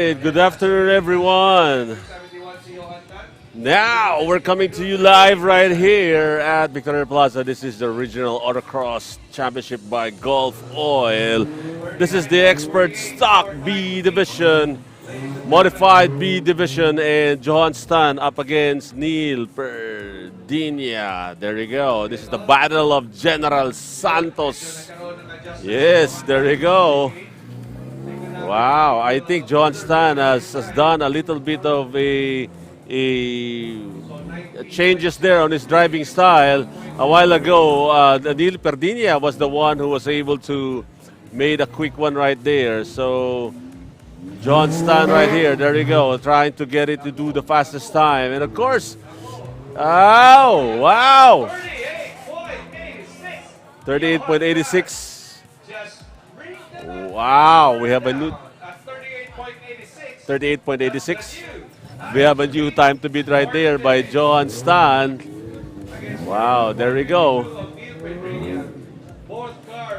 right, good afternoon, everyone. Now we're coming to you live right here at Victoria Plaza. This is the original Autocross Championship by Gulf Oil. This is the expert stock B division, modified B division, and Johan Stan up against Neil Perdinia. There you go. This is the battle of General Santos. Yes, there you go. Wow, I think John Stan has done a little bit of a changes there on his driving style. A while ago, Neil Perdinia was the one who was able to made a quick one right there. So John Stan right here, there you go, trying to get it to do the fastest time. And of course, oh, wow, 38.86. Wow, we have a new 38.86. We have a new time to beat right there by Johan Stan. Wow, there we go.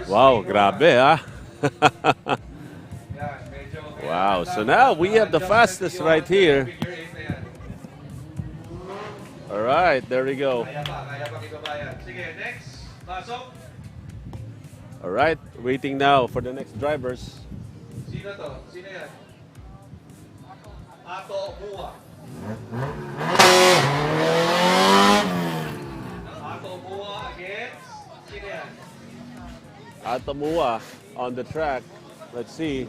Wow, grabe, ha? Wow, so now we have the fastest right here. All right, there we go. All right, waiting now for the next drivers. Sino to? Sino yan? Ato Mua. Ato Mua against? Sino yan? Ato Mua on the track. Let's see.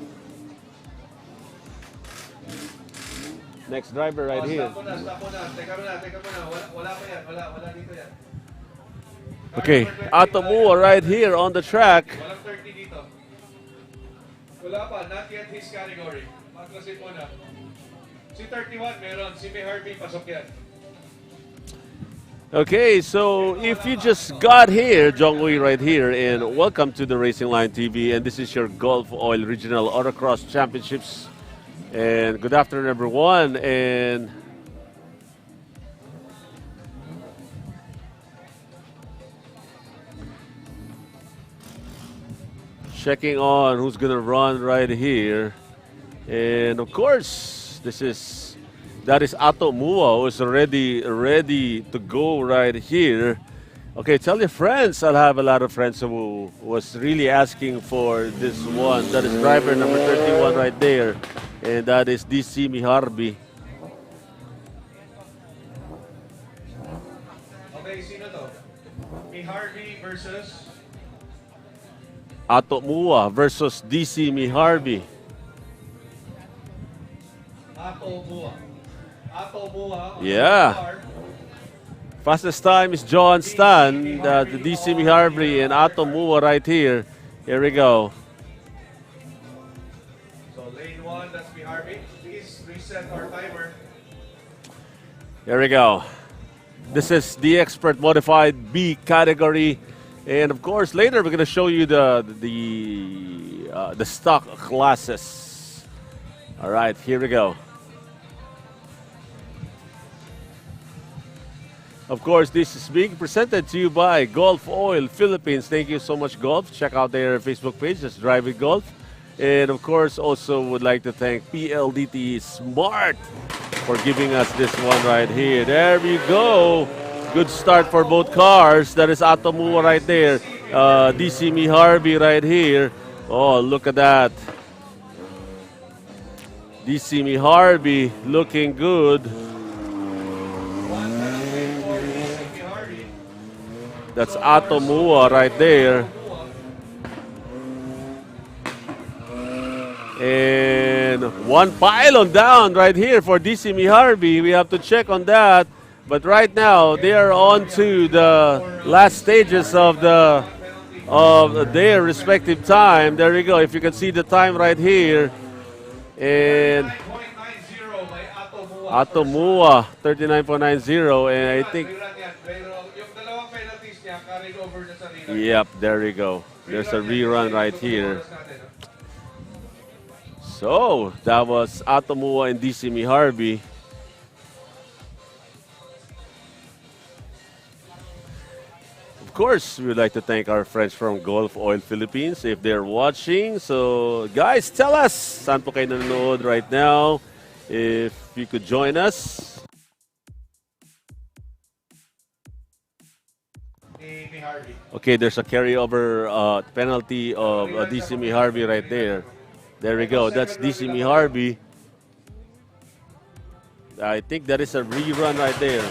Next driver right here. Stop muna. Teka muna. Wala pa yan. Wala dito yan. Okay, Ato Mua right here on the track. Walang 30 dito. Wala pa, not yet his category. Maklasin muna. Si 31 meron, si May Harvey pasok yan. Okay, so if you just got here, Jongwei right here, and welcome to the Racing Line TV, and this is your Gulf Oil Regional Autocross Championships. And good afternoon, everyone, and checking on who's gonna run right here. And of course, that is Ato Mua, who is already ready to go right here. Okay, tell your friends. I'll have a lot of friends who was really asking for this one. That is driver number 31 right there. And that is DC Miharbi. Okay, sino to? May Harvey versus? Ato Mua versus DC Miharbi. Ato Mua. Yeah. Fastest time is John Stan, the DC Miharbi, and Ato Mua right here. Here we go. So lane 1, that's Miharbi. Please reset our timer. Here we go. This is the expert modified B category. And of course, later we're going to show you the stock classes. All right, here we go. Of course, this is being presented to you by Gulf Oil Philippines. Thank you so much, Gulf. Check out their Facebook page, just Drive with Gulf. And of course, also would like to thank PLDT Smart for giving us this one right here. There we go. Good start for both cars. That is Ato Mua right there. DC Miharbi right here. Oh, look at that. DC Miharbi looking good. That's Ato Mua right there. And one pylon down right here for DC Miharbi. We have to check on that. But right now, they are on to the last stages of their respective time. There you go. If you can see the time right here. And Ato Mua, 39.90. And I think, yep, there you go. There's a rerun right here. So, that was Ato Mua and DC Miharbi. of course, we would like to thank our friends from Gulf Oil Philippines if they're watching. So, guys, tell us, saan po kayo nanonood right now? If you could join us. Harvey. Okay, there's a carryover penalty of DC Harvey right there. There we go. That's DC Harvey. I think that is a rerun right there.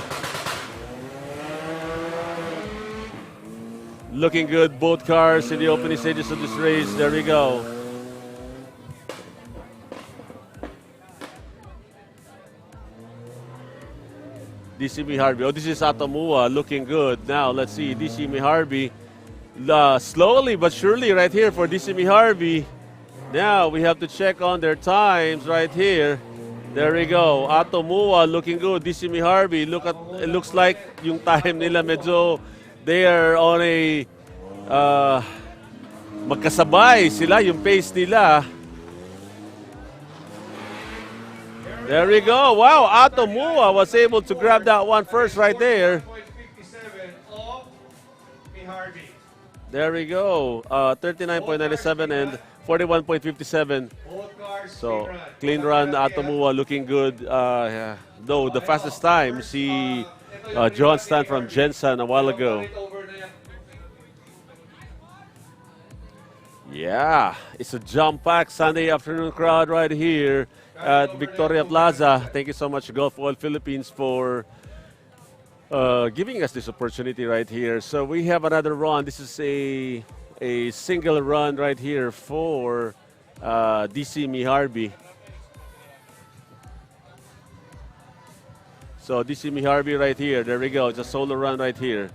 Looking good, both cars in the opening stages of this race. There we go. DC Harvey. Oh, this is Atomua looking good. Now, let's see. DC Harvey slowly but surely right here for DC Harvey. Now, we have to check on their times right here. There we go. Atomua looking good. DC Harvey. Look at, it looks like yung time nila medyo they are on a magkasabay sila yung pace nila. There we go. Wow, Atomua was able to grab that one first right there. There we go. 39.97 and 41.57. So, clean run, Atomua looking good. Though the fastest time, see John Stan from Jensen a while ago. Yeah, it's a jump-packed Sunday afternoon crowd right here at Victoria Plaza. Thank you so much, Gulf Oil Philippines, for giving us this opportunity right here. So we have another run. This is a single run right here for DC Miharbi. So DC Miharbi right here. There we go. It's a solo run right here.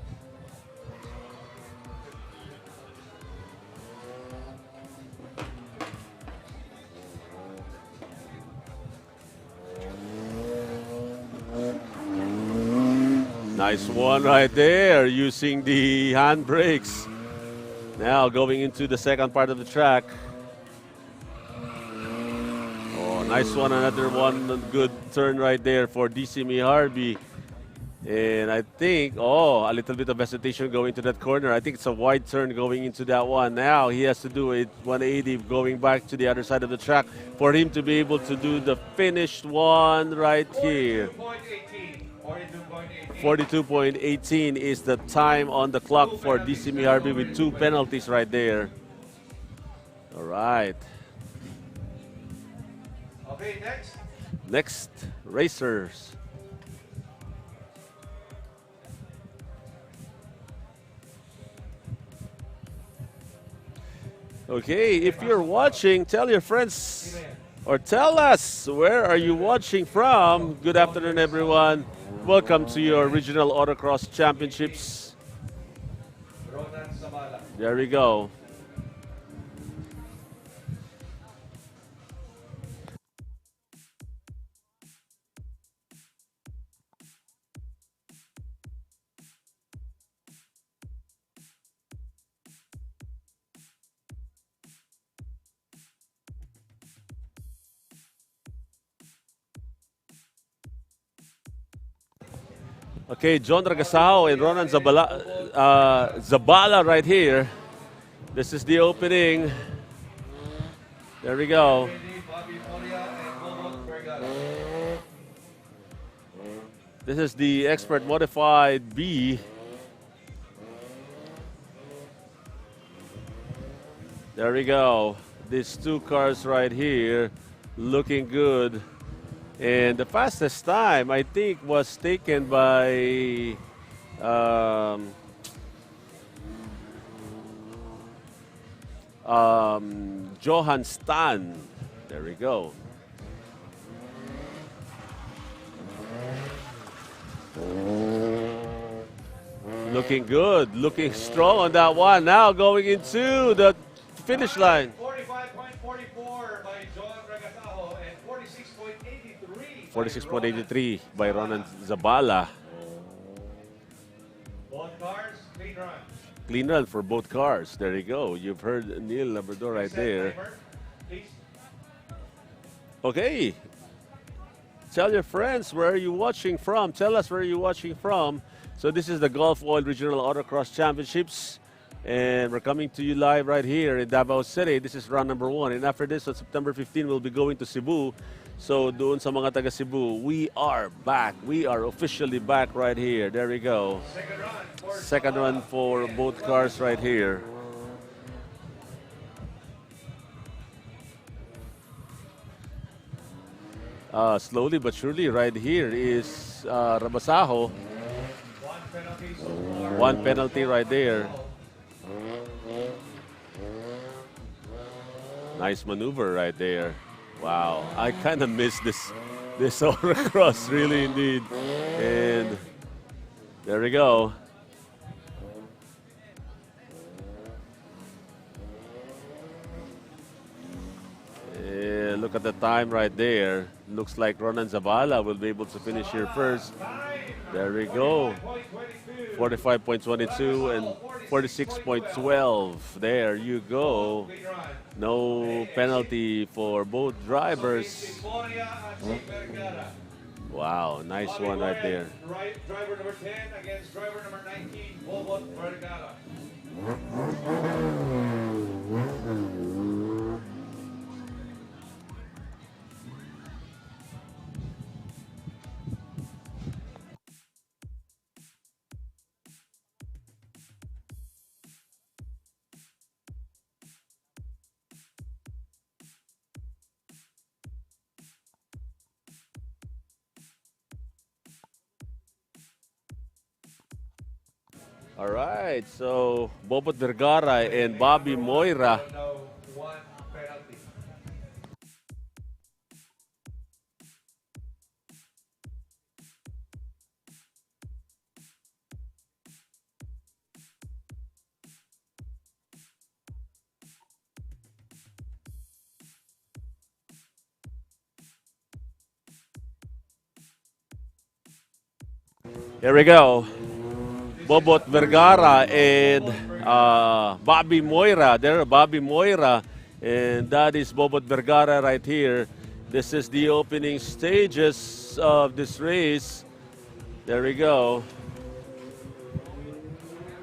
Nice one right there, using the handbrakes. Now going into the second part of the track. Oh, nice one, another one, good turn right there for DC Miharbi. And I think, oh, a little bit of hesitation going to that corner. I think it's a wide turn going into that one. Now he has to do it 180 going back to the other side of the track for him to be able to do the finished one right here. 42.18 is the time on the clock for DC Miharbi with 2 penalties right there. All right. Okay, next. Next, racers. Okay, if you're watching, tell your friends or tell us where are you watching from. Good afternoon, everyone. Welcome to your Regional Autocross Championships. There we go. Okay, John Ragasao and Ronan Zabala right here. This is the opening. There we go. This is the Expert Modified B. There we go. These 2 cars right here looking good. And the fastest time, I think, was taken by Johan Stan. There we go. Looking good, looking strong on that one. Now going into the finish line. 45.44 by John Ragataho and 46.83. 46.83 by Ronan Zabala. Both cars, clean run. Clean run for both cars. There you go. You've heard Neil Labrador right there. Timer, please. Okay. Tell your friends where are you watching from. Tell us where you're watching from. So this is the Gulf Oil Regional Autocross Championships. And we're coming to you live right here in Davao City. This is round number 1. And after this, on September 15, we'll be going to Cebu. So doon sa mga taga Cebu, we are back. We are officially back right here. There we go. Second run for both cars right here. Slowly but surely right here is Rabasaho. One penalty right there. Nice maneuver right there. Wow, I kind of miss this Autocross, really indeed. And there we go. And look at the time right there. Looks like Ronan Zavala will be able to finish here first. There we go. 45.22 and 46.12. There you go. No penalty for both drivers. Wow, nice one right there. Driver number 10 against driver number 19, Bobot Vergara. All right, so Bobot Vergara and Bobby Moira. No, one penalty. Here we go. Bobot Vergara and Bobby Moira. There, Bobby Moira, and that is Bobot Vergara right here. This is the opening stages of this race. There we go.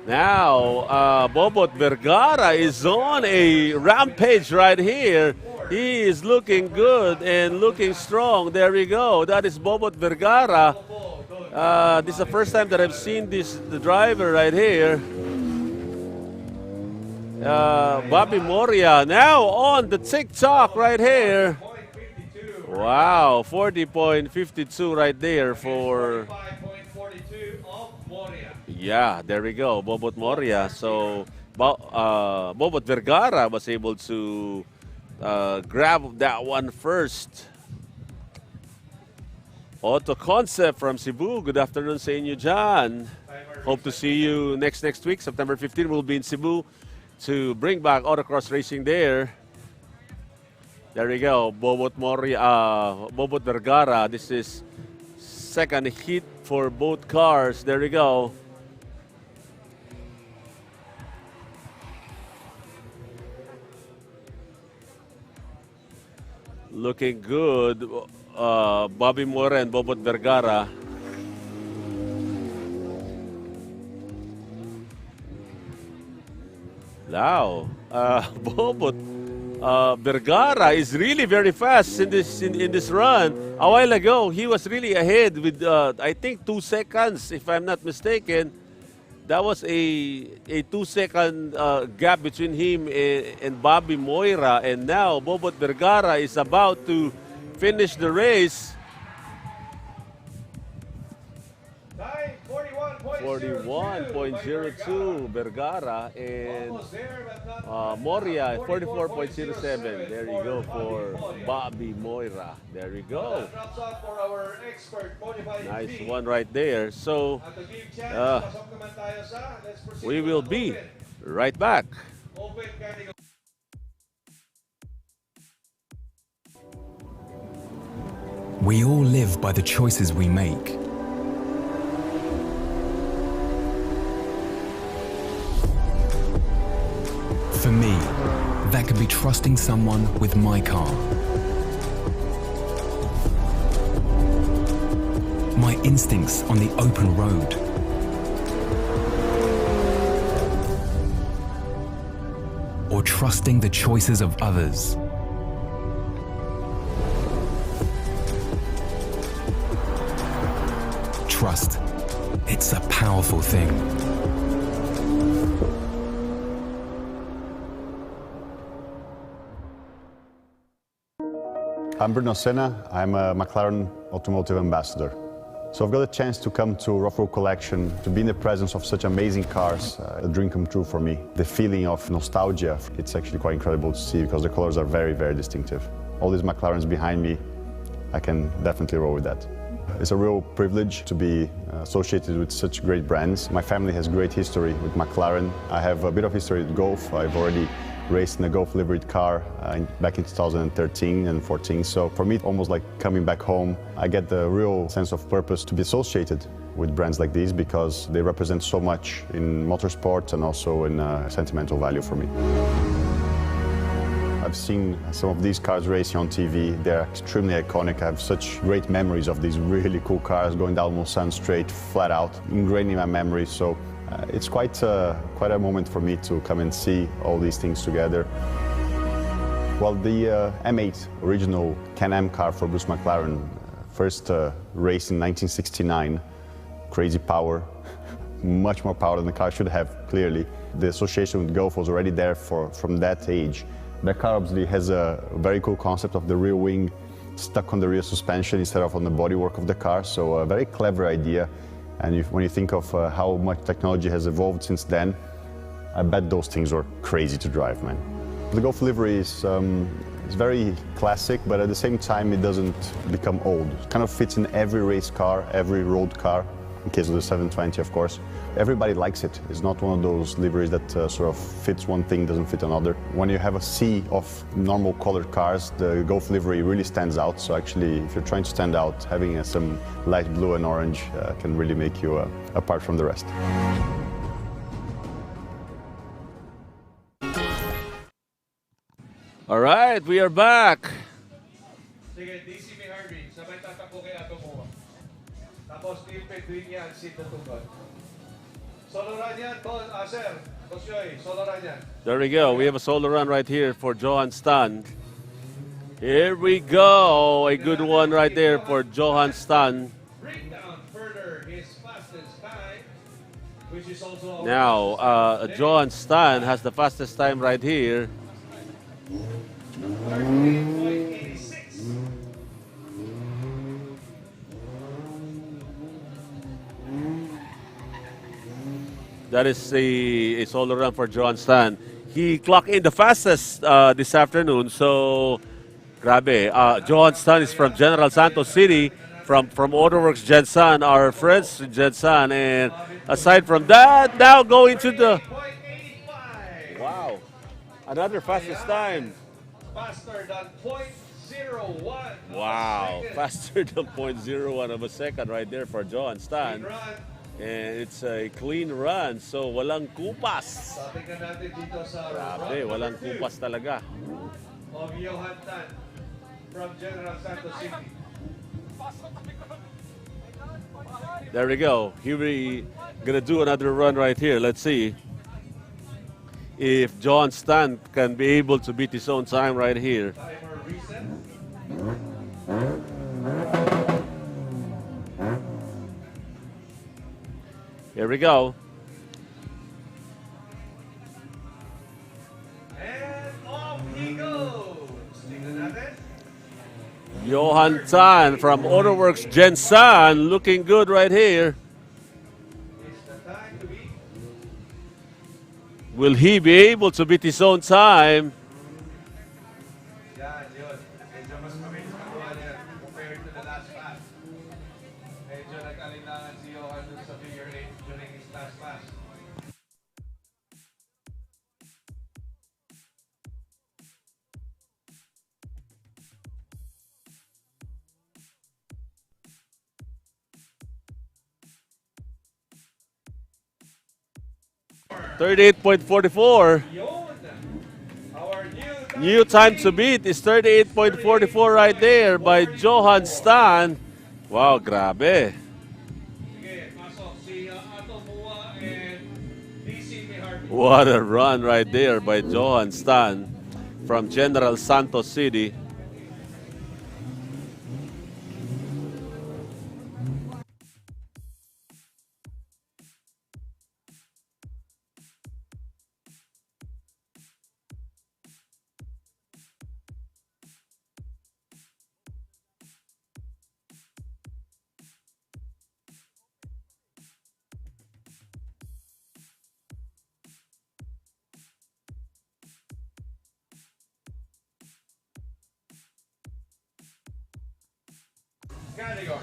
Now, Bobot Vergara is on a rampage right here. He is looking good and looking strong. There we go. That is Bobot Vergara. This is the first time that I've seen the driver right here. Bobby Moria now on the TikTok right here. Wow, 40.52 right there for... Yeah, there we go, Bobot Moria. So, Bobot Vergara was able to grab that one first. Auto Concept from Cebu. Good afternoon sa inyo dyan. Hope to see you next week. September 15, we'll be in Cebu to bring back autocross racing there. There we go. Bobot Vergara. This is second hit for both cars. There we go. Looking good. Bobby Moira and Bobot Vergara. Wow, Bobot Vergara is really very fast in this run. A while ago, he was really ahead with I think 2 seconds, if I'm not mistaken. That was a 2-second gap between him and Bobby Moira, and now Bobot Vergara is about to finish the race. 41.02 Vergara and Moria 44.07. There you go for Bobby Moira. There you go. Nice one right there. So we will be right back. We all live by the choices we make. For me, that could be trusting someone with my car. My instincts on the open road. or trusting the choices of others. Trust. It's a powerful thing. I'm Bruno Senna. I'm a McLaren automotive ambassador. So I've got a chance to come to Rough Road Collection, to be in the presence of such amazing cars, a dream come true for me. The feeling of nostalgia, it's actually quite incredible to see because the colors are very, very distinctive. All these McLarens behind me, I can definitely roll with that. It's a real privilege to be associated with such great brands. My family has great history with McLaren. I have a bit of history with Golf. I've already raced in a Golf liveried car back in 2013 and 14. So for me, it's almost like coming back home. I get the real sense of purpose to be associated with brands like these because they represent so much in motorsport and also in sentimental value for me. I've seen some of these cars racing on TV. They're extremely iconic. I have such great memories of these really cool cars going down Mulsanne straight, flat out, ingrained in my memory. So it's quite a moment for me to come and see all these things together. Well, the M8 original Can-Am car for Bruce McLaren, first raced in 1969, crazy power, much more power than the car should have, clearly. The association with Golf was already there from that age. That car obviously has a very cool concept of the rear wing stuck on the rear suspension instead of on the bodywork of the car, so a very clever idea. And when you think of how much technology has evolved since then, I bet those things were crazy to drive, man. The Golf livery is very classic, but at the same time it doesn't become old. It kind of fits in every race car, every road car, in case of the 720, of course. Everybody likes it. It's not one of those liveries that sort of fits one thing, doesn't fit another. When you have a sea of normal colored cars, the Golf livery really stands out. So actually, if you're trying to stand out, having some light blue and orange can really make you apart from the rest. All right, we are back. Sige, DC may Harvey. Sabay tatakbo kay Ato mo. Tapos Team Pedrin yan, si Tutugon. Solo run yan, sir. Bosyoy, solo run yan. There we go. We have a solo run right here for Johan Stan. Here we go. A good one right there for Johan Stan. Bring down further his fastest time, which is also... Now, Johan Stan has the fastest time right here. 38.86. That is a solo run for Johan Stan. He clocked in the fastest this afternoon, so grabe. Johan Stan is from General Santos City, from Autoworks Jensan, our friends in Jensan. And aside from that, now going to the... 38.85. Wow, another fastest time. Faster than 0.01. Wow, faster than 0.01 of a second right there for Johan Stan. Run. And it's a clean run, so walang kupas. Tingnan natin dito sa Grabe, walang kupas talaga. of Johan Tan from General Santos City. There we go. Here we gonna do another run right here. Let's see if Johan Stan can be able to beat his own time right here. Timer reset. Here we go. And off he goes. Tingnan natin. Johan Tan from Autoworks Jensan looking good right here. It's the time to beat. Will he be able to beat his own time? Yan, yun. Medyo mas mabilis nakuha niya compared to the last pass. Medyo nag-alinlangan si Johan dun sa figure 8 during his last pass. .44. Yun! Our New time to beat is 38.44 right there by Johan Stan. Wow, grabe. Sige, pasok si Ato Mua and DC May Harvey. What a run right there by Johan Stan from General Santos City.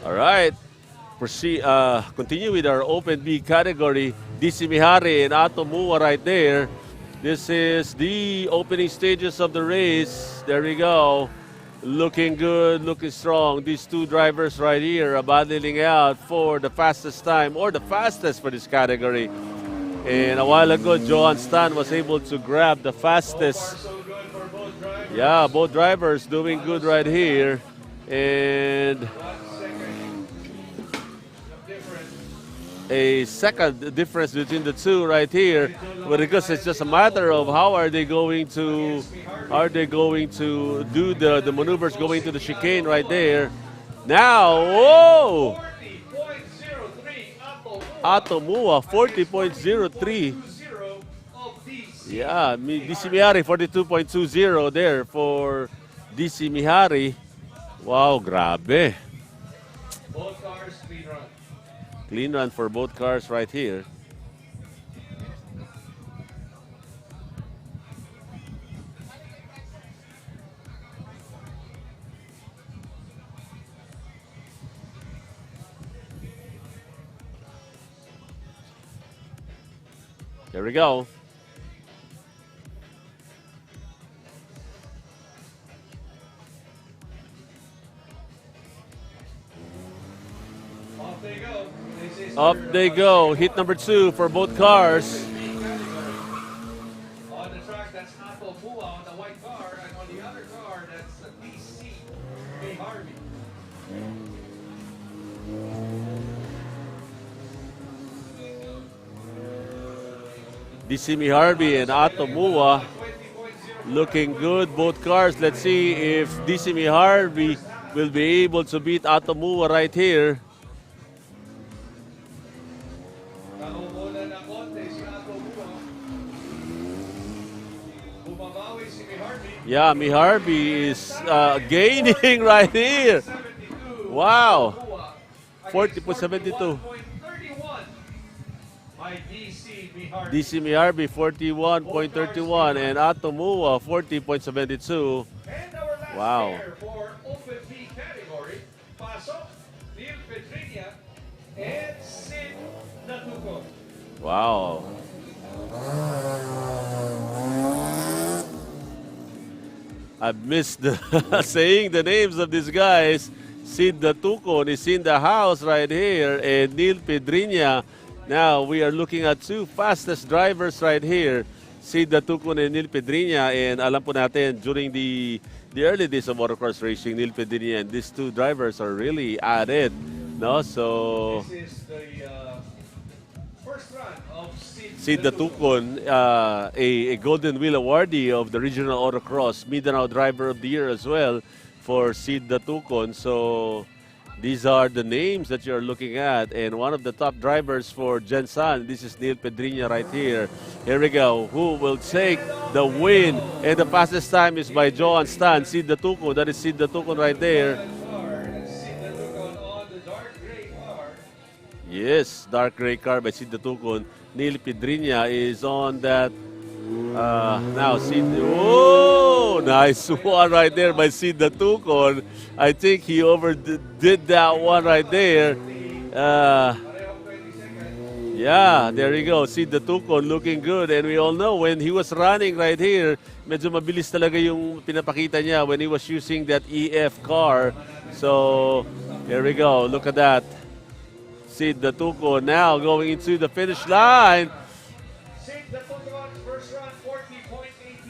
All right. Proceed, continue with our Open B category. DC Mihari and Ato Mua right there. This is the opening stages of the race. There we go. Looking good, looking strong. These two drivers right here are battling out for the fastest time or the fastest for this category. And a while ago, Johan Stan was able to grab the fastest. So good for both drivers. Yeah, both drivers doing good right here. And 1 second. Difference. a second difference between the two right here, but because it's just a matter of how are they going to do the maneuvers going to the chicane right there. Now, whoa! 40.03 Ato Mua 40.03. of DC. Yeah, DC Mihari 42.20 there for DC Mihari. Wow, grabe. Both cars clean run. Clean run for both cars right here. There we go. Off they go. This is Up they go. Hit number 2 for both cars. on the track, that's Ato Mua on the white car, and on the other car, that's the DC Harvey. DC Miharbi and Ato Mua looking good, both cars. Let's see if DC Miharbi will be able to beat Ato Mua right here. Nakumulan na konti si Ato Mua. Bumabawi si Harvey. Yeah, Miharbi is gaining right here. 72. Wow. Mua 40.72. 41.31 by DC Harvey. DC Miharbi 41.31 and Ato Mua 40.72. And our last Wow. pair for Open B category, Pasok, Neil Pedrinia, and Sid Natuco. Wow. I missed saying the names of these guys. Sid Datukon is in the house right here, and Neil Pedrinia. Now we are looking at two fastest drivers right here, Sid Datukon and Neil Pedrinia. And alam po natin, during the early days of autocross racing, Neil Pedrinia and these two drivers are really at it. No? So This is the first run of Sid Datukon, a Golden Wheel awardee of the Regional Autocross Mindanao Driver of the Year as well for Sid Datukon. So these are the names that you're looking at. And one of the top drivers for Gensan, this is Neil Pedrinia right here. Here we go. Who will take the win? And the fastest time is by Johan Stan, Sid Datukon. That is Sid Datukon right there. car. Sid Natuco on the dark gray car. Yes, dark gray car by Sid Datukon. Neil Pedrinia is on that. Now, Sid. Oh, nice one right there by Sid Datukon. I think he overdid that one right there. Parehong 20 seconds. Yeah, there you go. Sid Datukon looking good. And we all know when he was running right here, medyo mabilis talaga yung pinapakita niya when he was using that EF car. So, here we go. Look at that. Sid Datukon now going into the finish line. Sid Natuco first run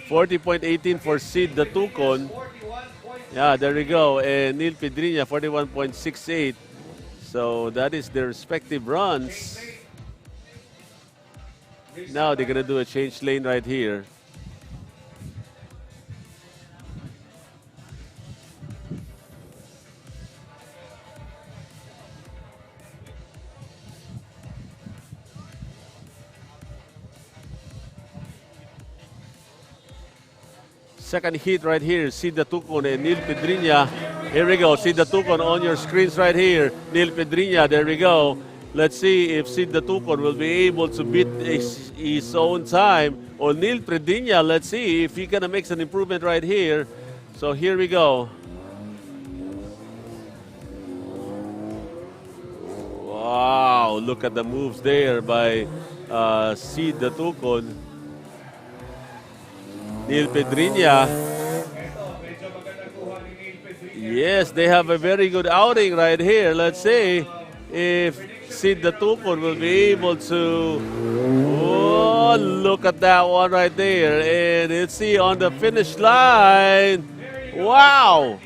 40.18. 40.18 for Sid Datukon. 41.6. Yeah, there we go. And Neil Pedrinia, 41.68. So that is their respective runs. Now they're gonna do a change lane right here. Second heat right here, Sida Tucon and Neil Pedriña. Here we go, Sida Tucon on your screens right here. Neil Pedriña, there we go. Let's see if Sida Tucon will be able to beat his own time. Or Neil Pedriña, let's see if he gonna make an improvement right here. So here we go. Wow, look at the moves there by Sida Tucon. Neil Pedriña. Yes, they have a very good outing right here. Let's see if Sida Tucon will be able to. Oh, look at that one right there. And let's see on the finish line. Wow.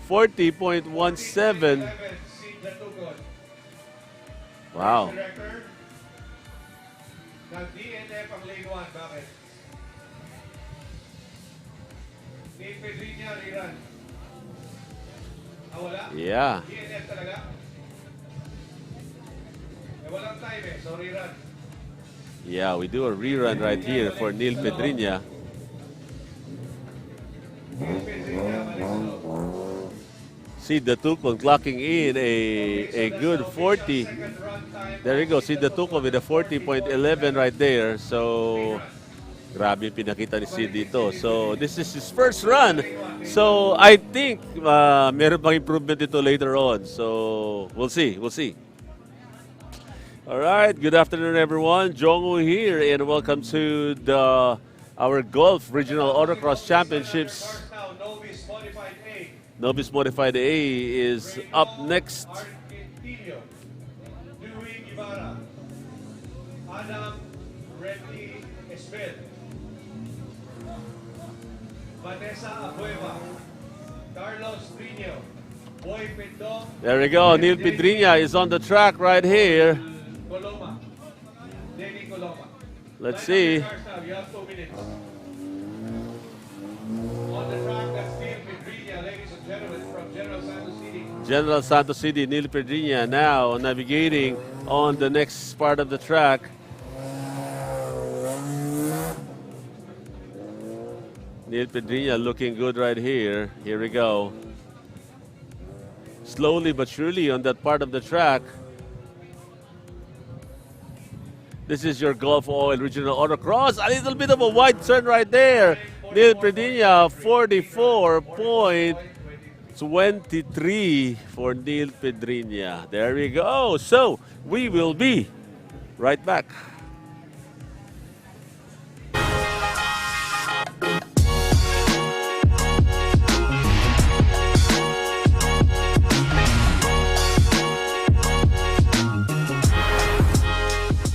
40.17. Wow. Nag-DNF ang lane 1, bakit? Neil Pedriña, rerun. Wala? Yeah. DNF talaga? Walang time so rerun. Yeah, we do a rerun right here for Neil Pedriña. Neil Pedriña, malisunod. Sida Tucon clocking in a good 40. There you go, Sida Tucon with a 40.11 right there. So, grabe yung pinakita ni Sid dito. So, this is his first run. So, I think meron pang improvement dito later on. So, we'll see. All right, good afternoon everyone. Jongwoo here and welcome to our Golf Regional Autocross Championships. Novice Modified A is up next. Adam Reddy Esbel, Vanessa Abueva, Carlos Trino, Boy Pindong. There we go. Neil Pedriña is on the track right here. Coloma, Denny Coloma. Let's see. You have 2 minutes. On the track, that's Neil Pedriña, ladies and gentlemen, from General Santos City. General Santos City, Neil Pedriña now navigating on the next part of the track. Neil Pedriña looking good right here. Here we go. Slowly but surely on that part of the track. This is your Gulf Oil Regional Autocross. A little bit of a wide turn right there. Neil Pedriña, 44.23 for Neil Pedriña. There we go. So we will be right back.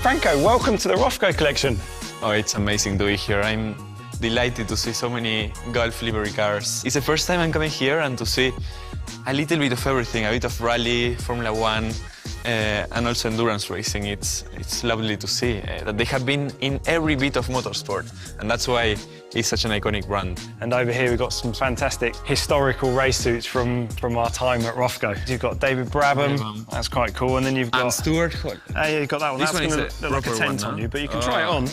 Franco, welcome to the Rofco collection. Oh, it's amazing to be here. I'm delighted to see so many Golf livery cars. It's the first time I'm coming here and to see a little bit of everything, a bit of rally, Formula One, and also endurance racing. It's lovely to see that they have been in every bit of motorsport, and that's why it's such an iconic brand. And over here we've got some fantastic historical race suits from our time at Rofco. You've got David Brabham, that's quite cool, and then you've got... And Stuart. Yeah, you've got that one. This That's one going is to a look like a proper tent one, on huh? you, but you can try it on.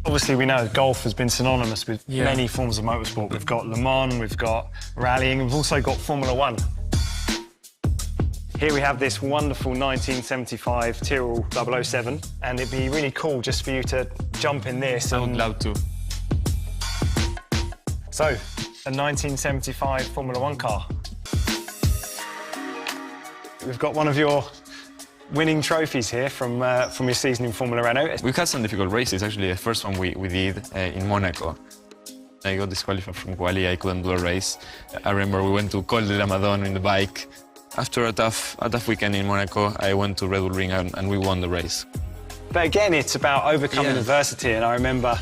Obviously, we know golf has been synonymous with many forms of motorsport. We've got Le Mans, we've got rallying, we've also got Formula One. Here we have this wonderful 1975 Tyrrell 007, and it'd be really cool just for you to jump in this. I would love to. So, a 1975 Formula One car. We've got one of your winning trophies here from your season in Formula Renault. We've had some difficult races. Actually, the first one we did in Monaco. I got disqualified from quali. I couldn't do a race. I remember we went to Col de la Madone in the bike. After a tough weekend in Monaco, I went to Red Bull Ring and we won the race. But again, it's about overcoming adversity. And I remember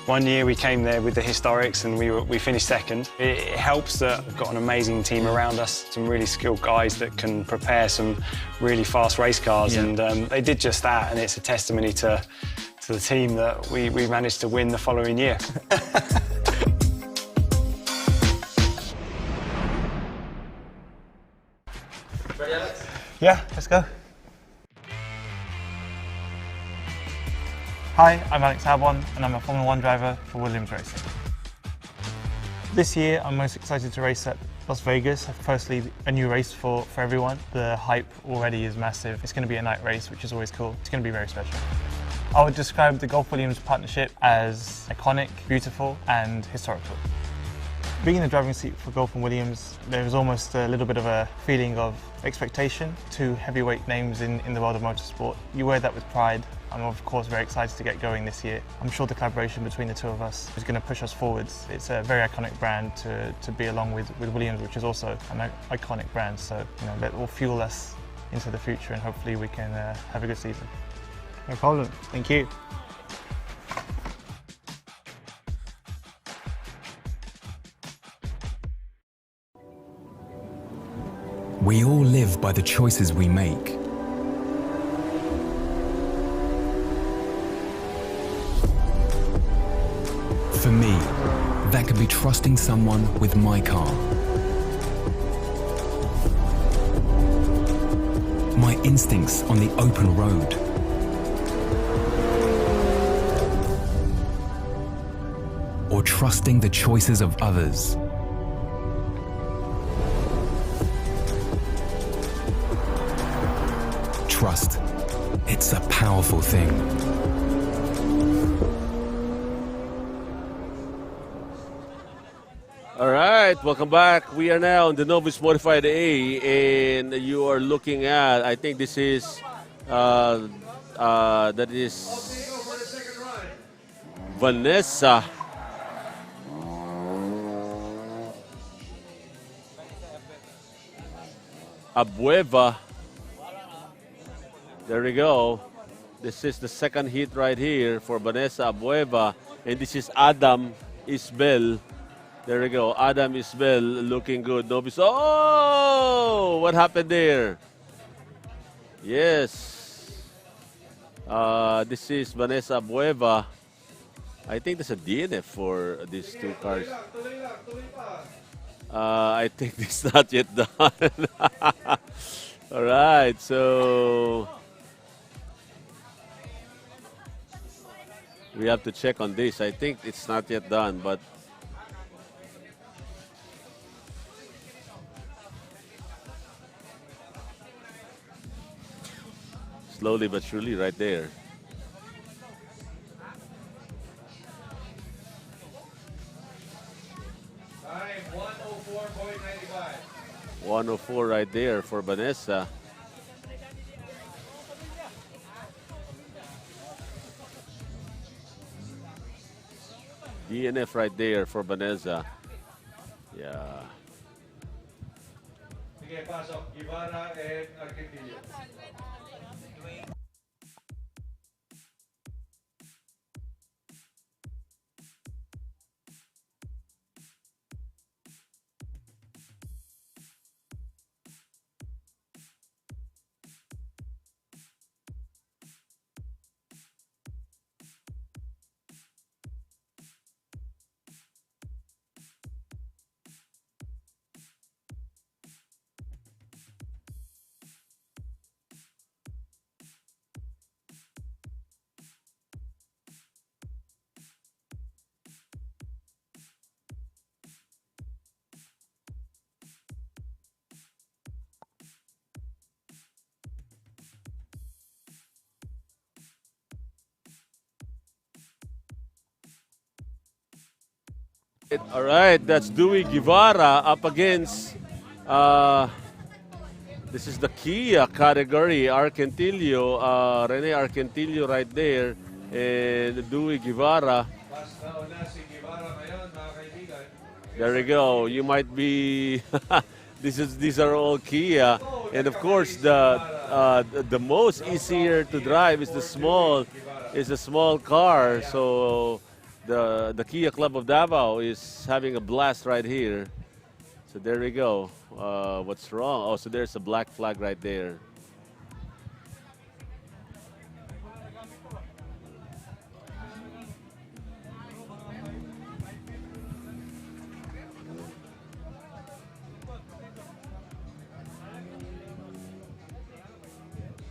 One year we came there with the historics and we finished second. It helps that we've got an amazing team around us, some really skilled guys that can prepare some really fast race cars, and they did just that, and it's a testimony to the team that we managed to win the following year. Yeah, let's go. Hi, I'm Alex Albon and I'm a Formula 1 driver for Williams Racing. This year I'm most excited to race at Las Vegas. Firstly, a new race for everyone. The hype already is massive. It's going to be a night race, which is always cool. It's going to be very special. I would describe the Gulf Williams partnership as iconic, beautiful and historical. Being in the driving seat for Gulf and Williams, there was almost a little bit of a feeling of expectation. Two heavyweight names in the world of motorsport. You wear that with pride. I'm of course very excited to get going this year. I'm sure the collaboration between the two of us is going to push us forwards. It's a very iconic brand to be along with Williams, which is also an iconic brand. So that will fuel us into the future and hopefully we can have a good season. No problem. Thank you. We all live by the choices we make. For me, that could be trusting someone with my car. My instincts on the open road. Or trusting the choices of others. Trust. It's a powerful thing. All right, welcome back. We are now on the Novus Modified A, and you are looking at, I think this is, that is Vanessa. Abueva. There we go. This is the second heat right here for Vanessa Abueva. And this is Adam Isbel. There we go. Adam Isbel looking good. Novice. Oh! What happened there? Yes. This is Vanessa Abueva. I think there's a DNF for these two cars. I think it's not yet done. All right, so we have to check on this. I think it's not yet done, but slowly but surely right there. Time 104.95. 104 right there for Vanessa. DNF right there for Vanessa. Yeah. Sige, pasok. Guevara and Argentillo. All right, that's Dewey Guevara up against, this is the Kia category, Argentillo, Rene Argentillo right there, and Dewey Guevara. There we go. You might be, these are all Kia, and of course the most easier to drive is the small car. So the Kia Club of Davao is having a blast right here. So there we go. What's wrong? Oh, so there's a black flag right there.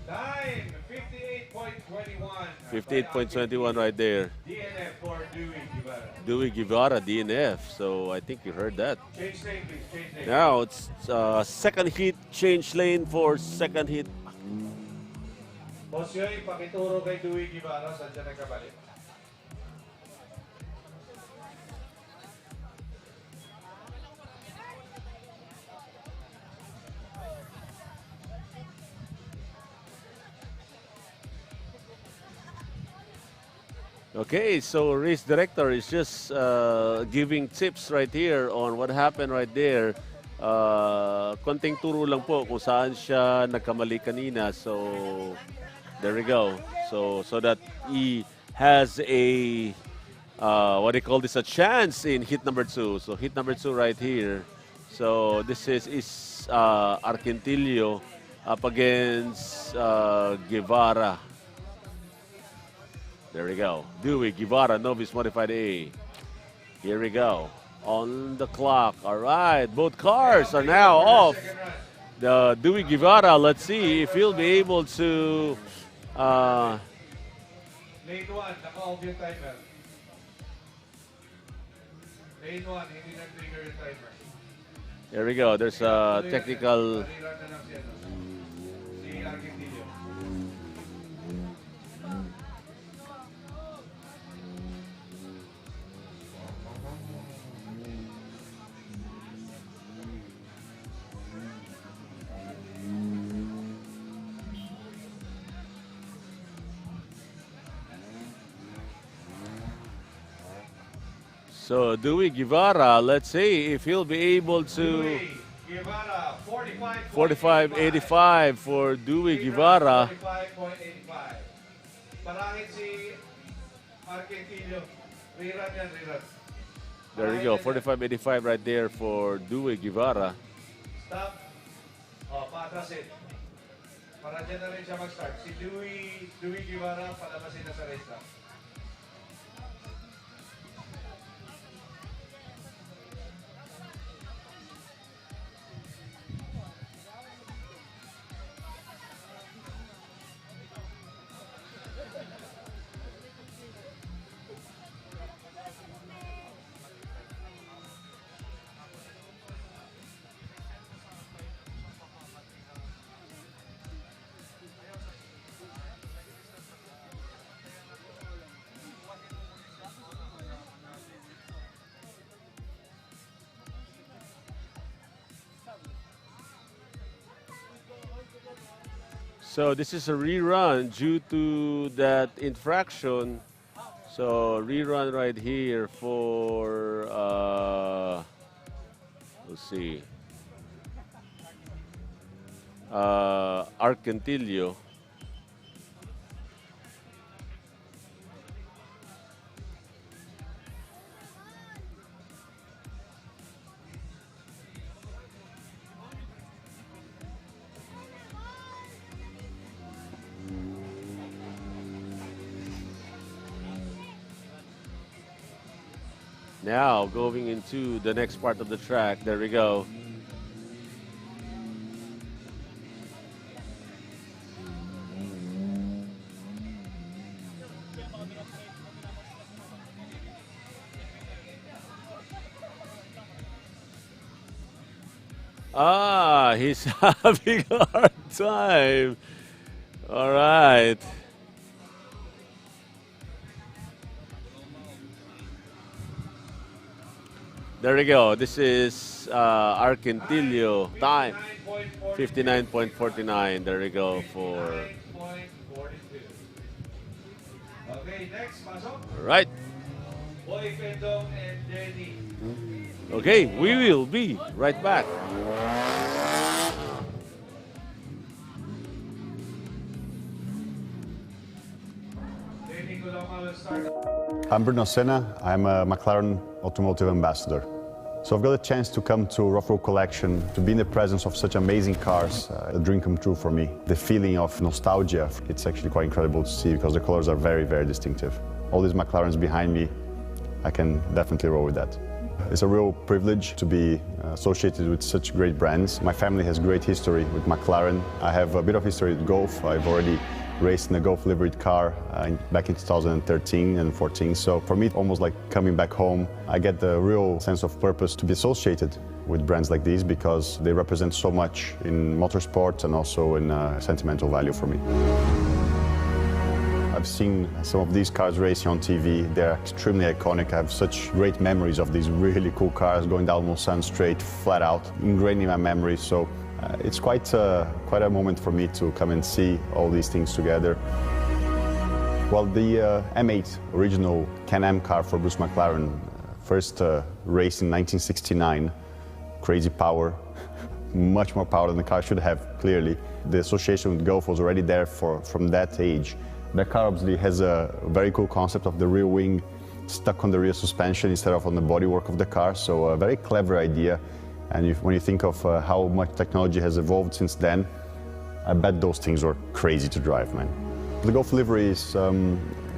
Time 58.21. 58.21 right there. DNF for Dewey Guevara. Dewey Guevara, DNF. So I think you heard that. Change lane, please. Change lane. Now it's second heat, change lane for second heat. Boss Yoy, pakituro kay Dewey Guevara. Saan siya nagkabalik? Okay, so race director is just giving tips right here on what happened right there. Konting turo lang po kung saan siya nagkamali kanina. So there we go. So that he has a what do you call this, a chance in hit number 2. So hit number 2 right here. So this is Argentillo up against Guevara. There we go. Dewey Guevara, Novice Modified A. Here we go. On the clock. All right. Both cars are now off. The Dewey Guevara, let's see if he'll be able to... Lane 1, naka-off yung timer. Lane 1, hindi nag-trigger yung timer. There we go. There's a technical... Rerun na lang siya, no? Si Argentillo. So Dewey Guevara, let's see if he'll be able to... Dewey Guevara, 45.85 for Dewey Guevara. 45.85. Parangit si Argentillo. Rerun yan, rerun. There we go. 45.85 right there for Dewey Guevara. Stop. Oh, paatrasin. Para dyan na rin siya mag-start. Si Dewey Guevara, palabasin na sa racetrack. So this is a rerun due to that infraction. So rerun right here for let's see, Argentillo. Now going into the next part of the track. There we go. He's having a hard time. All right. There we go. This is Argentillo time. 59.49. There we go for... 59.42. Okay, next, pasok. All right. Boy Pendong and Jenny. Okay, we will be right back. Jenny Coloma will start. I'm Bruno Senna. I'm a McLaren automotive ambassador. So I've got a chance to come to Rough Road Collection, to be in the presence of such amazing cars, a dream come true for me. The feeling of nostalgia, it's actually quite incredible to see because the colors are very, very distinctive. All these McLarens behind me, I can definitely roll with that. It's a real privilege to be associated with such great brands. My family has great history with McLaren. I have a bit of history with Golf. I've already raced in a Golf liveried car back in 2013 and 14. So for me, it's almost like coming back home. I get the real sense of purpose to be associated with brands like these because they represent so much in motorsport and also in sentimental value for me. I've seen some of these cars racing on TV. They're extremely iconic. I have such great memories of these really cool cars going down Mulsanne straight, flat out, ingrained in my memory. So it's quite a moment for me to come and see all these things together. Well, the M8 original Can-Am car for Bruce McLaren, first raced in 1969, crazy power, much more power than the car should have, clearly. The association with Golf was already there from that age. The car obviously has a very cool concept of the rear wing stuck on the rear suspension instead of on the bodywork of the car, so a very clever idea. And when you think of how much technology has evolved since then, I bet those things were crazy to drive, man. The Golf livery is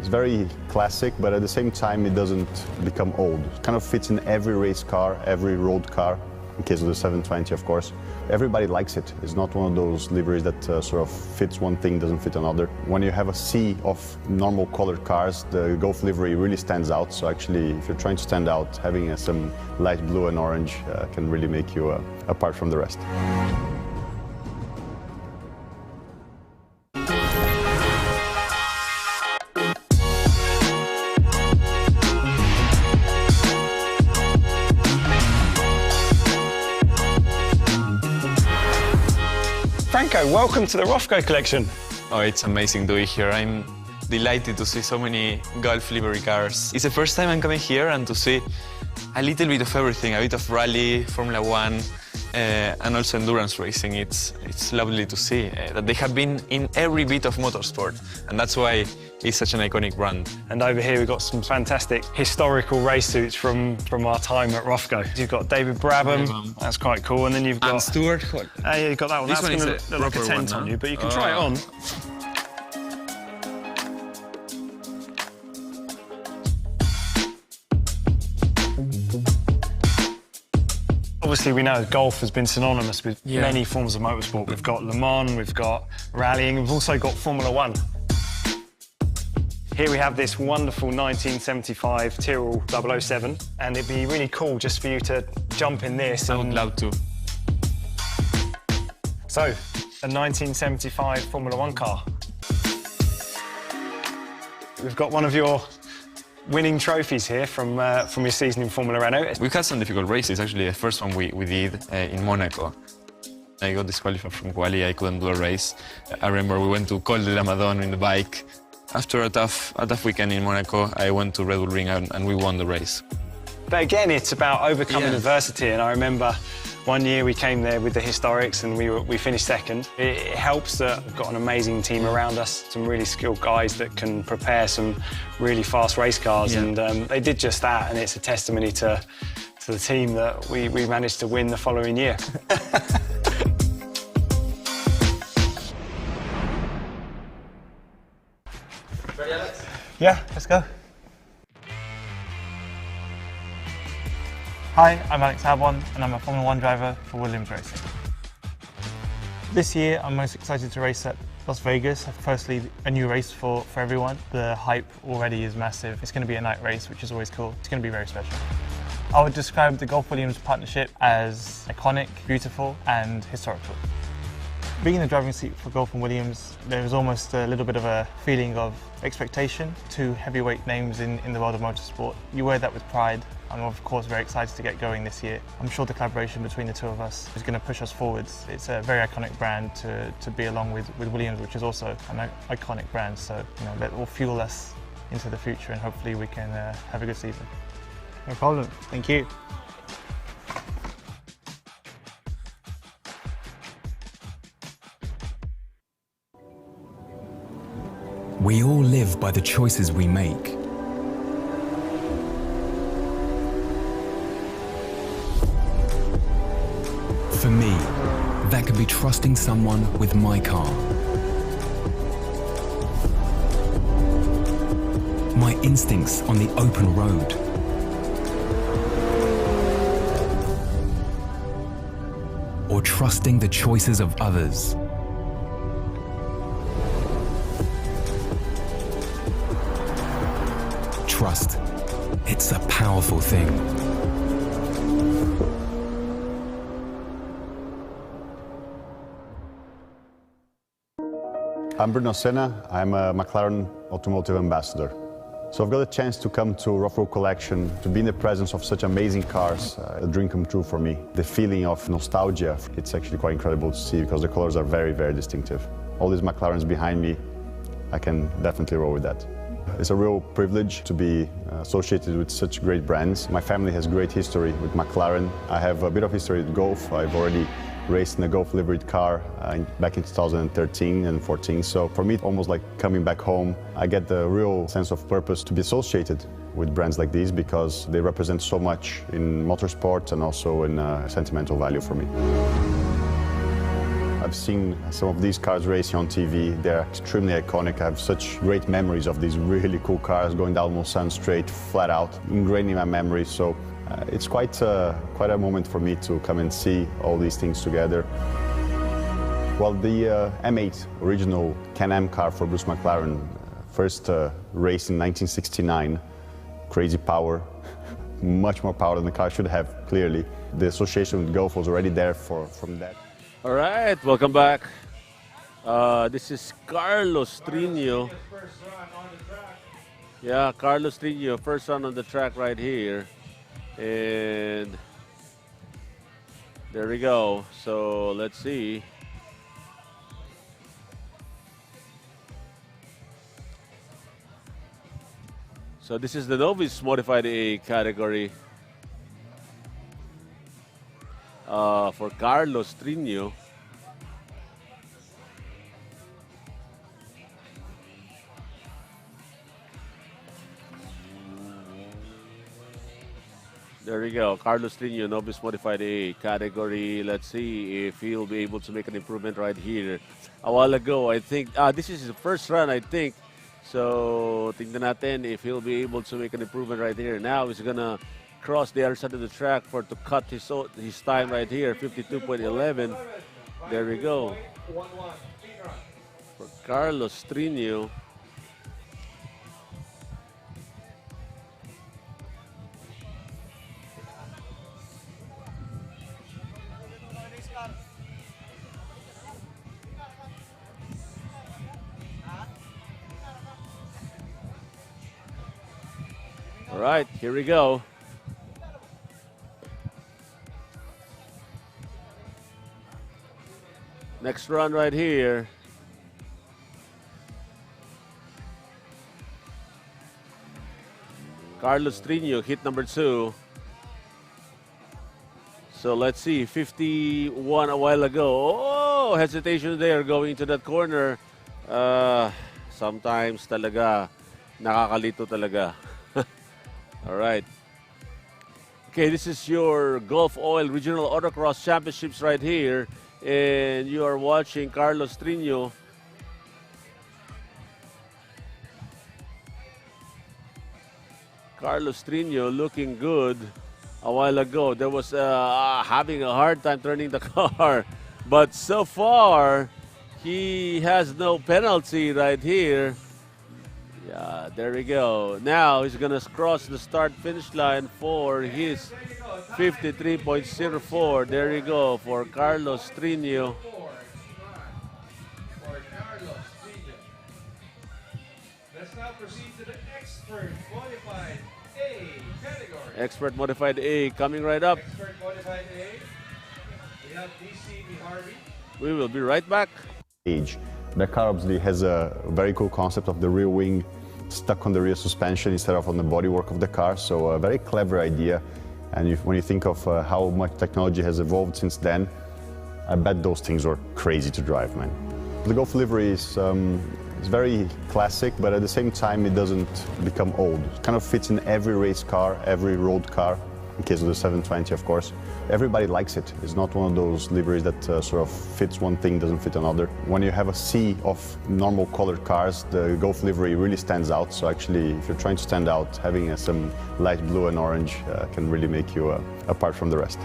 very classic, but at the same time it doesn't become old. It kind of fits in every race car, every road car, in case of the 720, of course. Everybody likes it. It's not one of those liveries that sort of fits one thing, doesn't fit another. When you have a sea of normal colored cars, the Golf livery really stands out. So actually, if you're trying to stand out, having some light blue and orange can really make you apart from the rest. Franco, welcome to the Rothko collection. Oh, it's amazing to be here. I'm delighted to see so many Golf livery cars. It's the first time I'm coming here and to see a little bit of everything, a bit of rally, Formula One, and also endurance racing. It's lovely to see that they have been in every bit of motorsport, and that's why it's such an iconic brand. And over here we've got some fantastic historical race suits from our time at Rothko. You've got David Brabham, that's quite cool, and then you've got... And Stuart. Yeah, you've got that one. This That's one going is to a look like a proper tent one, on no? you, but you can try it on. Obviously, we know Golf has been synonymous with many forms of motorsport. We've got Le Mans, we've got rallying, we've also got Formula One. Here we have this wonderful 1975 Tyrrell 007, and it'd be really cool just for you to jump in this. I would love to. So, a 1975 Formula One car. We've got one of your winning trophies here from your season in Formula Renault. We've had some difficult races. Actually, the first one we did in Monaco. I got disqualified from quali. I couldn't do a race. I remember we went to Col de la Madone in the bike. After a tough weekend in Monaco, I went to Red Bull Ring and we won the race. But again, it's about overcoming adversity. And I remember one year we came there with the Historics and we finished second. It helps that we've got an amazing team around us, some really skilled guys that can prepare some really fast race cars. And they did just that, and it's a testimony to the team that we managed to win the following year. Ready, Alex? Yeah, let's go. Hi, I'm Alex Albon, and I'm a Formula One driver for Williams Racing. This year, I'm most excited to race at Las Vegas. Firstly, a new race for everyone. The hype already is massive. It's going to be a night race, which is always cool. It's going to be very special. I would describe the Golf-Williams partnership as iconic, beautiful, and historical. Being in the driving seat for Golf and Williams, there was almost a little bit of a feeling of expectation. Two heavyweight names in the world of motorsport. You wear that with pride. I'm of course very excited to get going this year. I'm sure the collaboration between the two of us is going to push us forwards. It's a very iconic brand to be along with Williams, which is also an iconic brand. So that will fuel us into the future, and hopefully we can have a good season. No problem. Thank you. We all live by the choices we make. For me, that could be trusting someone with my car. My instincts on the open road. Or trusting the choices of others. Trust. It's a powerful thing. I'm Bruno Senna. I'm a McLaren automotive ambassador. So I've got a chance to come to Rough Road Collection, to be in the presence of such amazing cars, a dream come true for me. The feeling of nostalgia, it's actually quite incredible to see because the colors are very, very distinctive. All these McLarens behind me, I can definitely roll with that. It's a real privilege to be associated with such great brands. My family has great history with McLaren. I have a bit of history with Golf. I've already raced in a Golf liveried car back in 2013 and 14. So for me, it's almost like coming back home. I get the real sense of purpose to be associated with brands like these because they represent so much in motorsport and also in sentimental value for me. I've seen some of these cars racing on TV. They're extremely iconic. I have such great memories of these really cool cars going down Mulsanne straight, flat out, ingrained in my memory. So it's quite a moment for me to come and see all these things together. Well, the M8 original Can-Am car for Bruce McLaren, first raced in 1969, crazy power, much more power than the car should have, clearly. The association with Golf was already there from that. All right, welcome back. This is Carlos Trino. Yeah, Carlos Trino, first run on the track right here. And there we go. So let's see. So this is the novice modified A category for Carlos Trino. There we go, Carlos Trino, novice modified A category. Let's see if he'll be able to make an improvement right here. A while ago, I think, this is his first run, I think. So, tingnan natin if he'll be able to make an improvement right here. Now, he's gonna cross the other side of the track to cut his time right here, 52.11. There we go. For Carlos Trino. All right, here we go. Next run right here. Carlos Trino, hit number 2. So let's see, 51 a while ago. Oh, hesitation there going to that corner. Sometimes talaga, nakakalito talaga. All right. Okay, this is your Gulf Oil Regional Autocross Championships right here. And you are watching Carlos Trino. Carlos Trino looking good. A while ago, there was having a hard time turning the car. But so far, he has no penalty right here. Yeah, there we go. Now he's going to cross the start-finish line for his 53.04. There you go for Carlos Trino. Let's now proceed to the Expert Modified A category. Expert Modified A coming right up. Expert Modified A. We have DC Harvey. We will be right back. The car obviously has a very cool concept of the rear wing stuck on the rear suspension instead of on the bodywork of the car. So a very clever idea. And when you think of how much technology has evolved since then, I bet those things were crazy to drive, man. The Golf livery is very classic, but at the same time, it doesn't become old. It kind of fits in every race car, every road car. in case of the 720, of course. Everybody likes it. It's not one of those liveries that sort of fits one thing, doesn't fit another. When you have a sea of normal colored cars, the Golf livery really stands out. So actually, if you're trying to stand out, having some light blue and orange can really make you apart from the rest.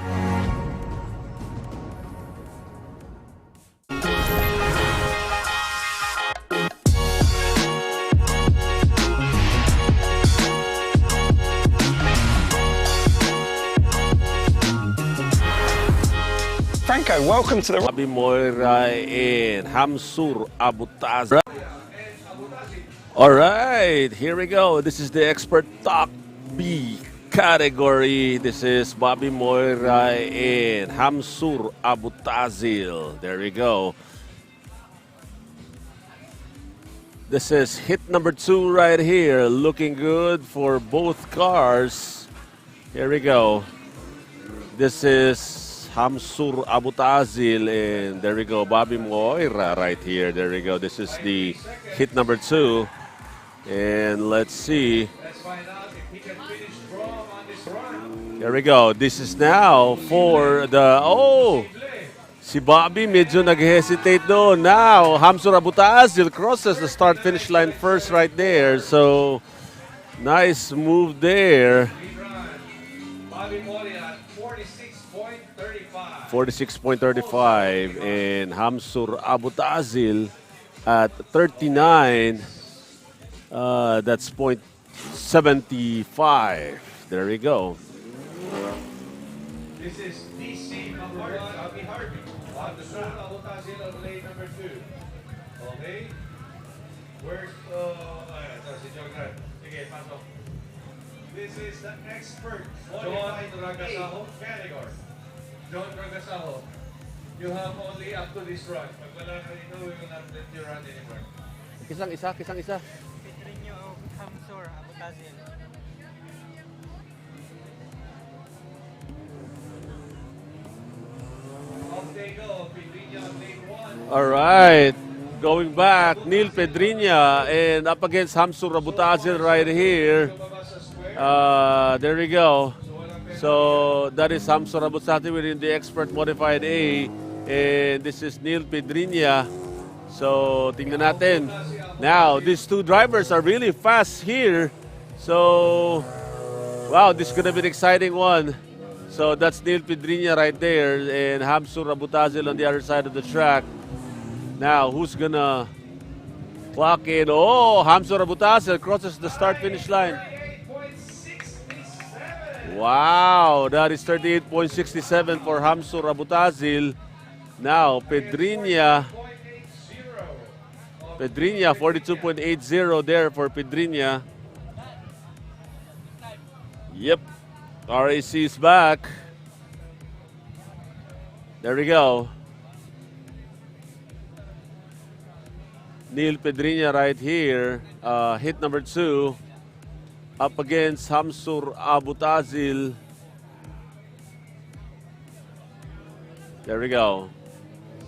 Franco, welcome to the... Bobby Moira and Hamsur Abutaz. All right, here we go. This is the Expert Talk B category. This is Bobby Moira and Hamsur Abutazil. There we go. This is hit number 2 right here. Looking good for both cars. Here we go. This is Hamsur Abutazil, and there we go, Bobby Moira right here. There we go. This is the hit number 2. And let's see. Let's find out if he can finish strong on this run. There we go. This is now for the... Oh! Si Bobby medyo nag-hesitate doon. Now, Hamsur Abutazil crosses the start-finish line first right there. So, nice move there. Bobby Moria at 46.35. 46.35, and Hamsur Abutazil at 39. That's .75. There we go. This is DC number 1, Bobby Harvey. Hamsur Abutazil on lane number 2. Okay. Where's, si John Grant. Sige, pasok. This is the expert John Ragasaho category. John Ragasaho, you have only up to this run. Pag wala ka dito, we will not let you run anymore. Kisang isa. Pedrinho Hamsur Abutazil. Off they go, Pedrinho on lane 1. All right. Going back, Neil Pedrinha and up against Hamsur Abutazil right here. There we go. So that is Hamsur Abutazil within the Expert Modified A. And this is Neil Pedrinha. So tingnan natin. Now, these two drivers are really fast here. So, wow, this is going to be an exciting one. So that's Neil Pedrinha right there and Hamsur Abutazil on the other side of the track. Now, who's going to clock in? Oh, Hamsur Abutazil crosses the start-finish line. Wow, that is 38.67 for Hamsur Abutazil. Now, Pedrinha 42.80 there for Pedrinha. Yep, RAC is back. There we go. Neil Pedrinha right here, hit number 2. Up against Hamsur Abutazil. There we go.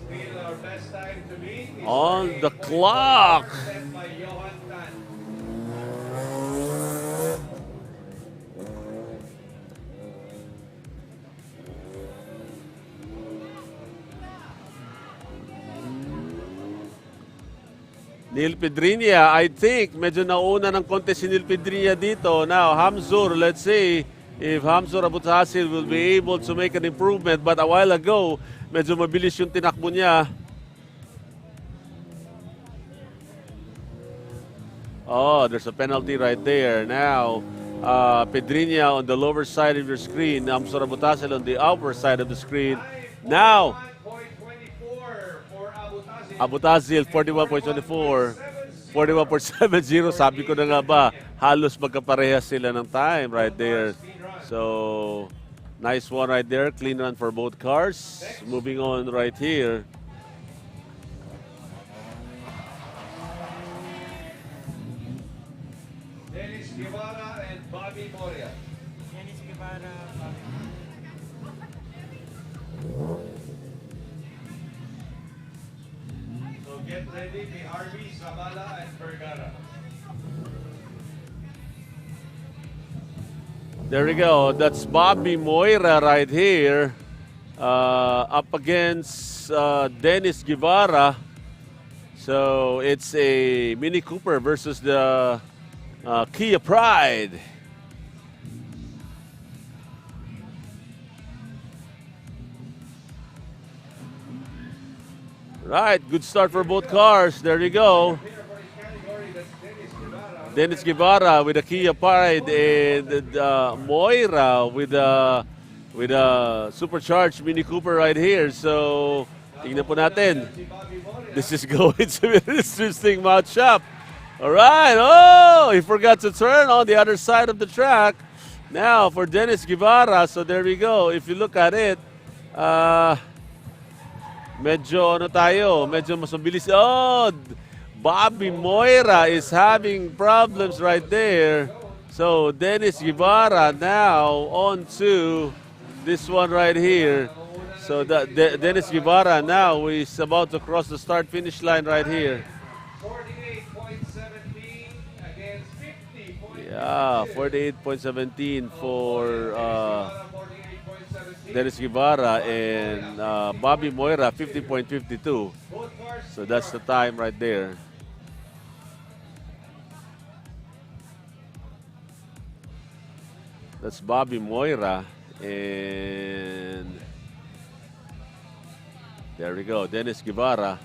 Still our best time to beat is On the clock. set by Johan Tan. Neil Pedrinha, I think, medyo nauna ng konti si Neil Pedrinha dito. Now, Hamsur, let's see if Hamsur Abutazil will be able to make an improvement. But a while ago, medyo mabilis yung tinakbo niya. Oh, there's a penalty right there. Now, Pedrinha on the lower side of your screen. Hamsur Abutazil on the upper side of the screen. Now, 41.24 for Abutazil, Abutazil. 41.24. 41.70. Sabi ko na nga ba, halos magkaparehas sila ng time right there. So, nice one right there. Clean run for both cars. Moving on right here. Dennis Guevara and Bobby Moria. Dennis Guevara, Bobby. So get ready, the Harvey, Zavala, and Vergara. There we go. That's Bobby Moira right here. Up against Dennis Guevara. So it's a Mini Cooper versus the Kia Pride. Right, good start for both cars. There you go. Dennis Guevara with a Kia Pride and Moira with a supercharged Mini Cooper right here. So, tingnan po natin. This is going to be an interesting matchup. All right. Oh, he forgot to turn on the other side of the track. Now for Dennis Guevara. So there we go. If you look at it, medyo mas mabilis. Oh, Bobby Moira is having problems right there. So Dennis Guevara now on to this one right here. So Dennis Guevara now is about to cross the start-finish line right here. 48.17 against 50.17. Yeah, 48.17 for Dennis Guevara and Bobby Moira 50.52. So that's the time right there. That's Bobby Moira, and there we go, Dennis Guevara.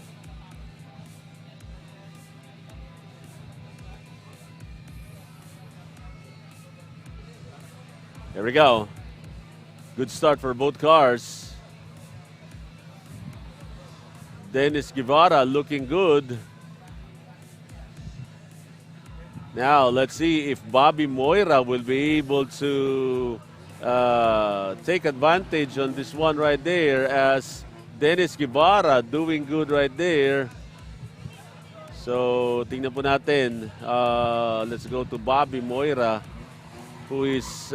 There we go. Good start for both cars. Dennis Guevara looking good. Now, let's see if Bobby Moira will be able to take advantage on this one right there, as Dennis Guevara doing good right there. So, tingnan po natin. Let's go to Bobby Moira, who is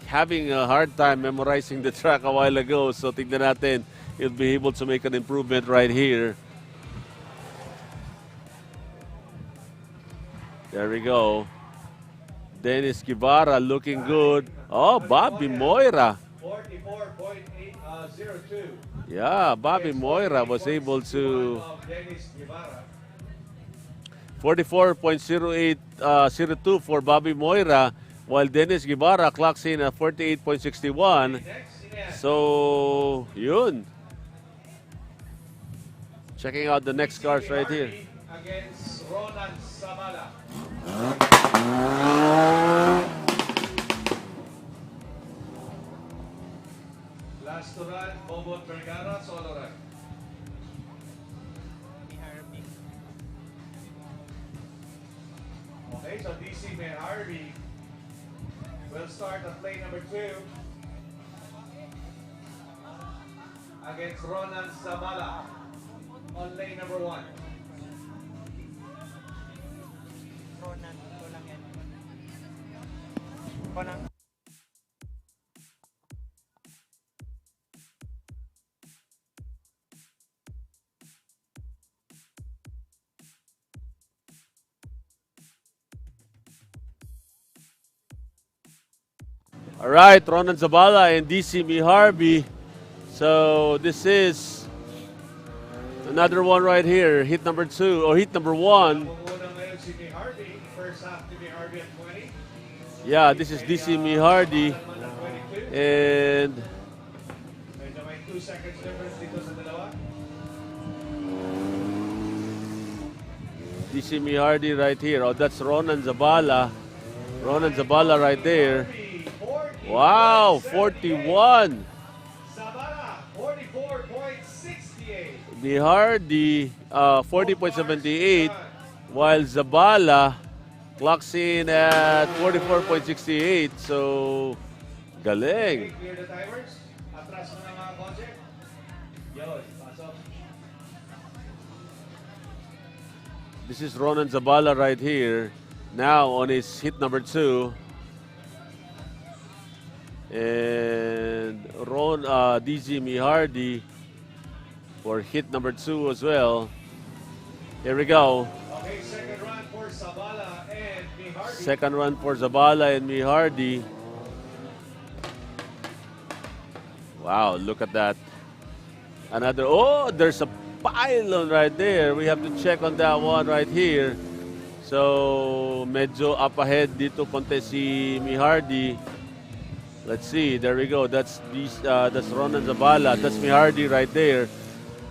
having a hard time memorizing the track a while ago. So, tingnan natin. He'll be able to make an improvement right here. There we go. Dennis Guevara looking good. Oh, Bobby Moira. 44.802. Yeah, Bobby Moira was able to 44.0802 for Bobby Moira, while Dennis Guevara clocks in at 48.61. So, yun. Checking out the next cars right here. Against Ronan Samala. Last to run, Bobot Vergara, solo run. Okay, so DC Harvey will start at lane number 2 against Ronan Samala on lane number 1. Ronan, ito lang yan. Ronan. All right, Ronan Zabala and DC Miharbi. So this is another one right here. Hit number 2 or hit number 1. Yeah, this is DC Mihardi. And DC Mihardi right here. Oh, that's Ronan Zabala. Ronan Zabala right there. Wow, 41. Sabala, 44.68. Mihardi, 40.78. While Zabala clocks in at 44.68. So, galing. Clear the timers. Atras mo na mga kotse. Yun, pasok. This is Ronan Zabala right here. Now on his hit number 2. And DG Mihardi for hit number 2 as well. Here we go. Okay, second run for Sabala and Mihardi. Second run for Zabala and Mihardi. Wow, look at that. Another, oh, there's a pylon right there. We have to check on that one right here. So, medyo up ahead dito konti si Mihardi. Let's see, there we go. That's Ronan Zabala. That's Mihardi right there.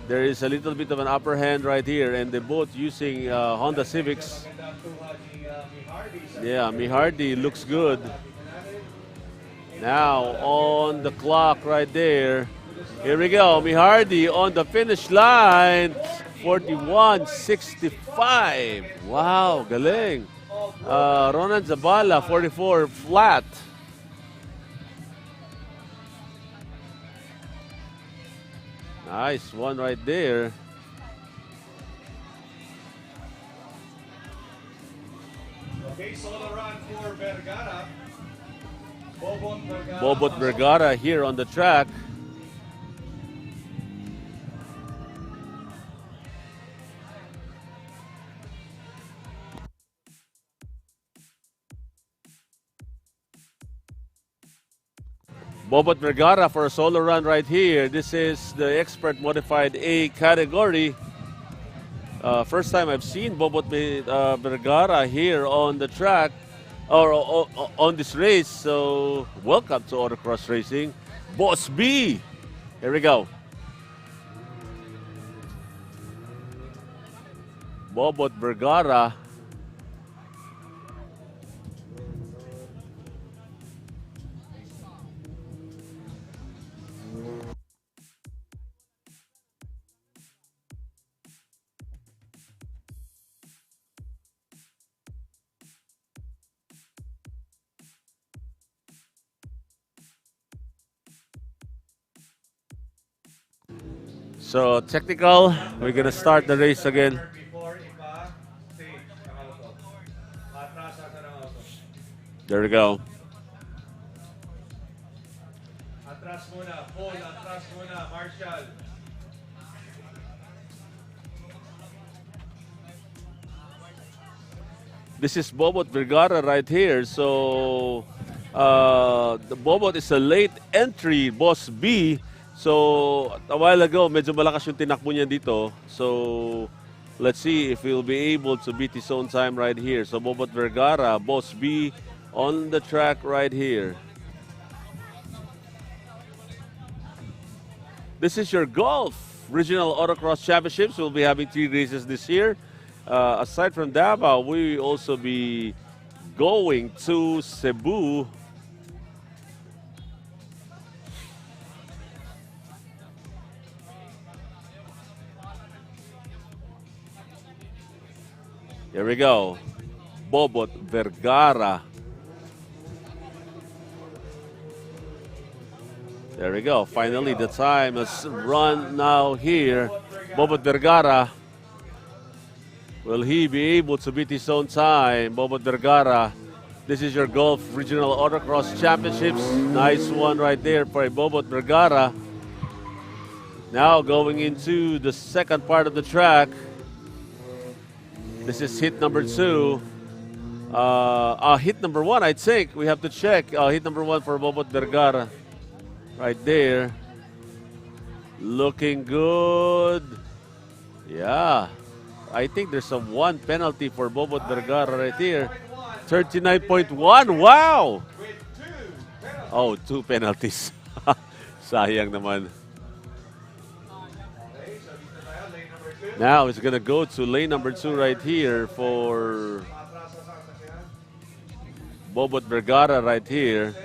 There is a little bit of an upper hand right here, and they're both using Honda Civics. Yeah, Mihardi looks good. Now, on the clock right there. Here we go, Mihardi on the finish line. 41.65. Wow, galing. Ronan Zabala, 44 flat. Nice one right there. Okay, solo run for Vergara. Bobot Vergara here on the track. Bobot Vergara for a solo run right here. This is the expert modified A category. First time I've seen Bobot Vergara here on the track or on this race. So welcome to Autocross Racing. Boss B. Here we go. Bobot Vergara. So technical, we're gonna start the race again. There we go. Atras muna, Paul, atras muna, Marshall. This is Bobot Vergara right here. So the Bobot is a late entry, Boss B. So a while ago, medyo malakas yung tinakbo niya dito. So let's see if he'll be able to beat his own time right here. So Bobot Vergara, Boss B on the track right here. This is your Golf Regional Autocross Championships. We'll be having 3 races this year. Aside from Davao, we will also be going to Cebu. Here we go. Bobot Vergara. There we go. Finally, the time has run now here. Bobot Vergara. Will he be able to beat his own time? Bobot Vergara. This is your Golf Regional Autocross Championships. Nice one right there for Bobot Vergara. Now going into the second part of the track. This is hit number 2. Hit number 1, I think. We have to check. Hit number 1 for Bobot Vergara. Right there. Looking good. Yeah. I think there's a 1 penalty for Bobot Vergara right here. 39.1. Wow! Oh, 2 penalties. Sayang naman. Now it's going to go to lane number 2 right here for Bobot Vergara right here.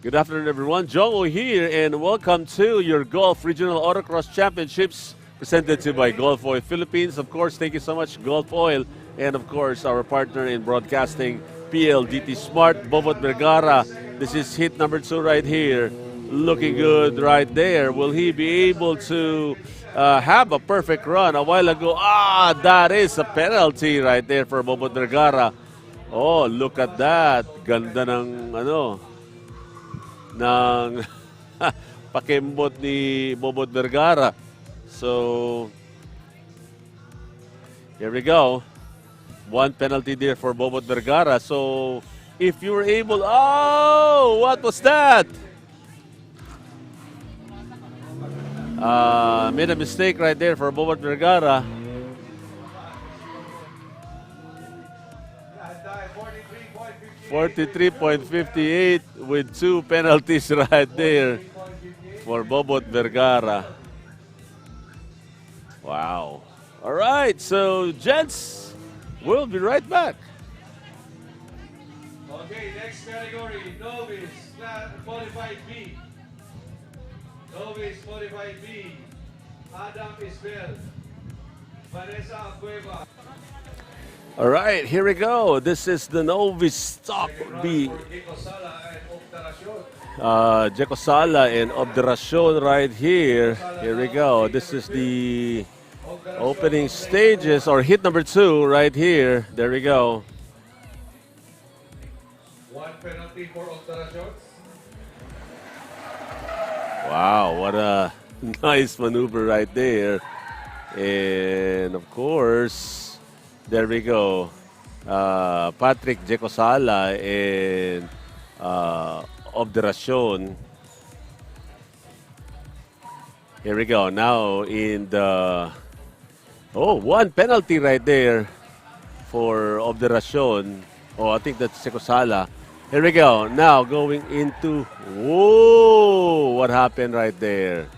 Good afternoon, everyone. Jongo here, and welcome to your Golf Regional Autocross Championships presented to you by Gulf Oil Philippines. Of course, thank you so much, Gulf Oil, and of course, our partner in broadcasting, PLDT Smart, Bobot Vergara. This is hit number 2 right here. Looking good right there. Will he be able to have a perfect run? A while ago, that is a penalty right there for Bobot Vergara. Oh, look at that. Ganda ng pakembot ni Bobot Vergara. So, here we go. One penalty there for Bobot Vergara. So, if you were able... Oh, what was that? Made a mistake right there for Bobot Vergara. And 43.58 with 2 penalties right there for Bobot Vergara. Wow. All right, so gents, we'll be right back. Okay, next category, Novice, Modified B. Novice Modified B. Adam Isbel. Vanessa Cueva. All right, here we go. This is the Novice Stock B. Kiko Sala and Opteracion. Jeco Sala and Obderacion right here. Here we go. This is the opening stages or hit number 2 right here. There we go. One penalty for Opteracion. Wow, what a nice maneuver right there. And of course, there we go. Patrick Jeco Sala and Obderacion. Here we go. Now in the... Oh, one penalty right there for Obderacion. Oh, I think that's Jeco Sala. Here we go. Now going into... Whoa! What happened right there?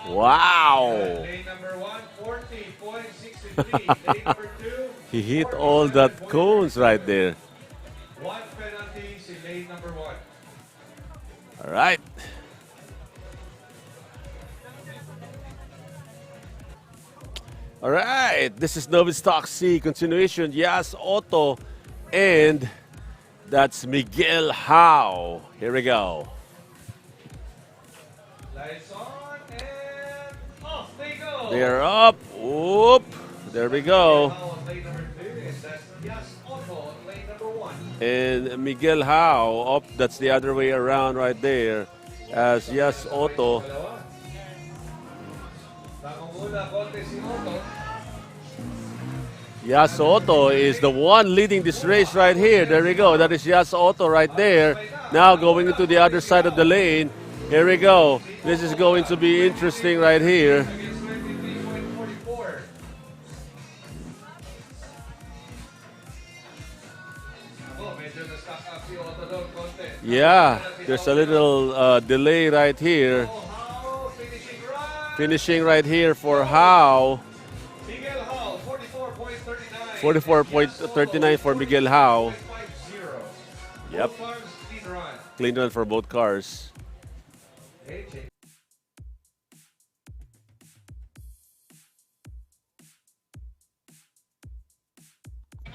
Wow! Lane number 1, 40.63. Lane number 2, He hit all that cones right there. one penalty in lane number 1. All right. All right. This is Novice Stock C continuation. Yes, Otto. And that's Miguel Howe. Here we go. Lights on and off they go. They're up. Whoop. There we go. Now on lane number 2 is that's Yas Otto on lane number 1. And Miguel Howe up. That's the other way around right there. As Yes, Otto. Nakanguna konti si Otto. Yas Otto is the one leading this race right here. There we go. That is Yas Otto right there. Now going into the other side of the lane. Here we go. This is going to be interesting right here. Against 23.44. Ako, medyo na-stock up si Otto doon konti. Yeah, there's a little delay right here. Howe finishing run. Finishing right here for Howe. Miguel Howe, 44.39. 44.39 for Miguel Howe. 50. Yep. Both cars clean run. Clean run for both cars. Okay, check.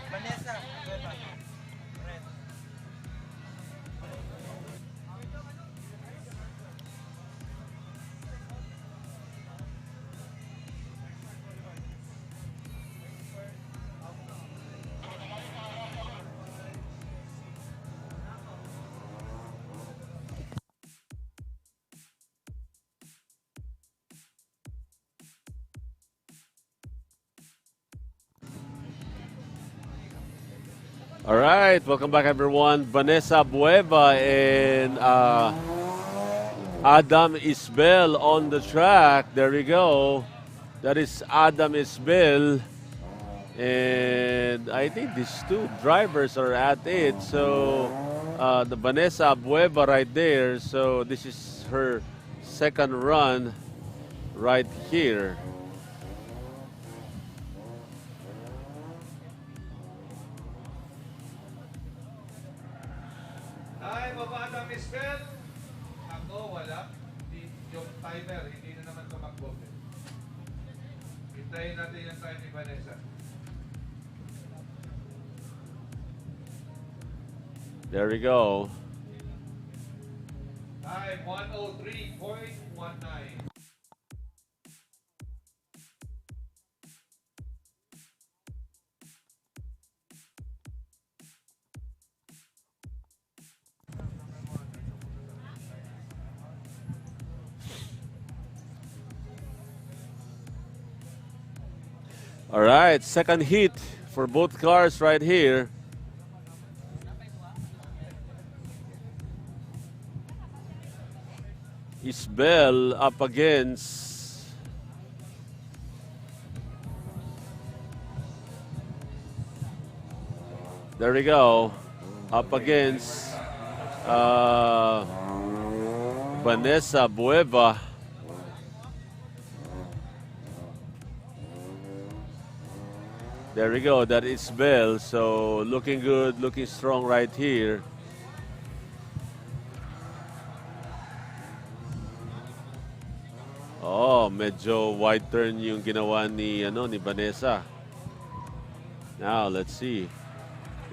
Vanessa, Cueva. Red. All right, welcome back everyone. Vanessa Bueva and Adam Isbel on the track. There we go. That is Adam Isbel. And I think these two drivers are at it. So the Vanessa Bueva right there. So this is her second run right here. Time of Adam Isbel. Ako, wala. Yung timer, hindi na naman tumakbo. Hintayin natin yung time ni Vanessa. There we go. Time 103.19. All right, second heat for both cars right here. Isbel up against there we go. Up against Vanessa Bueva. There we go. That is Bell. So looking good, looking strong right here. Oh, medyo wide turn yung ginawa ni Vanessa. Now, let's see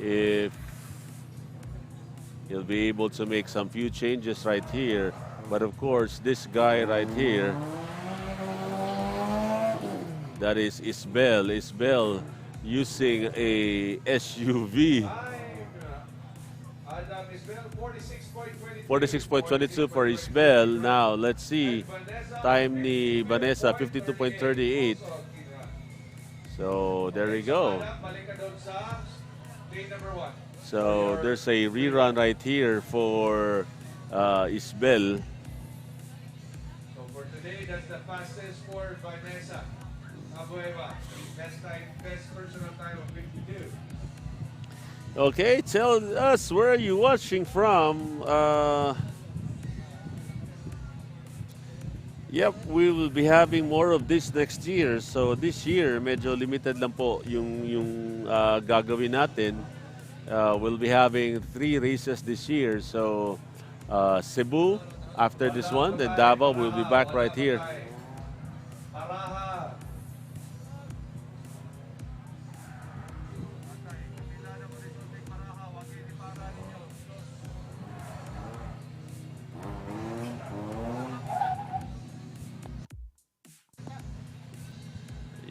if he'll be able to make some few changes right here. But of course, this guy right here, that is Isbel. Isbel using a SUV. 46.22 for Isbel. Now, let's see. Time ni Vanessa, 52.38. So, there we go. So, there's a rerun right here for Isbel. So for today, that's the fastest for Vanessa Abueva. Best time, best personal time of 52. Okay, tell us, where are you watching from? Yep, we will be having more of this next year. So this year, medyo limited lang po yung gagawin natin. We'll be having 3 races this year. So Cebu after this one, then Davao will be back right here.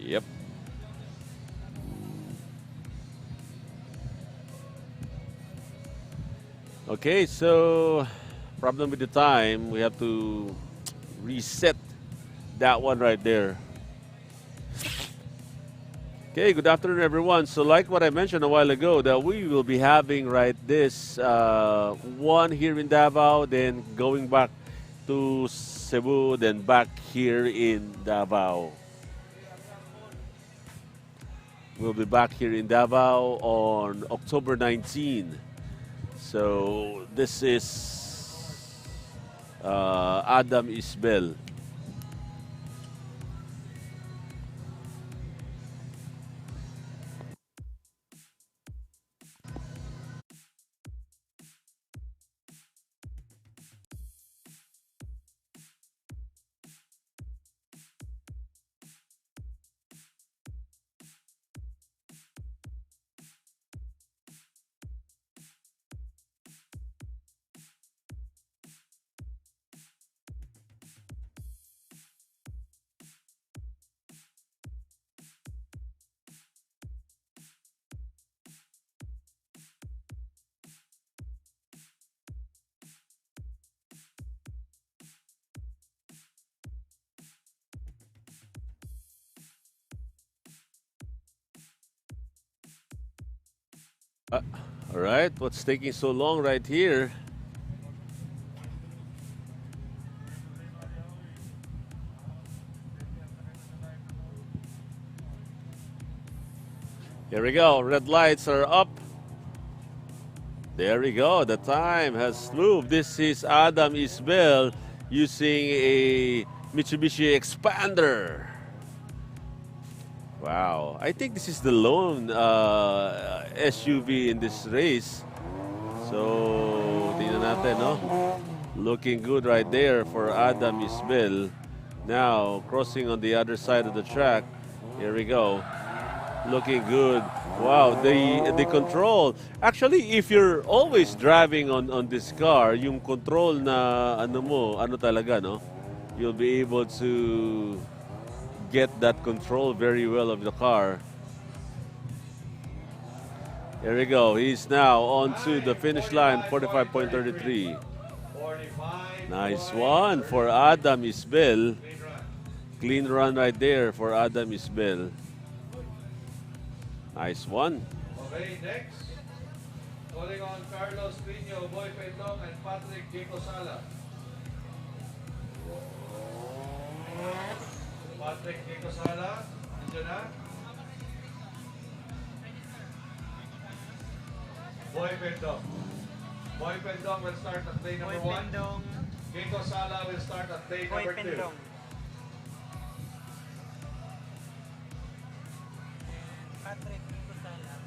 Yep. Okay, so problem with the time. We have to reset that one right there. Okay, good afternoon, everyone. So like what I mentioned a while ago, that we will be having this one here in Davao, then going back to Cebu, then back here in Davao. We'll be back here in Davao on October 19. So this is Adam Isbel. All right, what's taking so long right here? Here we go, red lights are up. There we go, the time has moved. This is Adam Isbel using a Mitsubishi Expander. Wow, I think this is the lone SUV in this race. So, tingnan natin, no? Looking good right there for Adam Isbel. Now, crossing on the other side of the track. Here we go. Looking good. Wow, the control. Actually, if you're always driving on this car, yung control na ano talaga, no? You'll be able to get that control very well of the car. Here we go. He's now on to the finish line, 45.33. Nice one for Adam Isbel. Clean run right there for Adam Isbel. Nice one. Okay, next. Calling on Carlos Trino, Boy Pendong, and Patrick Jaco Sala. Patrick Jaco Sala, nandiyan na. Boy Pendong. Boy Pendong will start at play number 1. Jaco Sala will start at play number 2. Patrick Kusala.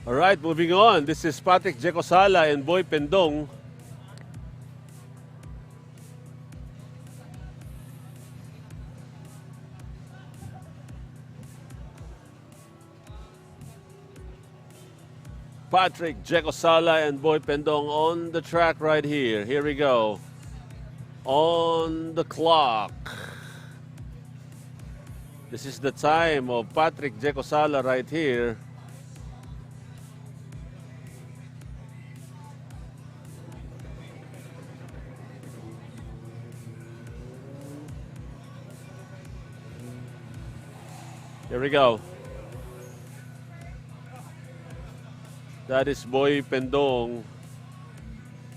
All right, moving on. This is Patrick Jekosala and Boy Pendong. Patrick Jekosala and Boy Pendong on the track right here. Here we go. On the clock. This is the time of Patrick Jekosala right here. Here we go. That is Boy Pendong.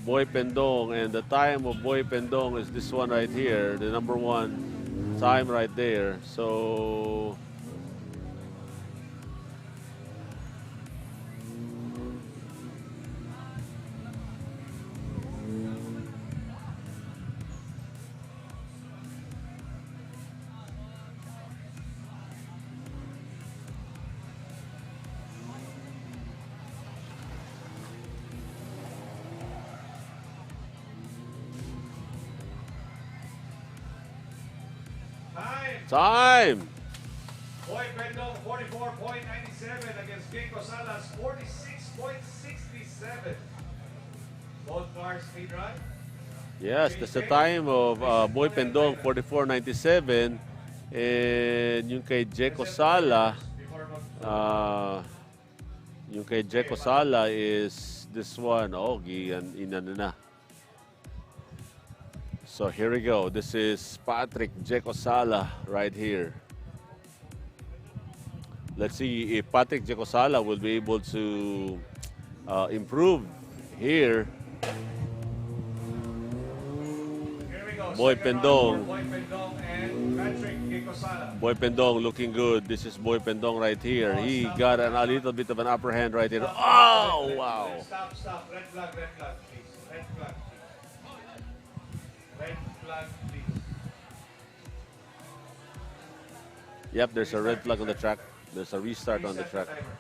Boy Pendong, and the time of Boy Pendong is this one right here, the number 1 time right there. So time. Boy Pendong 44.97 against Jaco Sala's 46.67. Both cars speed run. Yes, that's the time of Boy Pendong, 44.97. And yung kay Jekosala, is this one. Oh, inano na. So here we go. This is Patrick Jekosala right here. Let's see if Patrick Jekosala will be able to improve here. Here we go. Boy Second Pendong. round for Boy Pendong and Patrick Jaco Sala. Boy Pendong looking good. This is Boy Pendong right here. He got a little bit of an upper hand right here. Oh, wow. Stop. Red flag, please. Red flag. Red flag, please. Yep, there's a red flag on the track. There's a restart on the Reset track. timer.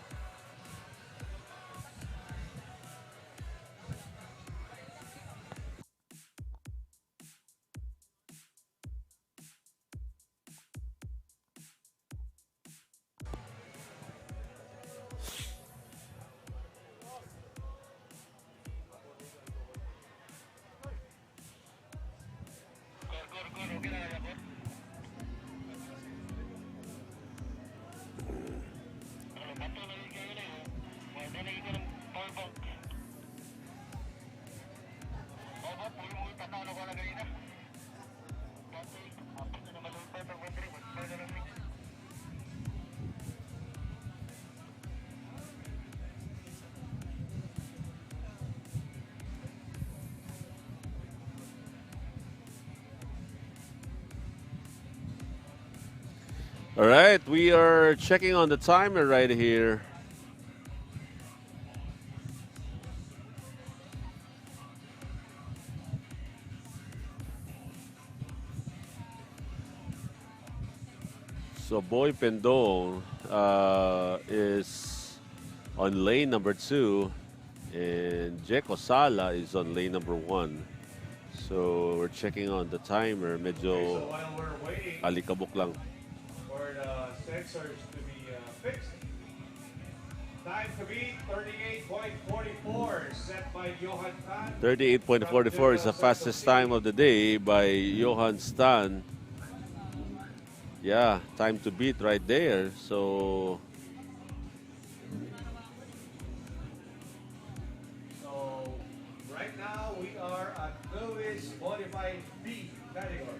All right, we are checking on the timer right here. So Boy Pendong is on lane number 2, and Jekosala is on lane number 1. So we're checking on the timer. Okay, Medyo so while we're waiting alikabok lang. for the sensors to be fixed, time to beat 38.44 set by Johan Tan. 38.44 is the fastest time of the day by Johan Stan. Yeah, time to beat right there. So Right now we are at Lewis Modified B category.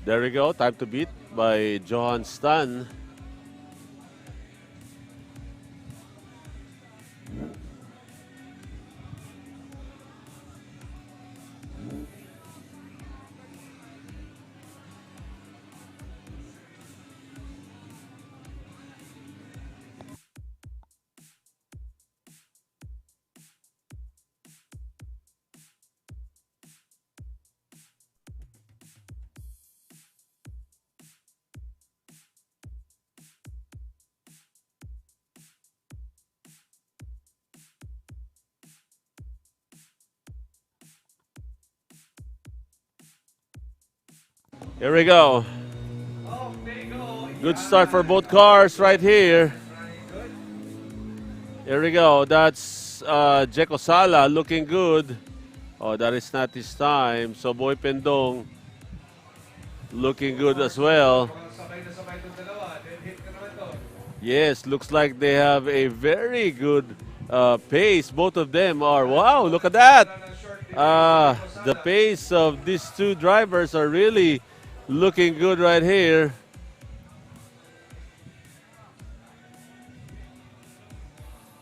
There we go. Time to beat by Johan Stan. Here we go. Good start for both cars right here. Here we go. That's Jeko Sala looking good. Oh, that is not his time. So Boy Pendong looking good as well. Yes, looks like they have a very good pace. Both of them are. Wow, look at that. The pace of these two drivers are really looking good right here.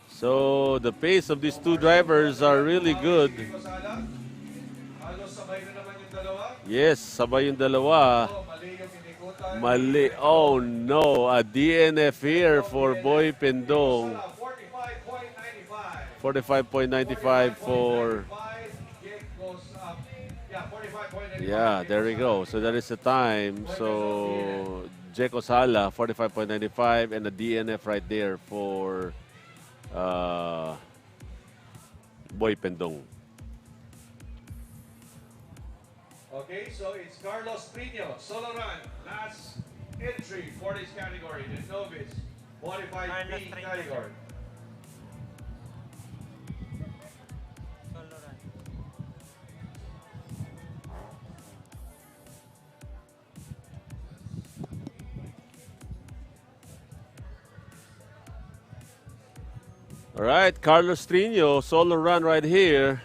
So the pace of these two drivers are really good. Yes, sabay yung dalawa. Mali. Oh no, a DNF here for Boy Pendong. 45.95 for... Yeah, there we go. So that is the time. So Jeko Sala, 45.95, and a DNF right there for Boy Pendong. Okay, so it's Carlos Trino, solo run, last entry for this category, the novice, modified B category. Solo run. All right, Carlos Trino, solo run right here.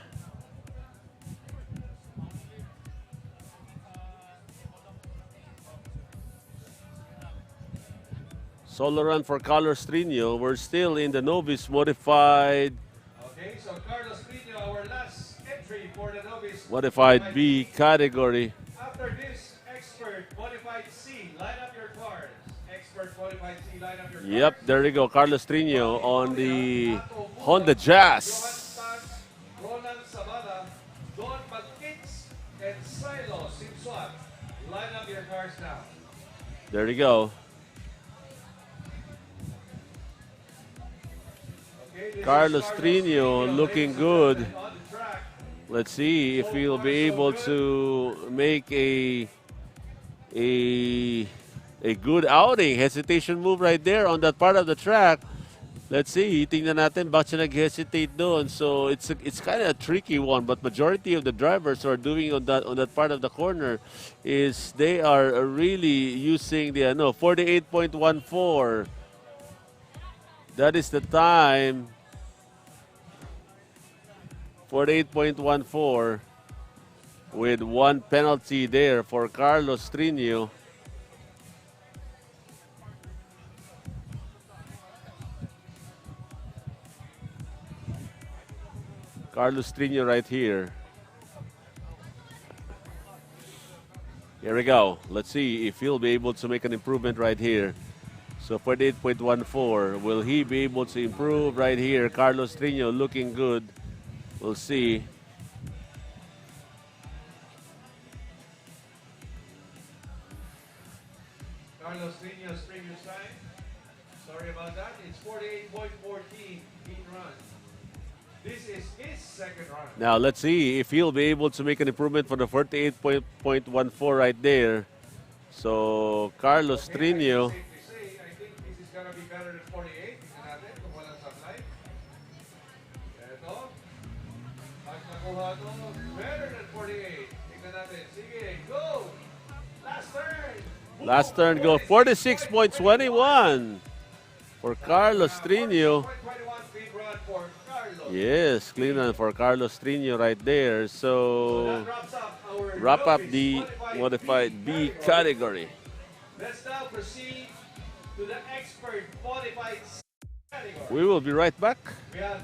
Solo run for Carlos Trino. We're still in the novice modified. Okay, so Carlos Trino, our last entry for the novice Modified B category. After this, expert modified C, line up your cars. Expert modified C, line up your cars. Yep, there you go. Carlos Trino on the Honda Jazz. Roland Sabada, Don Malkits, and Silo Simsuat. Line up your cars now. There you go. Carlos Trino looking good. Let's see if he'll be able to make a good outing. Hesitation move right there on that part of the track. Let's see, tingnan natin bakit siya nag-hesitate doon. So it's kind of a tricky one, but majority of the drivers who are doing on that part of the corner is they are really using the 48.14. That is the time. 48.14 with one penalty there for Carlos Trino. Carlos Trino right here. Here we go. Let's see if he'll be able to make an improvement right here. So 48.14. Will he be able to improve right here? Carlos Trino looking good. We'll see. Carlos Trino's previous time. Sorry about that. It's 48.14 in run. This is his second run. Now let's see if he'll be able to make an improvement for the 48.14 right there. So Carlos Trino. I think this is gonna be better than 48. Tingnan natin kung walang supply. Eto. Pag nakuha to, better than 48. Tingnan natin. Sige, go! Last turn! Last turn go 46.21 for Carlos Trino. 21 big run for Carlos. Yes, clean run for Carlos Trino right there. So wrap up the modified B category. Let's now proceed to the expert modified C category. We will be right back. We have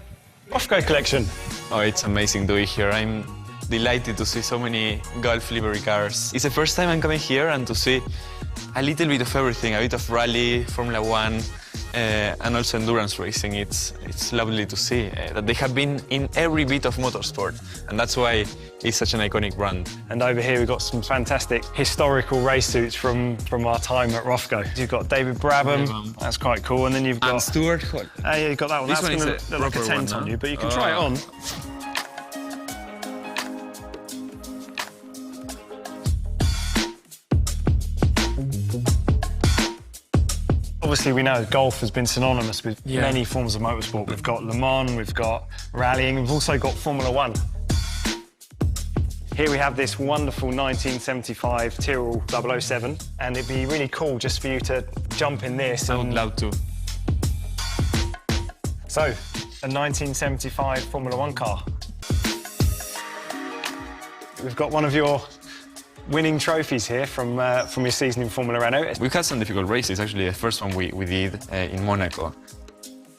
Roscoe collection. Oh, it's amazing to be here. I'm delighted to see so many Gulf livery cars. It's the first time I'm coming here and to see a little bit of everything, a bit of rally, Formula One, and also endurance racing. It's lovely to see that they have been in every bit of motorsport, and that's why it's such an iconic brand. And over here we've got some fantastic historical race suits from our time at Roscoe. You've got David Brabham, that's quite cool, and then you've got... And Stuart Hall. Yeah, you've got that one. This That's one going is to a look like a proper tent one, on huh? you, but you can try it on. Obviously, we know golf has been synonymous with many forms of motorsport. We've got Le Mans, we've got rallying, we've also got Formula One. Here we have this wonderful 1975 Tyrrell 007, and it'd be really cool just for you to jump in this. I would love to. So, a 1975 Formula One car. We've got one of your winning trophies here from your season in Formula Renault. We've had some difficult races. Actually, the first one we did in Monaco.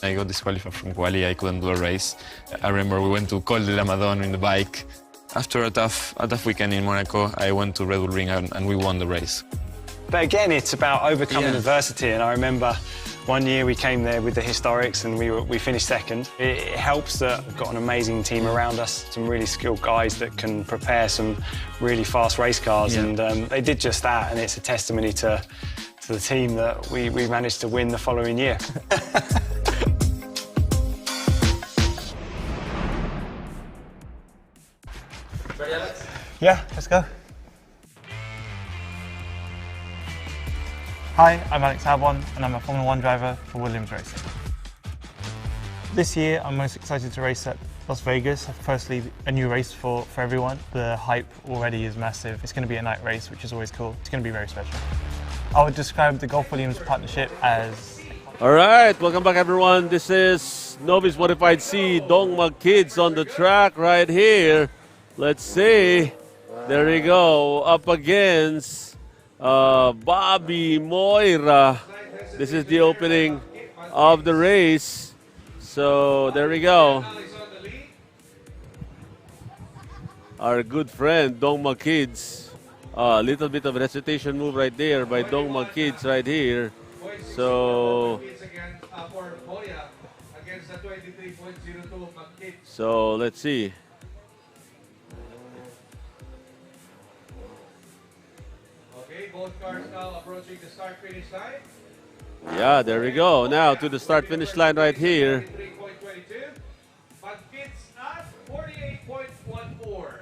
I got disqualified from quali. I couldn't do a race. I remember we went to Col de la Madone in the bike. After a tough weekend in Monaco, I went to Red Bull Ring and we won the race. But again, it's about overcoming adversity. And I remember one year we came there with the Historics and we finished second. It helps that we've got an amazing team around us, some really skilled guys that can prepare some really fast race cars. And they did just that. And it's a testimony to the team that we managed to win the following year. Yeah, let's go. Hi, I'm Alex Albon and I'm a Formula One driver for Williams Racing. This year I'm most excited to race at Las Vegas. Firstly, a new race for everyone. The hype already is massive. It's going to be a night race, which is always cool. It's going to be very special. I would describe the Gulf Williams partnership as... All right, welcome back everyone. This is Novice Modified C, Dongma Kids on the track right here. Let's see. There we go, up against Bobby Moira. This is the opening of the race. So there we go. Our good friend, Dongma Kids. A little bit of recitation move right there by Dongma Kids right here. So let's see. Both cars now approaching the start-finish line. Yeah, there we go. Now to the start-finish line right here. 3.22. But kids at 48.14.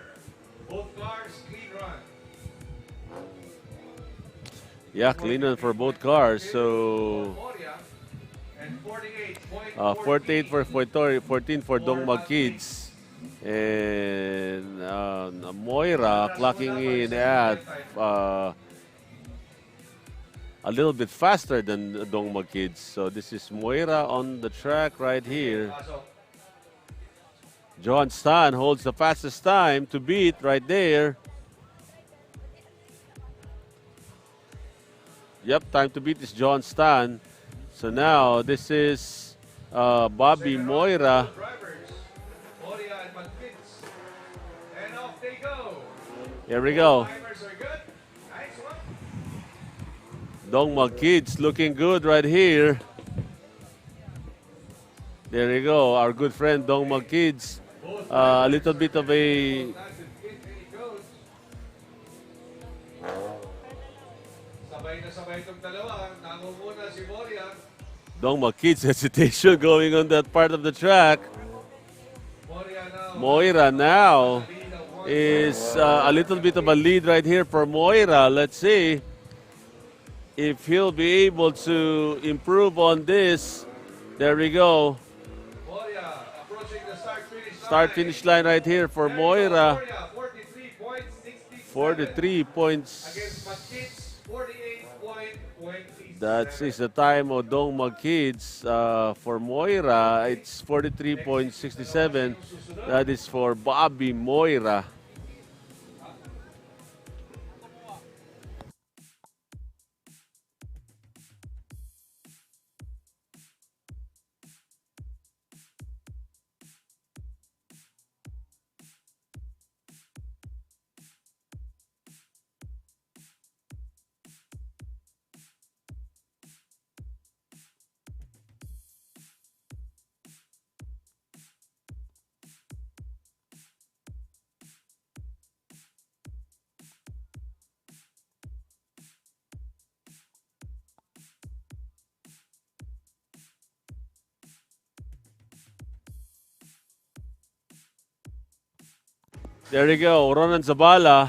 Both cars clean run. Yeah, clean run for both cars. So 48 for 14 for Dongma Kids. And Moira clocking in at a little bit faster than the Dongma Kids. So this is Moira on the track right here. John Stan holds the fastest time to beat right there. Yep, time to beat is John Stan. So now this is Bobby Moira. And off they go. Here we go. Dongma Kids looking good right here. There you go, our good friend Dongma Kids. A little bit of a... Dongma Kids hesitation going on that part of the track. Moira now is a little bit of a lead right here for Moira. Let's see if he'll be able to improve on this. There we go. Start-finish line right here for Moira. 43 points. 48.26. That is the time of Dongmag Kids. For Moira, it's 43.67. That is for Bobby Moira. There you go, Ronan Zabala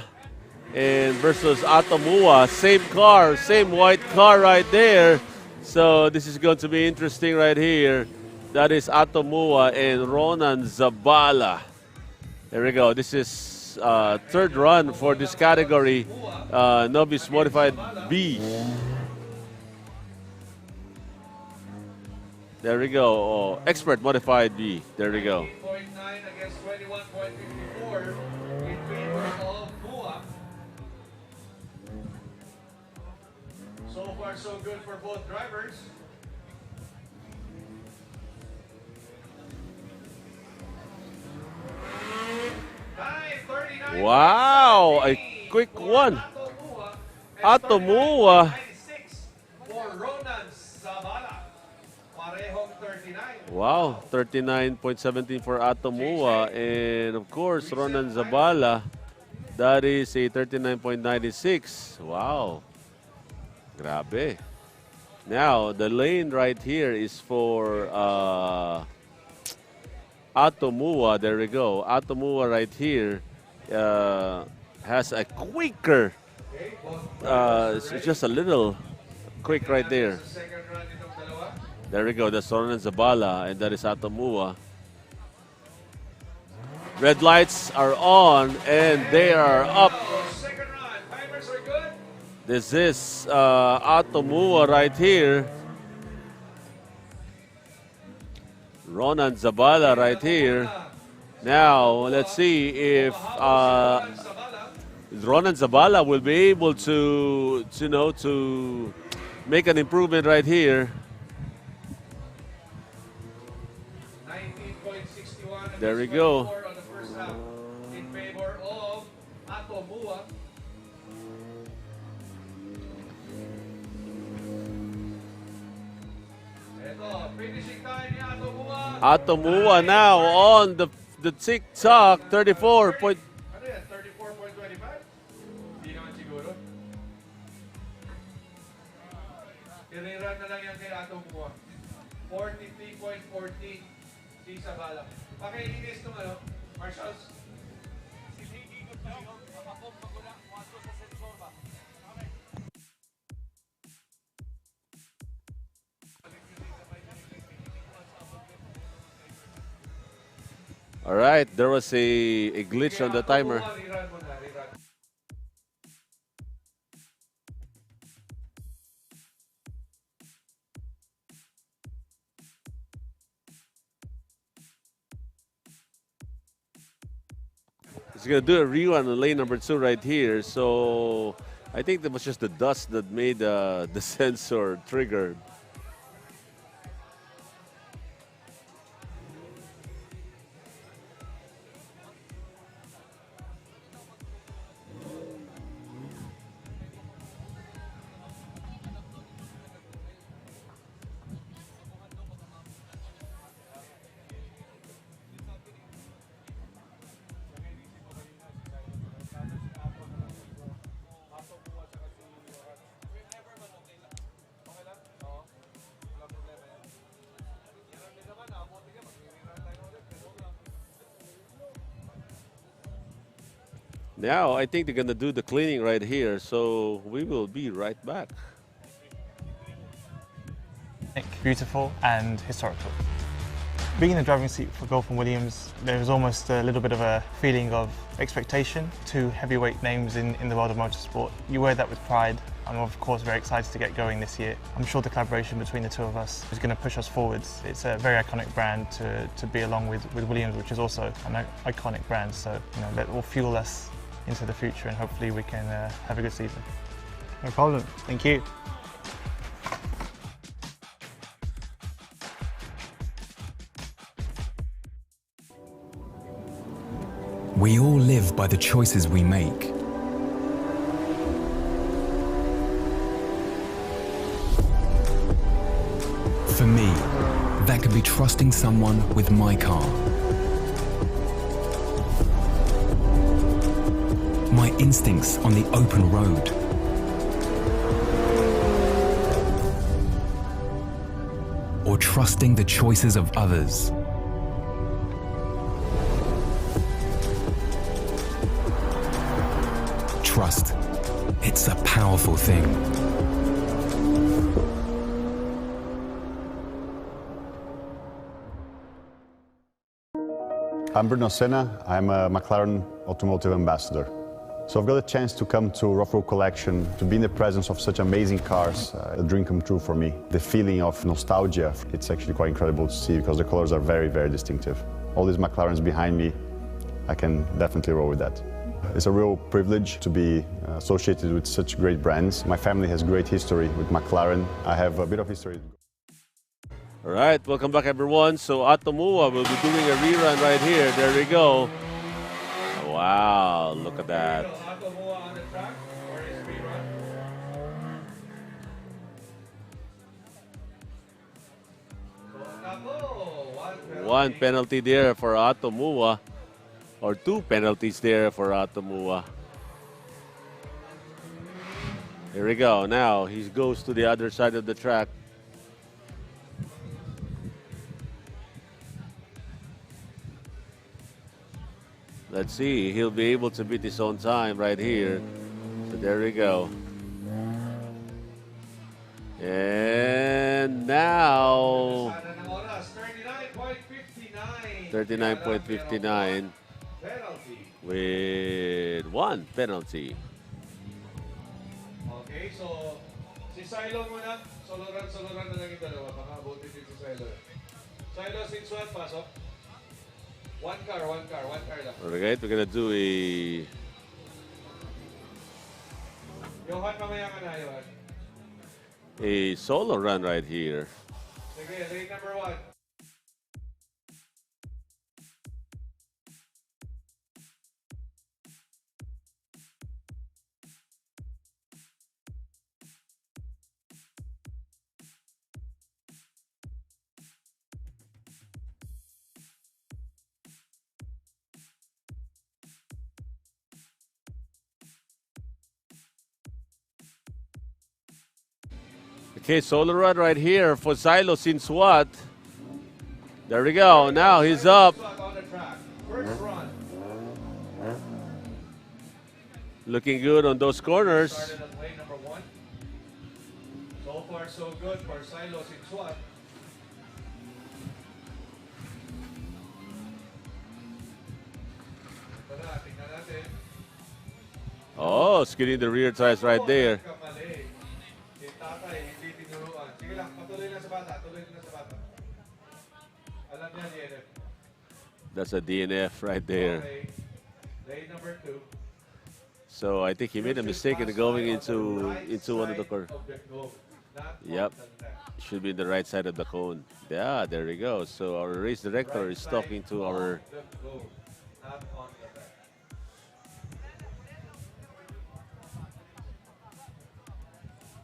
and versus Atomua. Same car, same white car right there. So this is going to be interesting right here. That is Atomua and Ronan Zabala. There we go. This is third run for this category, Novice Modified B. There we go. Oh, Expert Modified B. There we go. 19.9 against 21.54 in favor of Mua. So far, so good for both drivers. Wow, a quick one. Atomua. For Ronan Zabala. Parehong 39. Wow, 39.17 for Atomua. And of course, Ronan Zabala, that is a 39.96. Wow. Grabe. Now, the lane right here is for Atomua. There we go. Atomua right here has a quicker, it's just a little quick right there. Second run itong dalawa. There we go. That's Ronan Zabala, and that is Atomua. Red lights are on, and they are up. Second run. Timers are good. This is Atomua right here. Ronan Zabala right here. Now, let's see if Ronan Zabala will be able to make an improvement right here. 19.61 There we go. on the first half in favor of Atomua. Ito, finishing time ni Atomua. Atomua now on the TikTok, 34 point. Ano yan? 34.25? Hindi naman siguro. I-rerun na lang yan kay Atomua. 43.40 si Zabala. Pakiinis nung ano, Marshals. All right, there was a glitch on the timer. Rerun mo na, rerun. He's going to do a rerun on lane number 2 right here. So I think that was just the dust that made the sensor triggered. Now, I think they're going to do the cleaning right here, so we will be right back. Beautiful and historical. Being in the driving seat for Golf and Williams, there was almost a little bit of a feeling of expectation. Two heavyweight names in the world of motorsport. You wear that with pride. I'm of course very excited to get going this year. I'm sure the collaboration between the two of us is going to push us forwards. It's a very iconic brand to be along with Williams, which is also an iconic brand. So that will fuel us into the future, and hopefully we can have a good season. No problem. Thank you. We all live by the choices we make. For me, that could be trusting someone with my car. My instincts on the open road. Or trusting the choices of others. Trust. It's a powerful thing. I'm Bruno Senna. I'm a McLaren automotive ambassador. So I've got a chance to come to Rough Road Collection, to be in the presence of such amazing cars, a dream come true for me. The feeling of nostalgia, it's actually quite incredible to see because the colors are very, very distinctive. All these McLarens behind me, I can definitely roll with that. It's a real privilege to be associated with such great brands. My family has great history with McLaren. I have a bit of history. All right, welcome back everyone. So Atomua will be doing a rerun right here. There we go. Wow, look at that. Autocross on the track for his rerun. One penalty there for Atomua, or two penalties there for Atomua. Here we go. Now he goes to the other side of the track. Let's see, he'll be able to beat his own time right here. So there we go. And now 39.59 with one penalty. Okay, so si Silo muna, solo run na lang yung dalawa. Baka abutin din si Silo. Silo, since what, pasok? One car lang. Alright, we're gonna do Johan, mamaya ka na, Johan. a solo run right here. Sige, lane number 1. Okay, solo run right here for Silo since what? There we go. Now he's up. On the track. First run. Looking good on those corners. Started at lane number 1. So far, so good for Silo since what? Ito na, tingnan natin. Oh, skidding the rear tires right there. Kamali. Si tatay, hindi tinuruan. Sige lang, patuloy na sa bata. Alam niya, DNF. That's a DNF right there. Okay. Lane number 2. So I think he made a mistake in going into one of the corners. Yep, should be the right side of the cone. Yeah, there we go. So our race director is talking to our.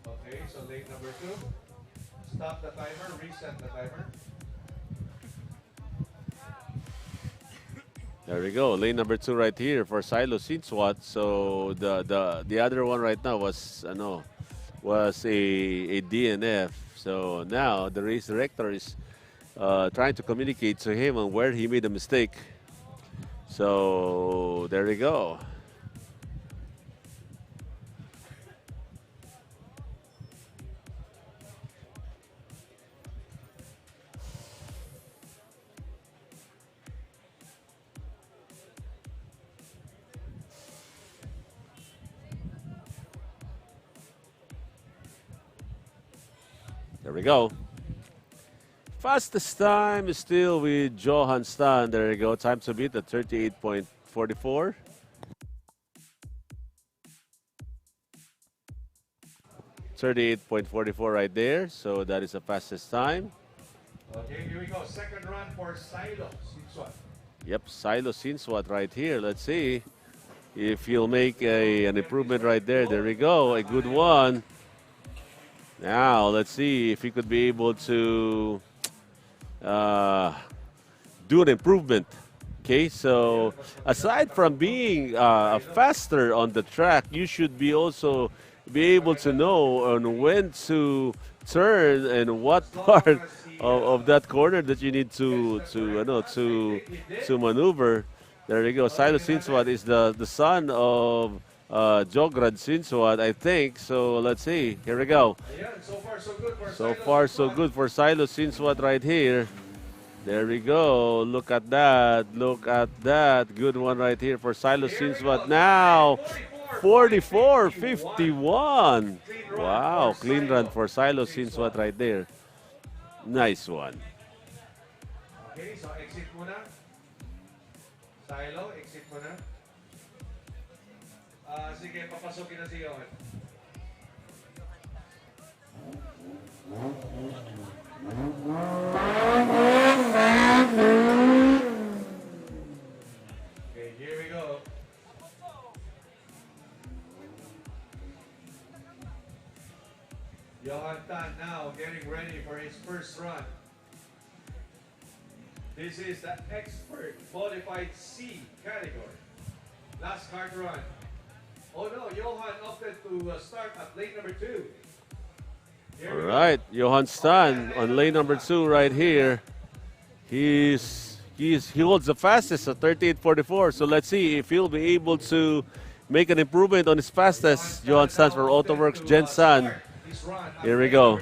Okay, so lane number 2. Stop the timer, reset the timer. There we go. Lane number 2 right here for Silo Sinswat. So the other one right now was a DNF. So now the race director is trying to communicate to him on where he made a mistake. So there we go. There we go. Fastest time is still with Johan Stan. There you go. Time to beat at 38.44. .44 right there. So that is the fastest time. Okay, here we go. Second run for Silo Sinswat. Yep, Silo Sinswat right here. Let's see if he'll make an improvement right there. There we go. A good one. Now, let's see if he could be able to do an improvement. Okay, so aside from being faster on the track, you should be also be able to know on when to turn and what part of that corner that you need to maneuver. There you go. Silo Sinswat is the son of Jograd Sinswat, I think. So let's see. Here we go. So far, so good for So far, so good for Silo Sinswat right here. There we go. Look at that. Look at that. Good one right here for Silo Sinswat. Now, 44.51. Wow, clean run for Silo Sinswat right there. Nice one. Okay, so exit muna. Silo, exit muna. Sige, papasokin na si Johan. Okay, here we go. Johan Tan now getting ready for his first run. This is the expert modified C category. Last kart run. Oh no, Johan opted to start at lane number 2. All right, Johan Stan on lane number 2 right here. He holds the fastest at 38.44. So let's see if he'll be able to make an improvement on his fastest. Johan Stan for Autoworks Gensan. Here we go.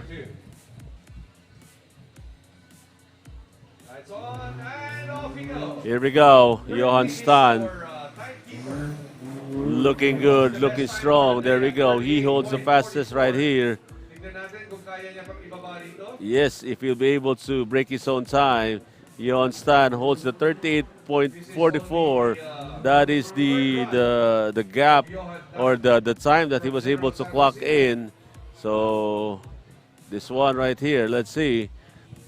Lights on and off he goes. Here we go. Johan Stan. Looking good, looking strong. There we go. He holds the fastest right here. Tingnan natin kung kaya niya pang ibaba dito. Yes, if he'll be able to break his own time. Johan Stan holds the 38.44. That is the gap or the time that he was able to clock in. So this one right here, let's see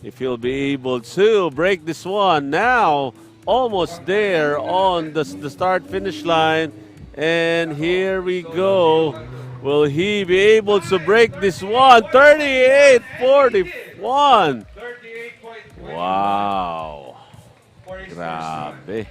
if he'll be able to break this one. Now, almost there on the start-finish line. And here we go. Will he be able to break this one? 38.41. 38.21. Wow. For his first run. Grabe.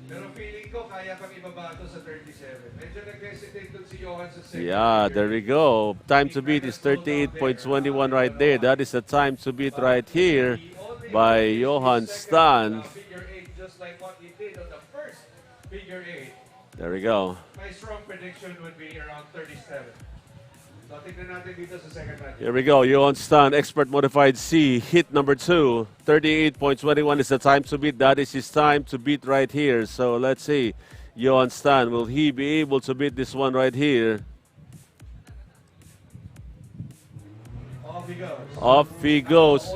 Pero feeling ko kaya pang ibaba ito sa 37. Medyo nag-hesitate dun si Johan sa second. Yeah, there we go. Time to beat is 38.21 right there. That is the time to beat right here by Johan Stan. Figure 8 just like what he did on the first figure 8. There we go. My strong prediction would be around 37. So tignan natin dito sa second run. Here we go. Johan Stan, Expert Modified C, hit number 2. 38.21 is the time to beat. That is his time to beat right here. So let's see. Johan Stan, will he be able to beat this one right here? Off he goes. Off he goes.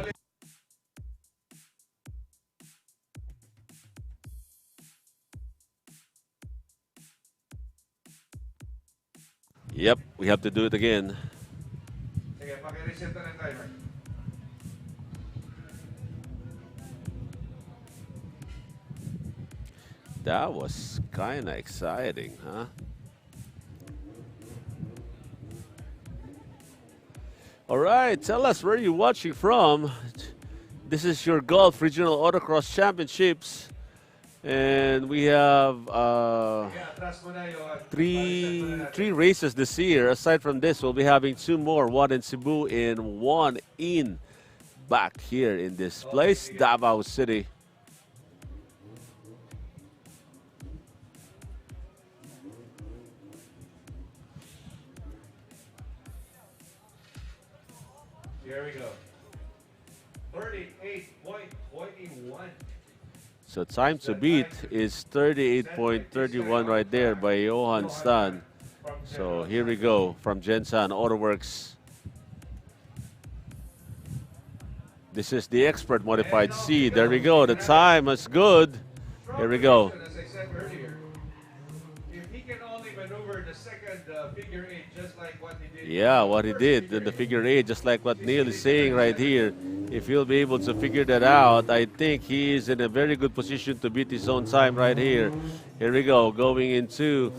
Yep, we have to do it again. Sige, paki-reset na ng timer. That was kind of exciting, huh? All right, tell us where you're watching from. This is your Golf Regional Autocross Championships. And we have three races this year. Aside from this, we'll be having 2 more. One in Cebu and one in back here in this place, Davao City. Here we go. 38.21. So time to beat is 38.31 right there by Johan Stan. So here we go from Gensan Autoworks. This is the expert modified C. There we go. The time is good. Here we go. As I said earlier, if he can only maneuver the second figure eight just like what he did. Yeah, what he did in the figure eight, just like what Neil is saying right here. If he'll be able to figure that out, I think he is in a very good position to beat his own time right here. Here we go, going into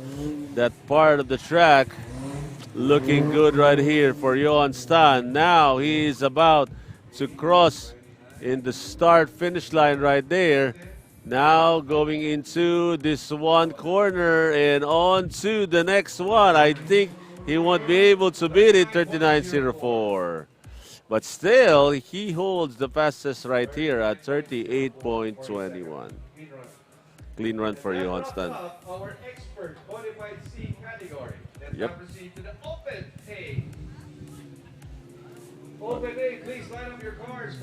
that part of the track. Looking good right here for Johan Stan. Now he is about to cross in the start-finish line right there. Now going into this one corner and on to the next one. I think he won't be able to beat it, 39.04. But still, he holds the fastest right here at 38.21. Clean run for Johan Stan. Our expert modified C category. Let's Yep. now proceed to the Open A. Open A, please line up your cars.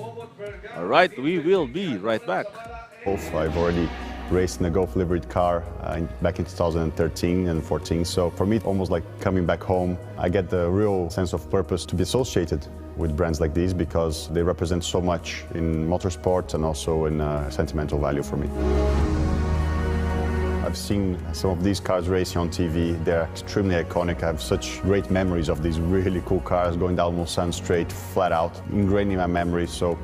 All right, we will be right back. Golf, I've already raced in a Golf liveried car back in 2013 and 14. So for me, it's almost like coming back home. I get the real sense of purpose to be associated with brands like these because they represent so much in motorsport and also in sentimental value for me. I've seen some of these cars racing on TV. They're extremely iconic. I have such great memories of these really cool cars going down Mulsanne straight, flat out, ingrained in my memory. So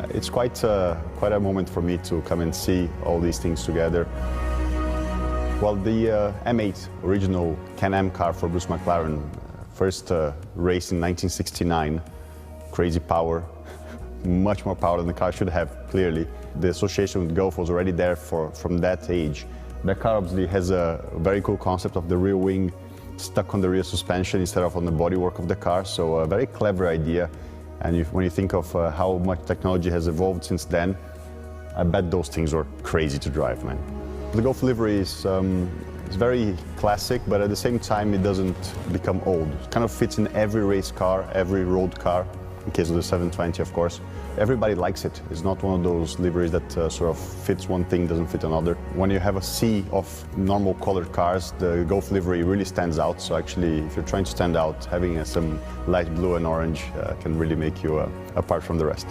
it's quite a moment for me to come and see all these things together. Well, the M8 original Can-Am car for Bruce McLaren, first race in 1969, crazy power, much more power than the car should have, clearly. The association with Golf was already there from that age. That car obviously has a very cool concept of the rear wing stuck on the rear suspension instead of on the bodywork of the car, so a very clever idea. And when you think of how much technology has evolved since then, I bet those things were crazy to drive, man. The Golf livery is very classic, but at the same time it doesn't become old. It kind of fits in every race car, every road car, in case of the 720, of course. Everybody likes it. It's not one of those liveries that sort of fits one thing, doesn't fit another. When you have a sea of normal colored cars, the Golf livery really stands out. So actually, if you're trying to stand out, having some light blue and orange can really make you apart from the rest.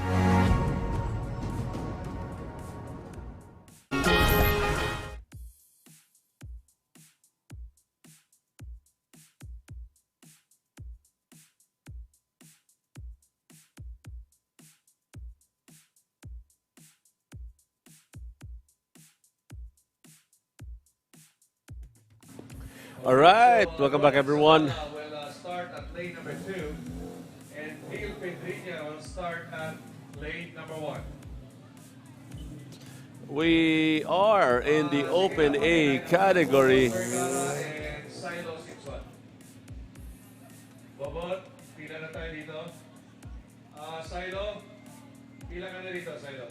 All right, welcome back, everyone. Will start at lane number 2, and Neil Pedriña will start at lane number 1. We are in the Open A category. Vergara and Silo 6-1. Bobot, pila na tayo dito. Silo, pila ka na dito, Silo.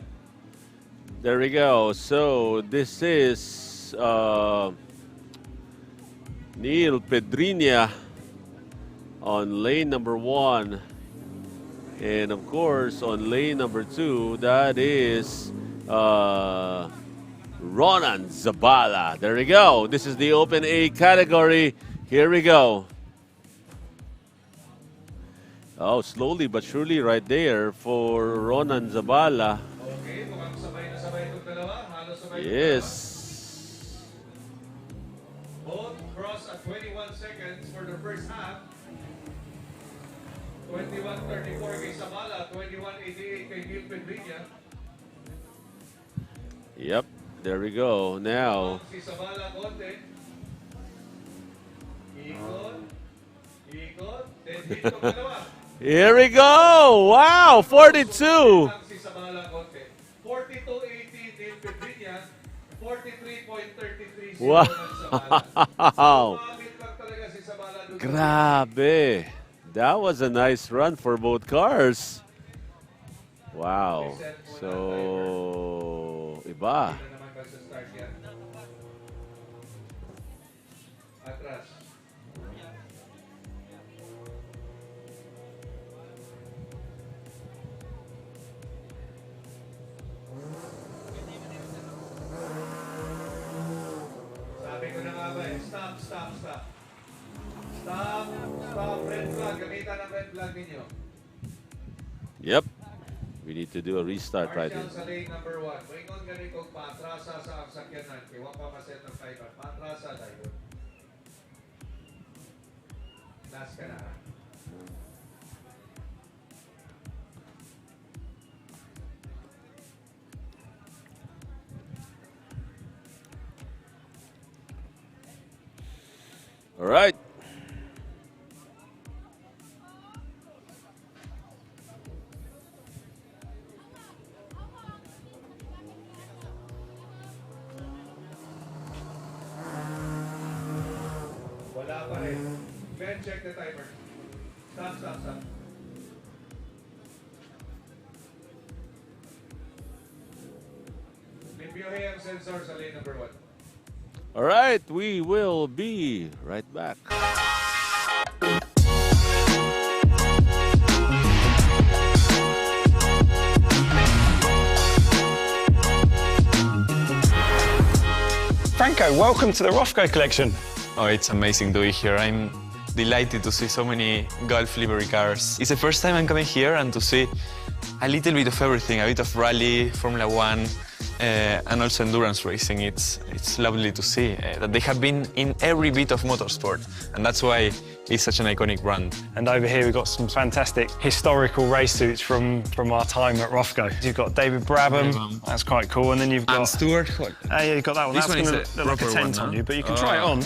There we go. So this is Neil Pedriña on lane number 1. And of course, on lane number 2, that is Ronan Zabala. There we go. This is the Open A category. Here we go. Oh, slowly but surely right there for Ronan Zabala. Okay, mukhang sabay na sabay itong dalawa. Halos sabay. Yes. Both cross at 21 seconds for the first half. 21.34 kay Zabala, 21.88 kay Neil Pedriña. Yep, there we go. Now, Si Zabala konti. Ikot, then hit itong dalawa. here we go. Wow, 42. Si Zabala konti. 42.18 Neil Pedriña, 43.33 si Wow. Zabala. Sumabit lang talaga si Zabala dun. Grabe. That was a nice run for both cars. Wow. So, iba. Hindi na naman magsa-start yan. Atras. Sabi ko na nga ba eh, stop. Stop, red flag. Gamitan ang red flag ninyo. Yep. We Need to do a restart right Marshall here. sa lane number 1. Moingon gani kong paatrasa sa ang sakyanan. Kaya wang pamaset ng kaiba. Paatrasa tayo. Last ka na. All right. Wala pa rin. Ben, check the timer. Stop. Limpyohin ang sensor sa lane number 1. All right, we will be right back. Franco, welcome to the Rofco collection. Oh, it's amazing to be here. I'm delighted to see so many Golf livery cars. It's the first time I'm coming here and to see a little bit of everything, a bit of rally, Formula One, and also endurance racing. It's lovely to see that they have been in every bit of motorsport, and that's why it's such an iconic brand. And over here we've got some fantastic historical race suits from our time at Rofco. You've got David Brabham, that's quite cool, and then you've got... And Stuart. Yeah, you've got that one. This That's one going is to a look like a proper tent one, on no? you, but you can try it on.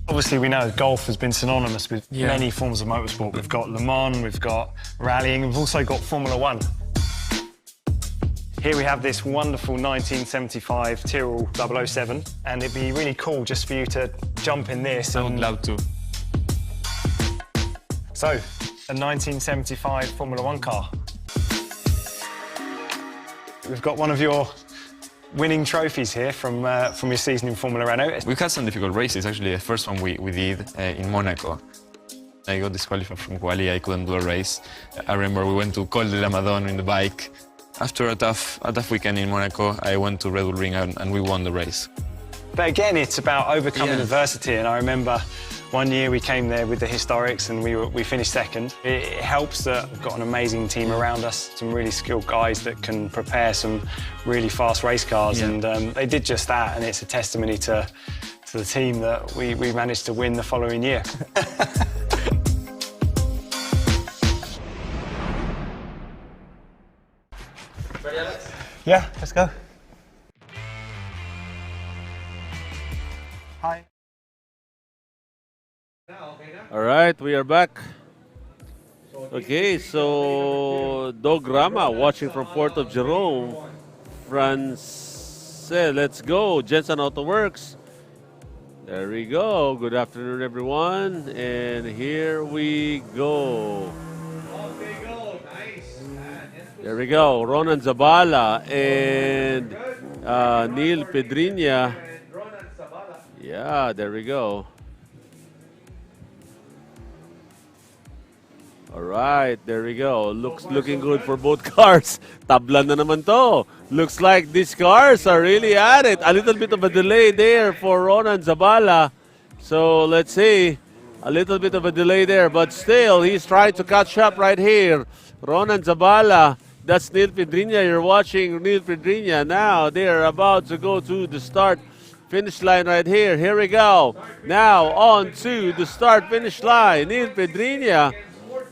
Obviously, we know golf has been synonymous with many forms of motorsport. We've got Le Mans, we've got rallying, we've also got Formula One. Here we have this wonderful 1975 Tyrrell 007, and it'd be really cool just for you to jump in this. I would love to. So, a 1975 Formula One car. We've got one of your winning trophies here from your season in Formula Renault. We've had some difficult races. Actually, the first one we did in Monaco. I got disqualified from quali. I couldn't do a race. I remember we went to Col de la Madone in the bike. After a tough weekend in Monaco, I went to Red Bull Ring and we won the race. But again, it's about overcoming adversity. And I remember one year we came there with the historics and we finished second. It helps that we've got an amazing team around us, some really skilled guys that can prepare some really fast race cars. And they did just that, and it's a testimony to the team that we managed to win the following year. Ready, Alex? Yeah, let's go. Hi. Now, okay na? All right, we are back. Okay, so Dog Rama watching from Port of Jerome. France, let's go. Jensen Auto Works. There we go. Good afternoon, everyone. And here we go. Off they go. Nice. There we go. Ronan Zabala and Neil Pedriña. And Ronan Sabala. Yeah, there we go. All right, there we go. Looking good for both cars. Tabla na naman to. Looks like these cars are really at it. A little bit of a delay there for Ronan Zabala. So let's see. A little bit of a delay there, but still he's trying to catch up right here. Ronan Zabala. That's Neil Pedriña. You're watching Neil Pedriña now. They're about to go to the start-finish line right here. Here we go. Now on to the start-finish line. Neil Pedriña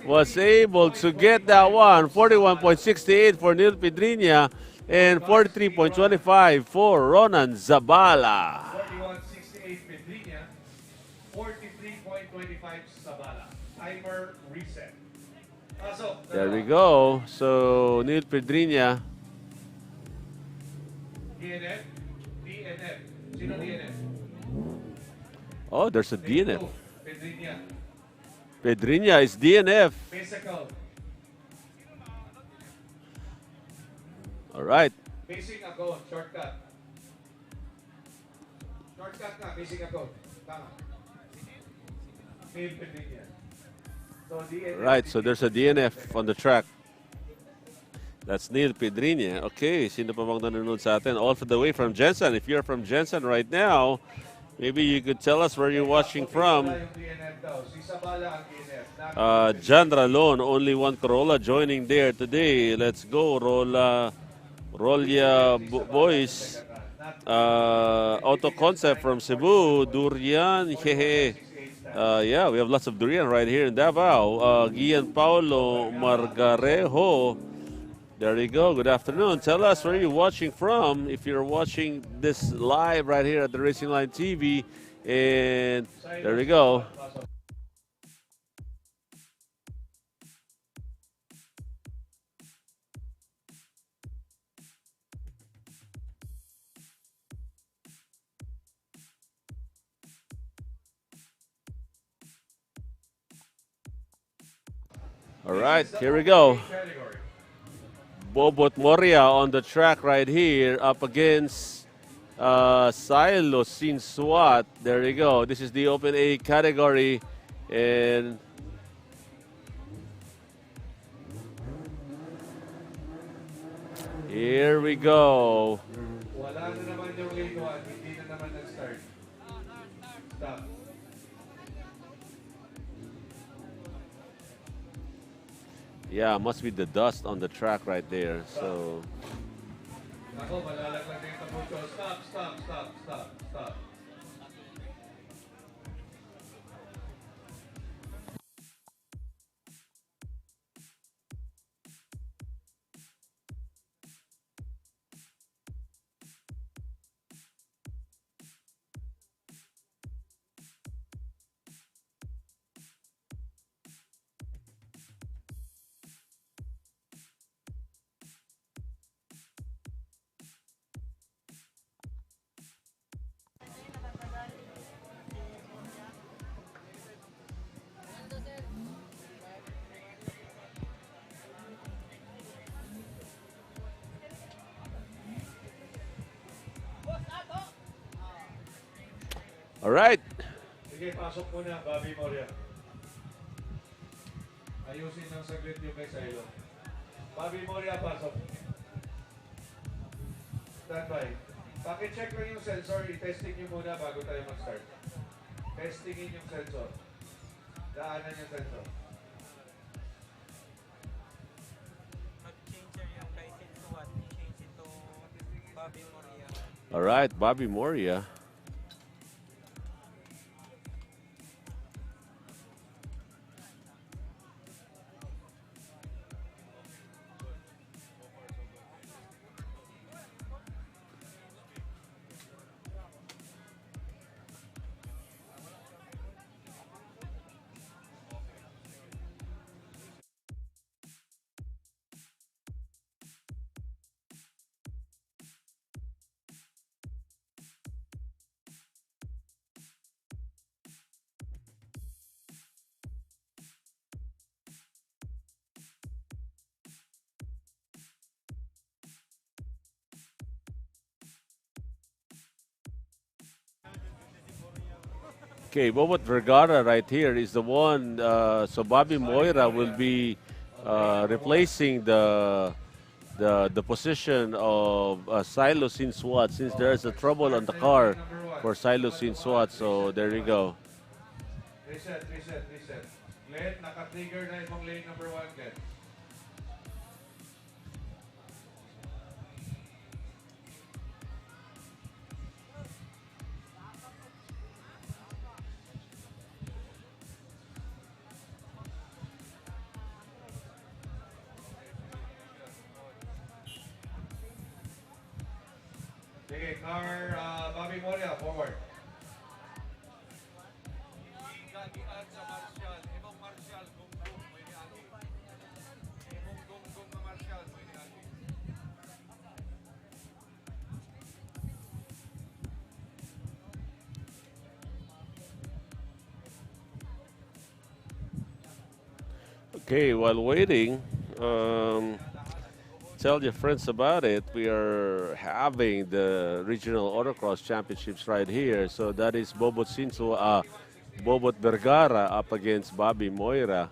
was able to get that one. 41.68 for Neil Pedriña and 43.25 for Ronan Zabala. 41.68 Pedriña, 43.25 Sabala. Timer reset. There we go. So Neil Pedriña. DNF. Sino DNF? Oh, there's a DNF. Pedriña. Pedriña is DNF. Physical. All right. Facing a cone. Shortcut. Shortcut na. Facing a cone. Tama. Neil Pedriña. So DNF. Right, so there's a DNF on the track. That's Neil Pedriña. Okay, sino pa bang nanonood sa atin? All the way from Jensen. If you're from Jensen right now, Maybe you could tell us where you're watching from. Yung DNF daw. Si Sabala ang DNF. John Ralon, only one Corolla joining there today. Let's go, Rolia Boys. Auto Concept from Cebu, Durian, hehe. Yeah, we have lots of durian right here in Davao. Gian Paulo Margarejo. There you go. Good afternoon. Tell us where you're watching from. If you're watching this live right here at the Racing Line TV. And there we go. All right, here we go. Bobot Moria on the track right here up against Silo Sin Swat. There you go. This is the Open A category. And here we go. Wala na naman yung lane 1. Hindi na naman nag-start. Stop. Yeah, must be the dust on the track right there. So Ako, malalaglag na yung tabot ko. Stop, stop, stop, stop, stop. all right. Sige, pasok muna, Bobby Moria. Ayusin ng saglit yung kay Silo. Bobby Moria, pasok. Stand by. Paki-check lang yung sensor. I-testing nyo muna bago tayo mag-start. Testingin yung sensor. Daanan yung sensor. Mag-change yung license to what? Change it to Bobby Moria. All right, Bobby Moria. Okay, Bobot Vergara right here is the one. So Bobby Moira will be replacing the position of Silo Sin Swat, since there's a trouble on the car for Silo Sin Swat. So there you go. Reset, reset, reset. Glenn, naka-trigger na yung lane number 1, Glenn. Sige, car, Bobby Moria, forward. Okay, while waiting, tell your friends about it. We are having the regional autocross championships right here. So that is Bobot Vergara up against Bobby Moira.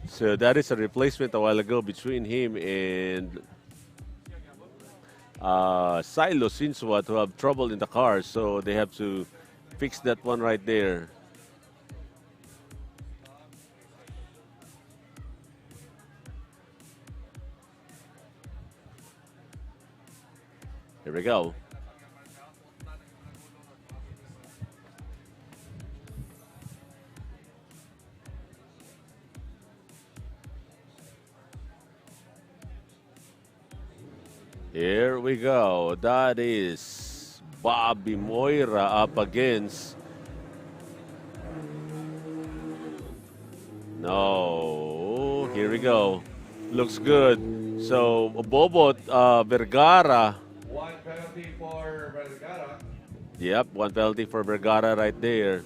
So that is a replacement a while ago between him and Silo Sinswa to have trouble in the car, so they have to fix that one right there. Here we go. Here we go. That is Bobby Moira up against. No. Here we go. Looks good. So, Bobot Vergara. One penalty for Vergara. Yep, one penalty for Vergara right there.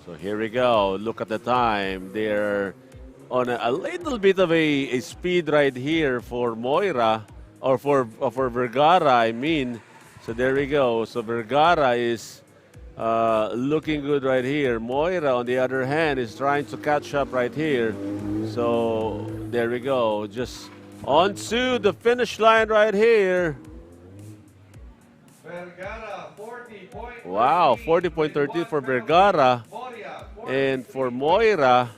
So here we go. Look at the time. They're on a little bit of a speed right here for Moira, or for Vergara, I mean. So there we go. So Vergara is looking good right here. Moira, on the other hand, is trying to catch up right here. So there we go. Just onto the finish line right here. Vergara, 40.13. Wow, 40.13 for Vergara. And for Moira,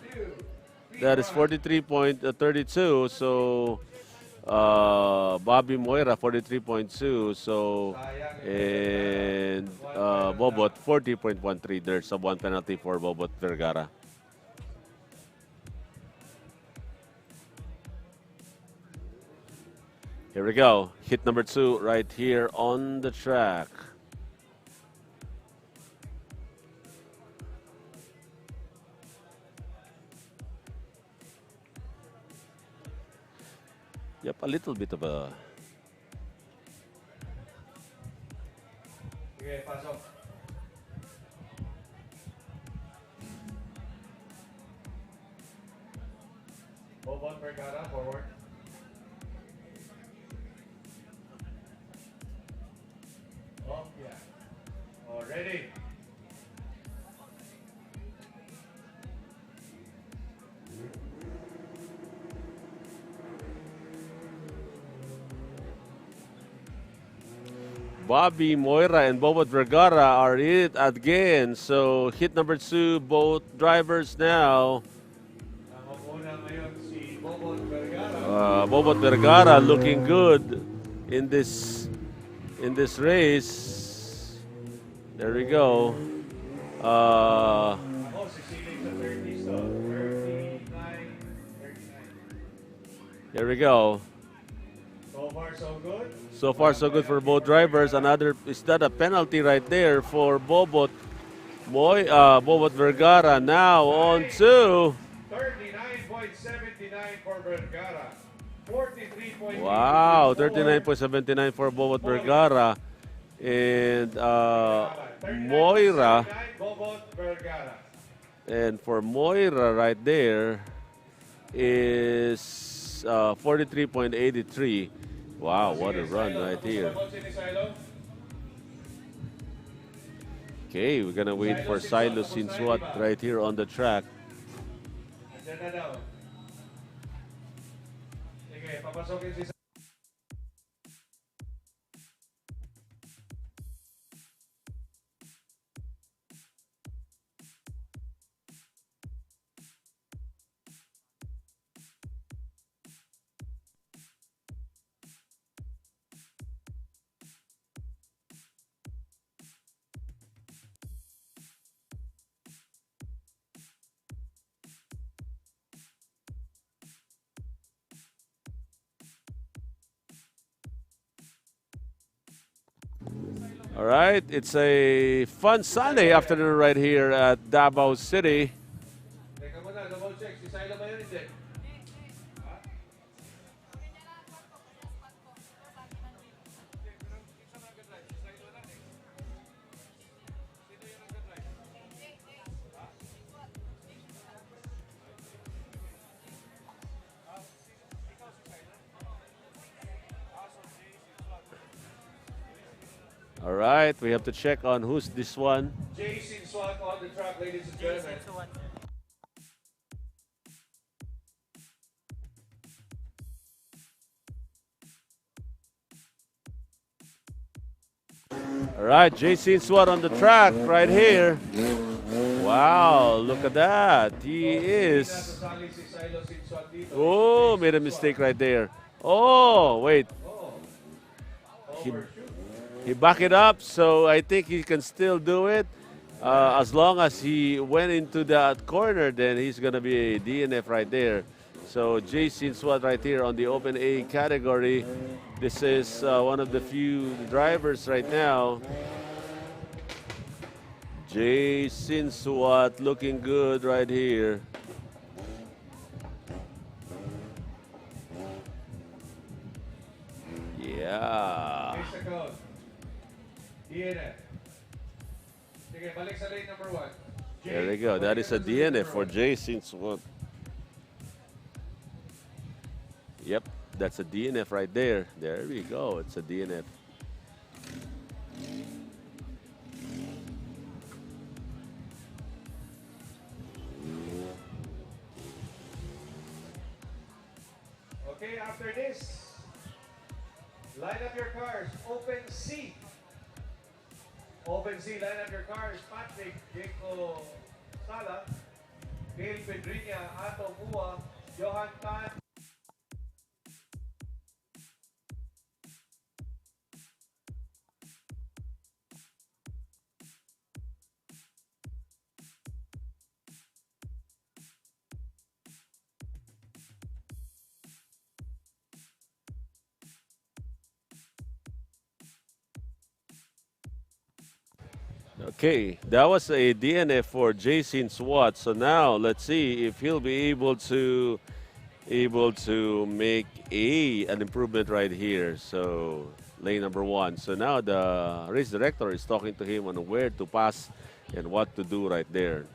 that is 43.32. So Bobby Moira 43.2. So and Bobot 40.13. There's a one penalty for Bobot Vergara. Here we go. Hit number 2 right here on the track. Yep, a little bit of a... Okay, pasok. Bobot Vergara, forward. Oh, yeah. Oh, ready. Bobby Moira and Bobot Vergara are in it again. So hit number 2, both drivers now. Nakakuna ngayon si Bobot Vergara. Bobot Vergara looking good in this race. There we go. Ako, sisiling sa 30s to. 39. Here we go. So far, so good. So far, so good for both drivers. Another, is that a penalty right there for Bobot Vergara now on to 39.79 for Vergara. 43.8. wow, 39.79 for Bobot Vergara. And Moira, Bobot Vergara. and for Moira right there is 43.83. Wow, what a run right here. Okay, we're gonna wait for Silo Sinswat right here on the track. Diyan na daw. Sige, papasokin si All right, it's a fun Sunday afternoon right here at Davao City. Teka muna, double check. Si Silo ba yun? Hindi. All right, we have to check on who's this one. Jason Swat on the track, ladies and gentlemen. All right, JC Swat on the track right here. Wow, look at that. He is. Nasasali si Silo Sinsuat dito. Oh, made a mistake right there. Oh, wait. He backed it up, so I think he can still do it. As long as he went into that corner, then he's going to be a DNF right there. So Jason Swat right here on the Open A category. This is one of the few drivers right now. Jason Swat looking good right here. Yeah. Race account. DNF. Sige, balik sa lane number 1. There we go. That is a DNF for Jason Swat. Yep, that's a DNF right there. There we go. It's a DNF. Okay, after this, line up your cars. Open C. Open C, line up your cars. Patrick, Jaco Sala, Gail Pedriña, Ato Mua, Johan Tan. Okay, that was a DNF for Jason Swat. So now let's see if he'll be able to make an improvement right here. So lane number 1. So now the race director is talking to him on where to pass and what to do right there.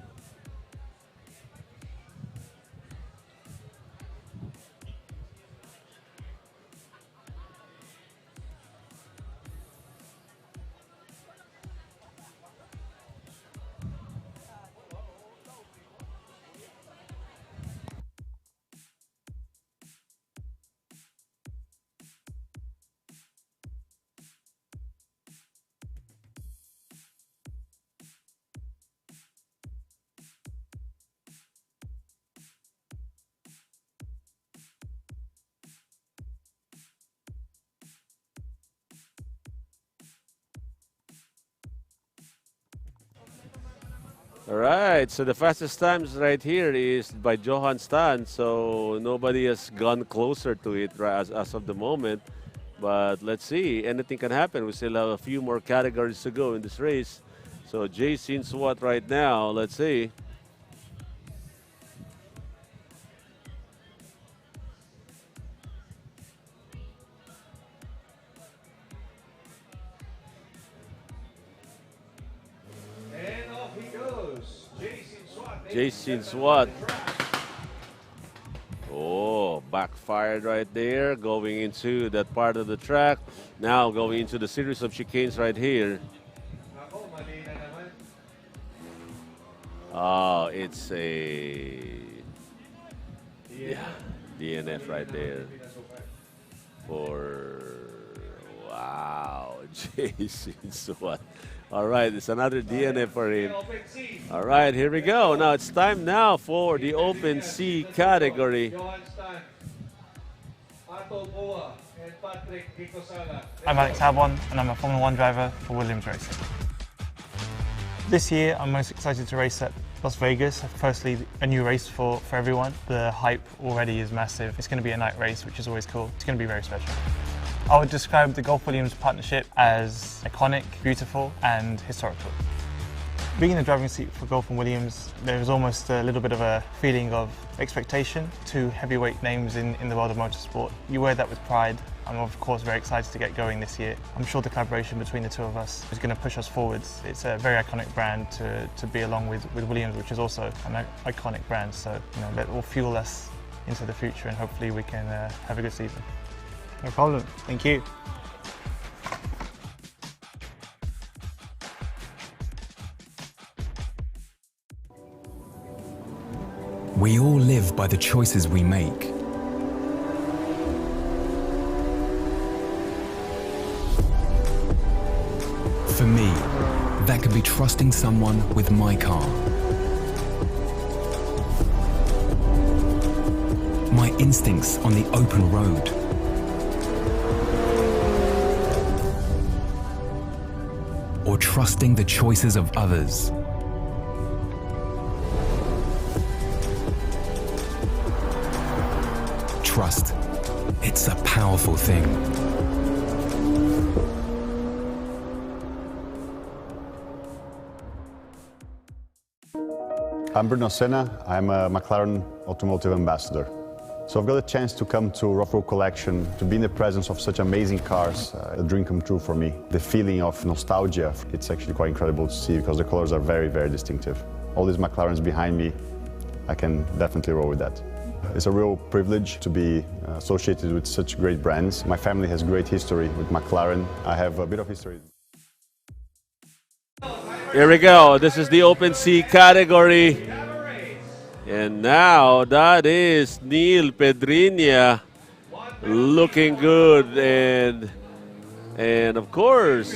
All right, so the fastest times right here is by Johan Stan, so nobody has gone closer to it as of the moment. But let's see, anything can happen. We still have a few more categories to go in this race. So Jason Swat right now, let's see. And off he goes. Jason Swat. Oh, backfired right there, going into that part of the track. Now going into the series of chicanes right here. Ako, mali na naman. Oh, it's a DNF right there for, wow, Jason Swat. All right, it's another DNF for him. Open C. All right, here we go. Now it's time now for the Open C category. Johan Stan, Ato Mua, and Patrick Sala. I'm Alex Albon, and I'm a Formula 1 driver for Williams Racing. This year, I'm most excited to race at Las Vegas. Firstly, a new race for everyone. The hype already is massive. It's going to be a night race, which is always cool. It's going to be very special. I would describe the Gulf Williams partnership as iconic, beautiful, and historical. Being in the driving seat for Gulf and Williams, there was almost a little bit of a feeling of expectation. Two heavyweight names in the world of motorsport. You wear that with pride. I'm of course very excited to get going this year. I'm sure the collaboration between the two of us is going to push us forwards. It's a very iconic brand to be along with Williams, which is also an iconic brand. So that will fuel us into the future, and hopefully we can have a good season. No problem. Thank you. We all live by the choices we make. For me, that can be trusting someone with my car. My instincts on the open road. Or trusting the choices of others. Trust. It's a powerful thing. I'm Bruno Senna. I'm a McLaren automotive ambassador. So I've got a chance to come to Rough Road Collection, to be in the presence of such amazing cars, a dream come true for me. The feeling of nostalgia, it's actually quite incredible to see because the colors are very, very distinctive. All these McLarens behind me, I can definitely roll with that. It's a real privilege to be associated with such great brands. My family has great history with McLaren. I have a bit of history. Here we go. This is the Open C category. And now that is Neil Pedriña looking good. And of course,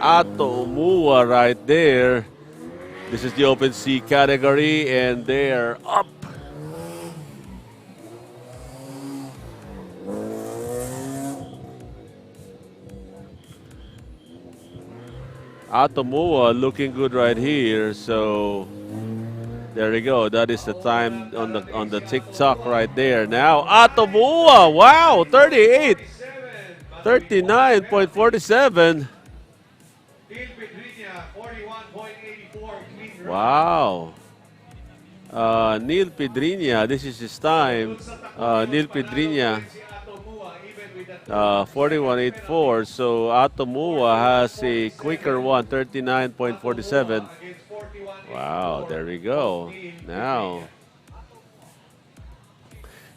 Ato Umua right there. This is the Open C category and they're up. Atomua looking good right here, so there we go. That is the time on the TikTok right there. Now Atomua, wow, 39.47. Wow. Neil Pedriña, this is his time. Neil Pedriña. 41.84. So Atomua has a quicker one, 39.47. Wow, there we go. Now,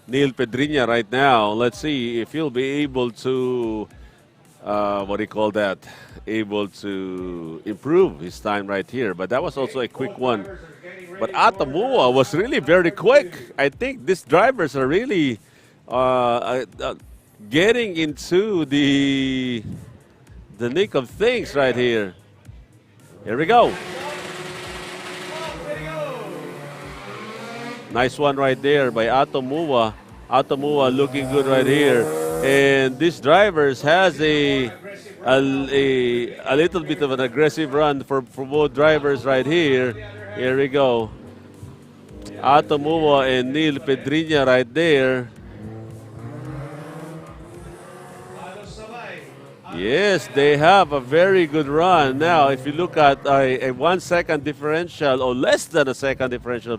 Neil Pedriña right now. Let's see if he'll be able to, what do you call that? Able to improve his time right here. But that was also a quick one. But Atomua was really very quick. I think these drivers are really getting into the nick of things right here. Here we go. Nice one right there by Atomua. Atomua looking good right here. And this drivers has a little bit of an aggressive run for both drivers right here. Here we go. Atomua and Neil Pedriña right there. Yes, they have a very good run. Now, if you look at a 1 second differential or less than a second differential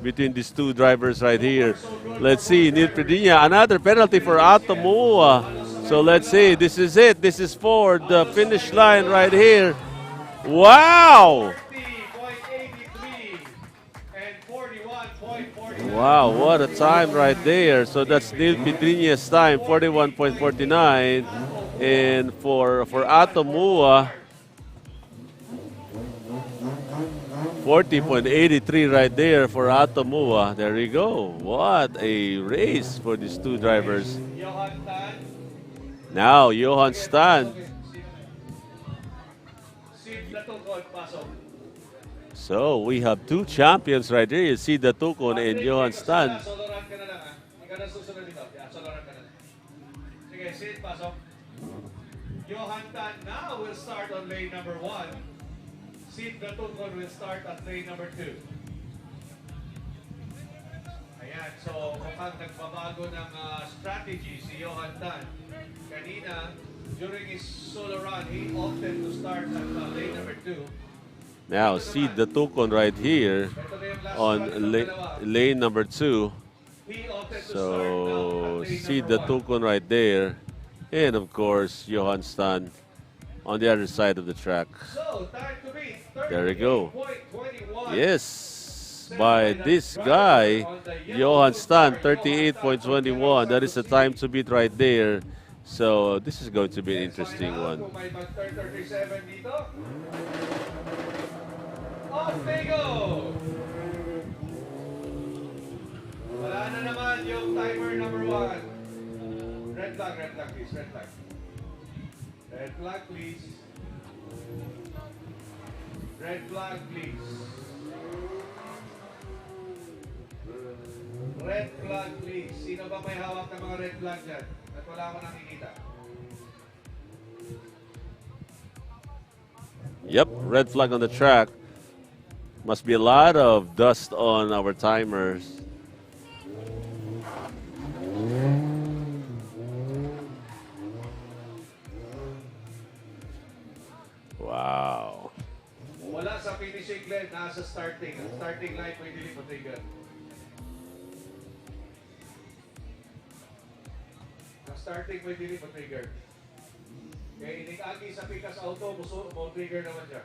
between these two drivers right here. Let's see, Neil Pedriña, another penalty for Atomua. So let's see, this is it. This is for the finish line right here. Wow! Wow, what a time right there. So that's Neil Pedriña's time, 41.49. And for Atomua, 40.83 right there for Atomua. There you go. What a race for these two drivers. Now, Johan Stan. So we have two champions right there. You see the Tukon and Johan Stan. Johan Tan now will start on lane number 1. Sid Gatukon will start at lane number 2. Ayan, so mukhang nagbabago ng strategy si Johan Tan. Kanina, during his solo run, he opted to start at lane number 2. Now, see the Tukon right here on lane number 2. So, see the Tukon right there. And of course, Johan Stan on the other side of the track. There we go. Yes, by this guy, Johan Stan, 38.21. That is the time to beat right there. So this is going to be an interesting one. Off they go! Wala na naman yung timer number 1. Red flag, please, red flag. Red flag, please. Red flag, please. Red flag, please. Sino ba may hawak ng mga red flag dyan? At wala ako nakikita. Yep, red flag on the track. Must be a lot of dust on our timers. Wow. Wala sa finishing line, nasa starting. Ang starting line mo hindi mo trigger. Ang starting mo hindi mo trigger. Kaya inig-agi sa Pikas Auto, mo trigger naman siya.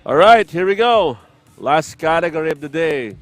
All right, here we go. Last category of the day.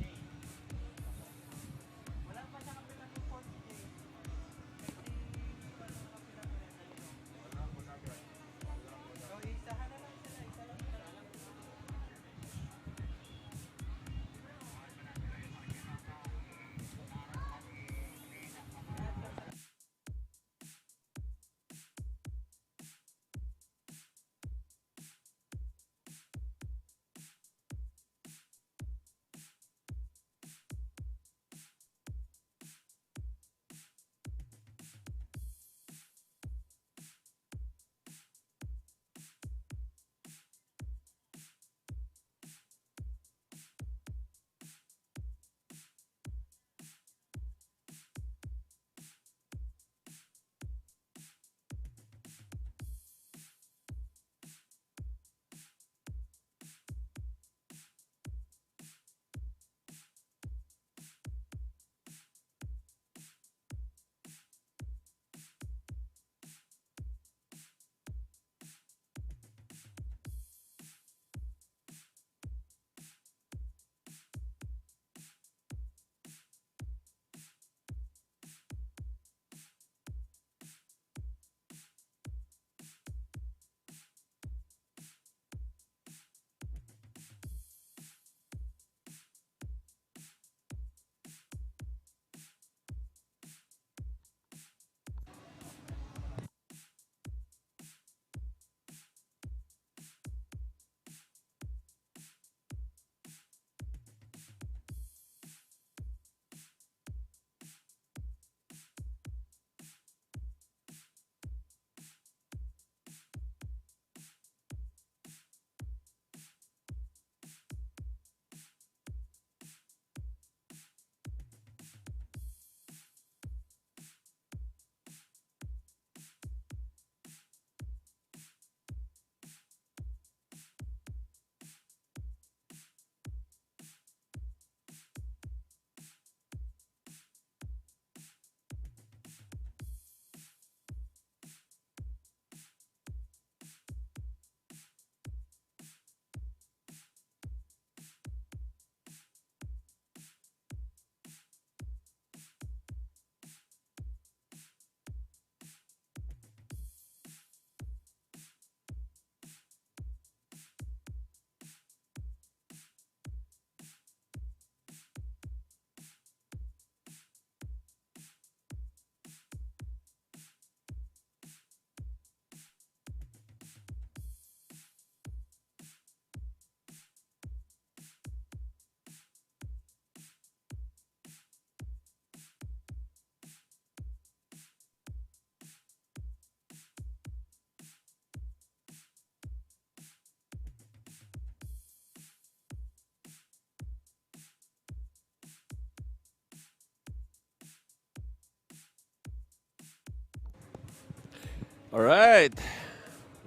All right.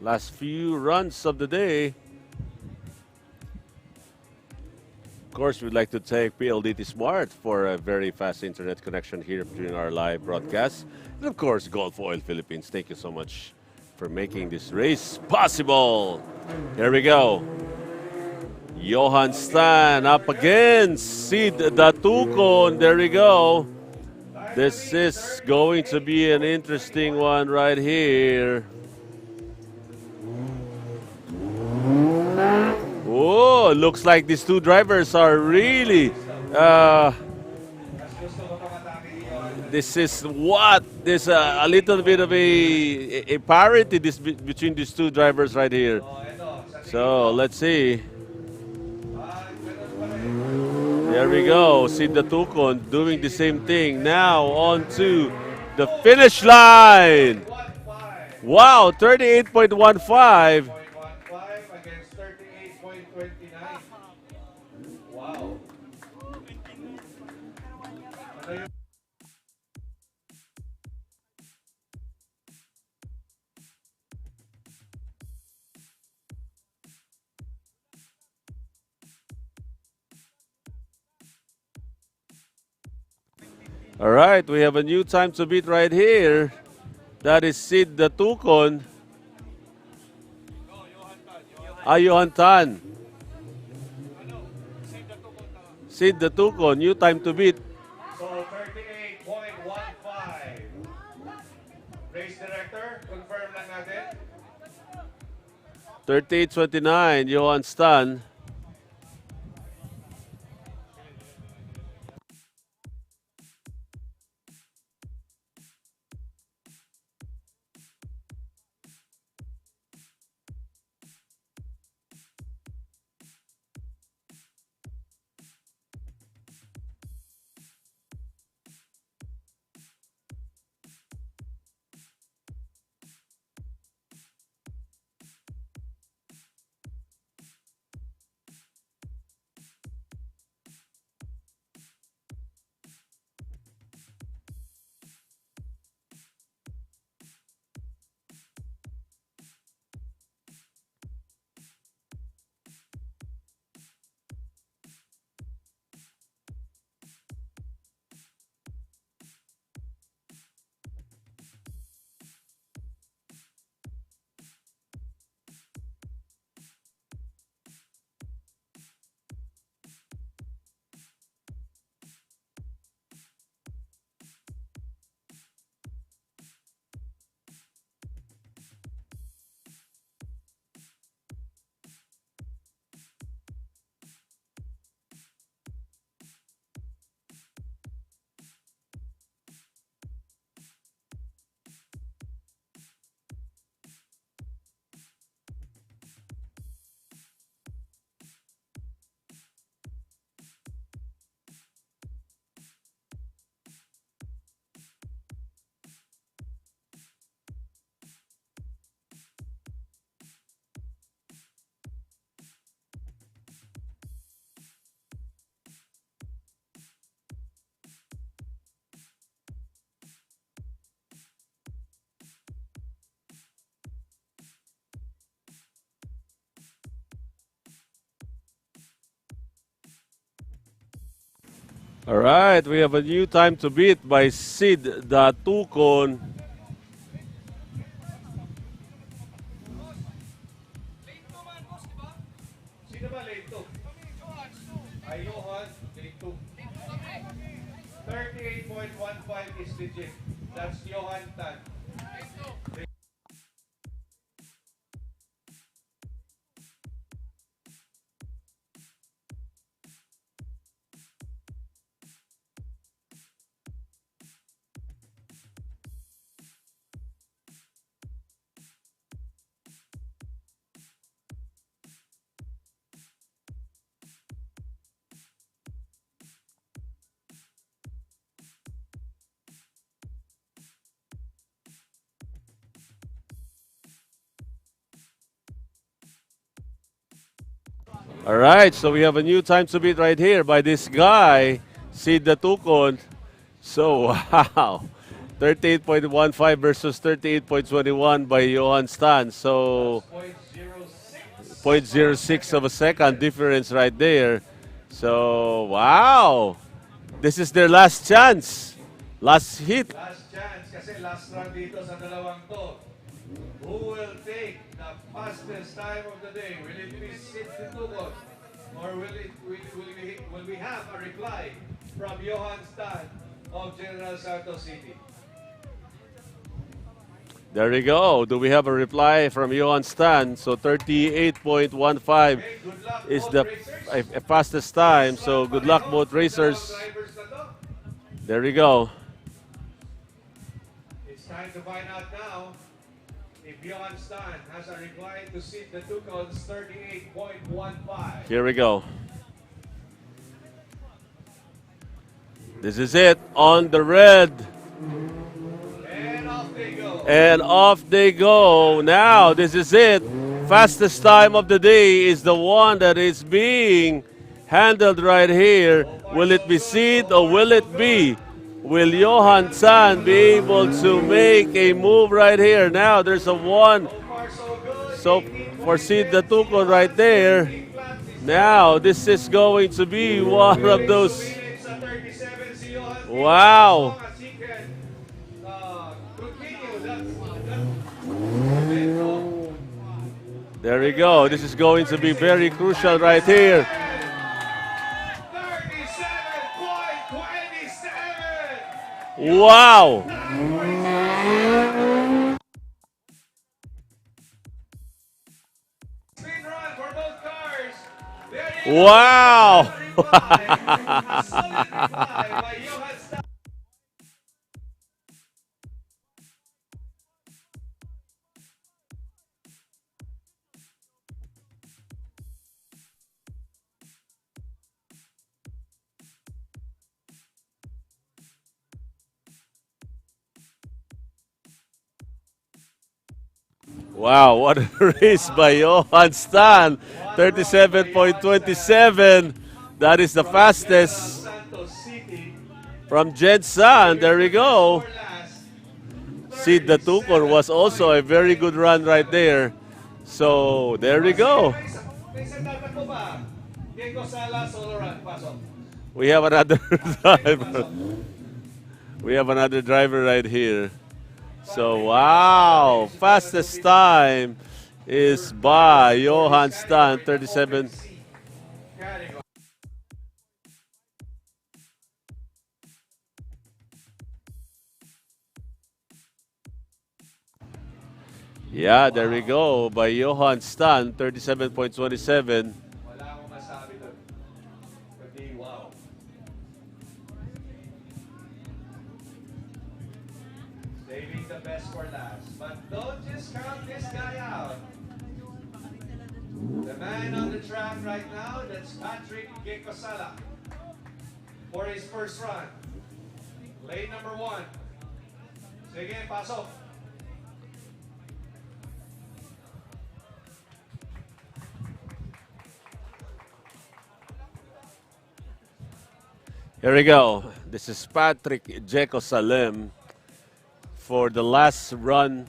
Last few runs of the day. Of course, we'd like to thank PLDT Smart for a very fast internet connection here during our live broadcast. And of course, Gulf Oil Philippines. Thank you so much for making this race possible. Here we go. Johan Stan up against Sid Datukon. There we go. This is going to be an interesting one right here. Oh, looks like these two drivers are really. This is what? There's a little bit of a parity between these two drivers right here. So let's see. There we go. Sid Datukon doing the same thing. Now on to the finish line. Wow, 38.15. Against 38.29. Wow. All right, we have a new time to beat right here. That is Sid Datukon. Johan Tan. Sid Datukon, new time to beat. So 38.15. Race director, confirm lang natin. 38.29, Johan Stan. All right, we have a new time to beat by Sid Datukon. Sino ba lane 2? Ay, Johan, lane 2. 38.15 is legit. That's Johan Tan. All right, so we have a new time to beat right here by this guy, Sid Datukon. So, wow. 38.15 versus 38.21 by Johan Stan. So 0.06. 0.06 of a second difference right there. So, wow. This is their last chance. Last hit. Last chance kasi last round dito sa dalawang to. Who will take the fastest time of the day? Will it be Sid Tutugon? Or will we have a reply from Johan Stan of General Santos City? There we go. Do we have a reply from Johan Stan? So 38.15 Okay, good luck, is both the racers. fastest time. So good luck both racers. Drivers na to. There we go. It's time to find out now if Johan Stan has a reply to Sid Tutugon's 38.15. Here we go. This is it on the red. And off they go. And off they go. Now, this is it. Fastest time of the day is the one that is being handled right here. Will it be Sid or will it be? Will Johan Stan be able to make a move right here? Now, there's a one. So far so good. So, for Sid Tutugon right there. Now, this is going to be one of those. Wow. There we go. This is going to be very crucial right here. 37.27. Wow. Spin run for both cars. There you go. Wow. A solid reply by Johan Stan. Wow, what a race by Johan Stan. 37.27. That is the fastest Santos City. from Jedsan. There we go. For last. Sid Tutugon was also a very good run right there. So, there we go. May isang tatakbo ba? Diego Sala, solo run. Pasok. We have another driver. We have another driver right here. So, wow. Fastest time is by Johan Stan, 37. Category. Yeah, there we go. By Johan Stan, 37.27. Wala akong masabi doon. Kundi wow. Saving the best for last. But don't just count this guy out. The man on the track right now, that's Patrick Gekosala. For his first run. Lane number 1. Sige, pasok. Here we go. This is Patrick Jekosalem for the last run.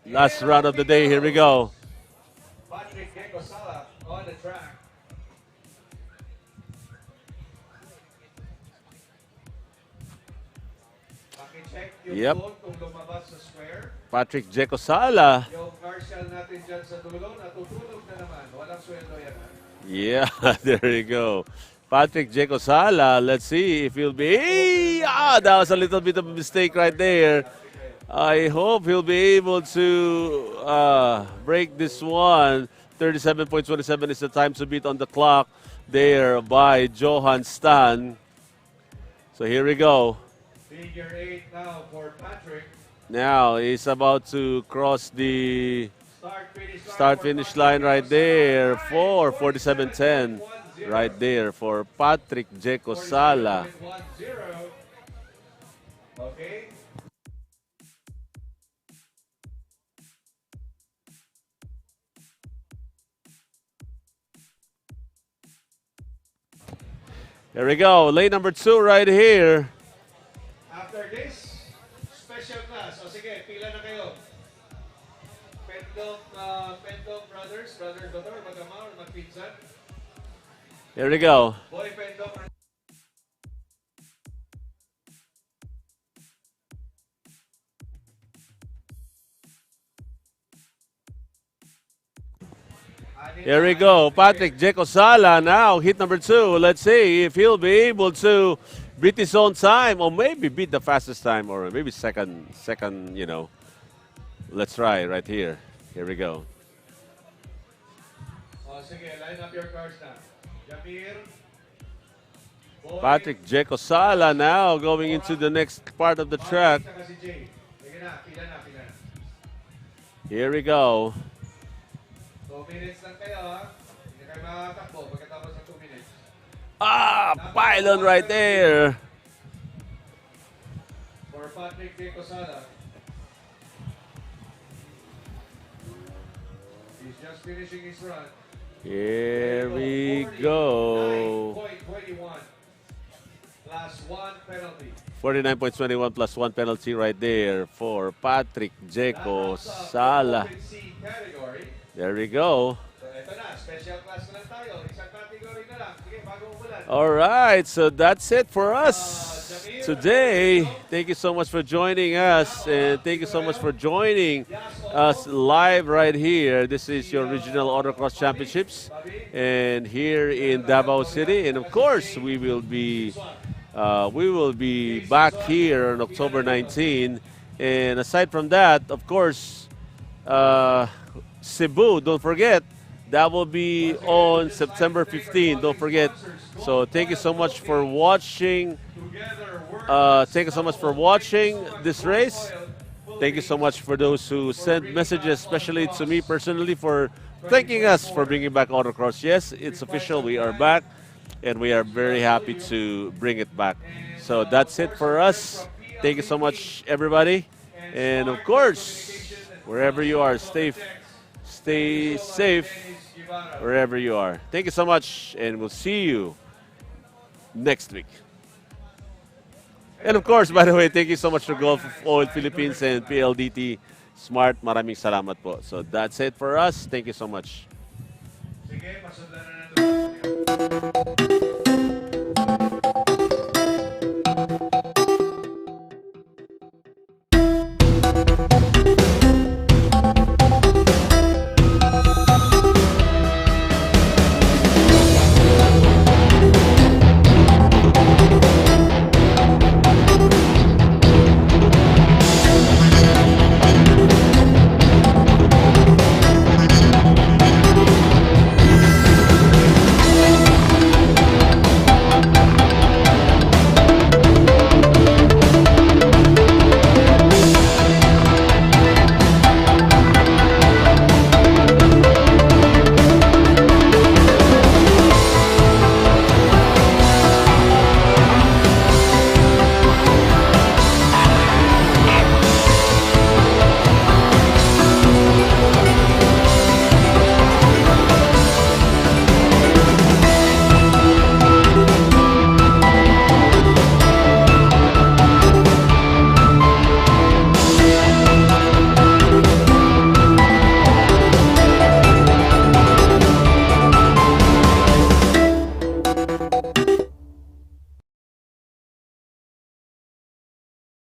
Last run of the day. Here we go. Patrick Gekosala on the track. Paki-check yung Yep. phone kung lumabas sa square. Patrick Jekosala. Yung Marshall natin dyan sa dulo, natutulog na naman. Walang sweldo yan. Yeah, there you go. Patrick Jekosala. Let's see if he'll be. That was a little bit of a mistake right there. I hope he'll be able to break this one. 37.27 is the time to beat on the clock there by Johan Stan. So here we go. Figure 8 now for Patrick. Now he's about to cross the Start-finish line right there for 47.10. Right there for Patrick Jekosala. 47.10. Okay. Here we go. Lane number 2 right here. After this special class, o sige, pila na kayo. Pendong brothers, brother, mag-ama or mag-pinsan. Here we go. Boy, Pendong. Here we go. Patrick Jeco Sala now, hit number 2. Let's see if he'll be able to beat his own time or maybe beat the fastest time or maybe second, you know. Let's try right here. Here we go. O sige, line up your cars na. Jamir. Boy, Patrick Jeco Sala now going into the next part of the track. saka si Jay. Sige na, pila na. Here we go. 2 minutes lang kayo ha. Hindi kayo makatakbo pagkatapos ng 2 minutes. Pylon right there. For Patrick De Cosala. He's just finishing his run. Here we go. 49.21 plus 1 penalty. 49.21 plus 1 penalty right there for Patrick Jeco Sala. C category. There we go. So ito na, special class na lang tayo. Isang category na lang. Sige, bago umulan. All right, so that's it for us today. Thank you so much for joining us, and thank you so much for joining us live right here. This is your regional Autocross Championships, and here in Davao City. And of course, we will be back here on October 19. And aside from that, of course, Cebu, don't forget, that will be on September 15. Don't forget. So thank you so much for watching. Thank you so much for watching this race. Thank you so much for those who sent messages, especially to me personally, for thanking us for bringing back Autocross. Yes, it's official. We are back, and we are very happy to bring it back. So that's it for us. Thank you so much, everybody. And of course, wherever you are, stay safe wherever you are. Thank you so much, and we'll see you next week. And of course, by the way, thank you so much to Gulf Oil Philippines and PLDT Smart. Maraming salamat po. So that's it for us. Thank you so much. Sige, masundan na natin.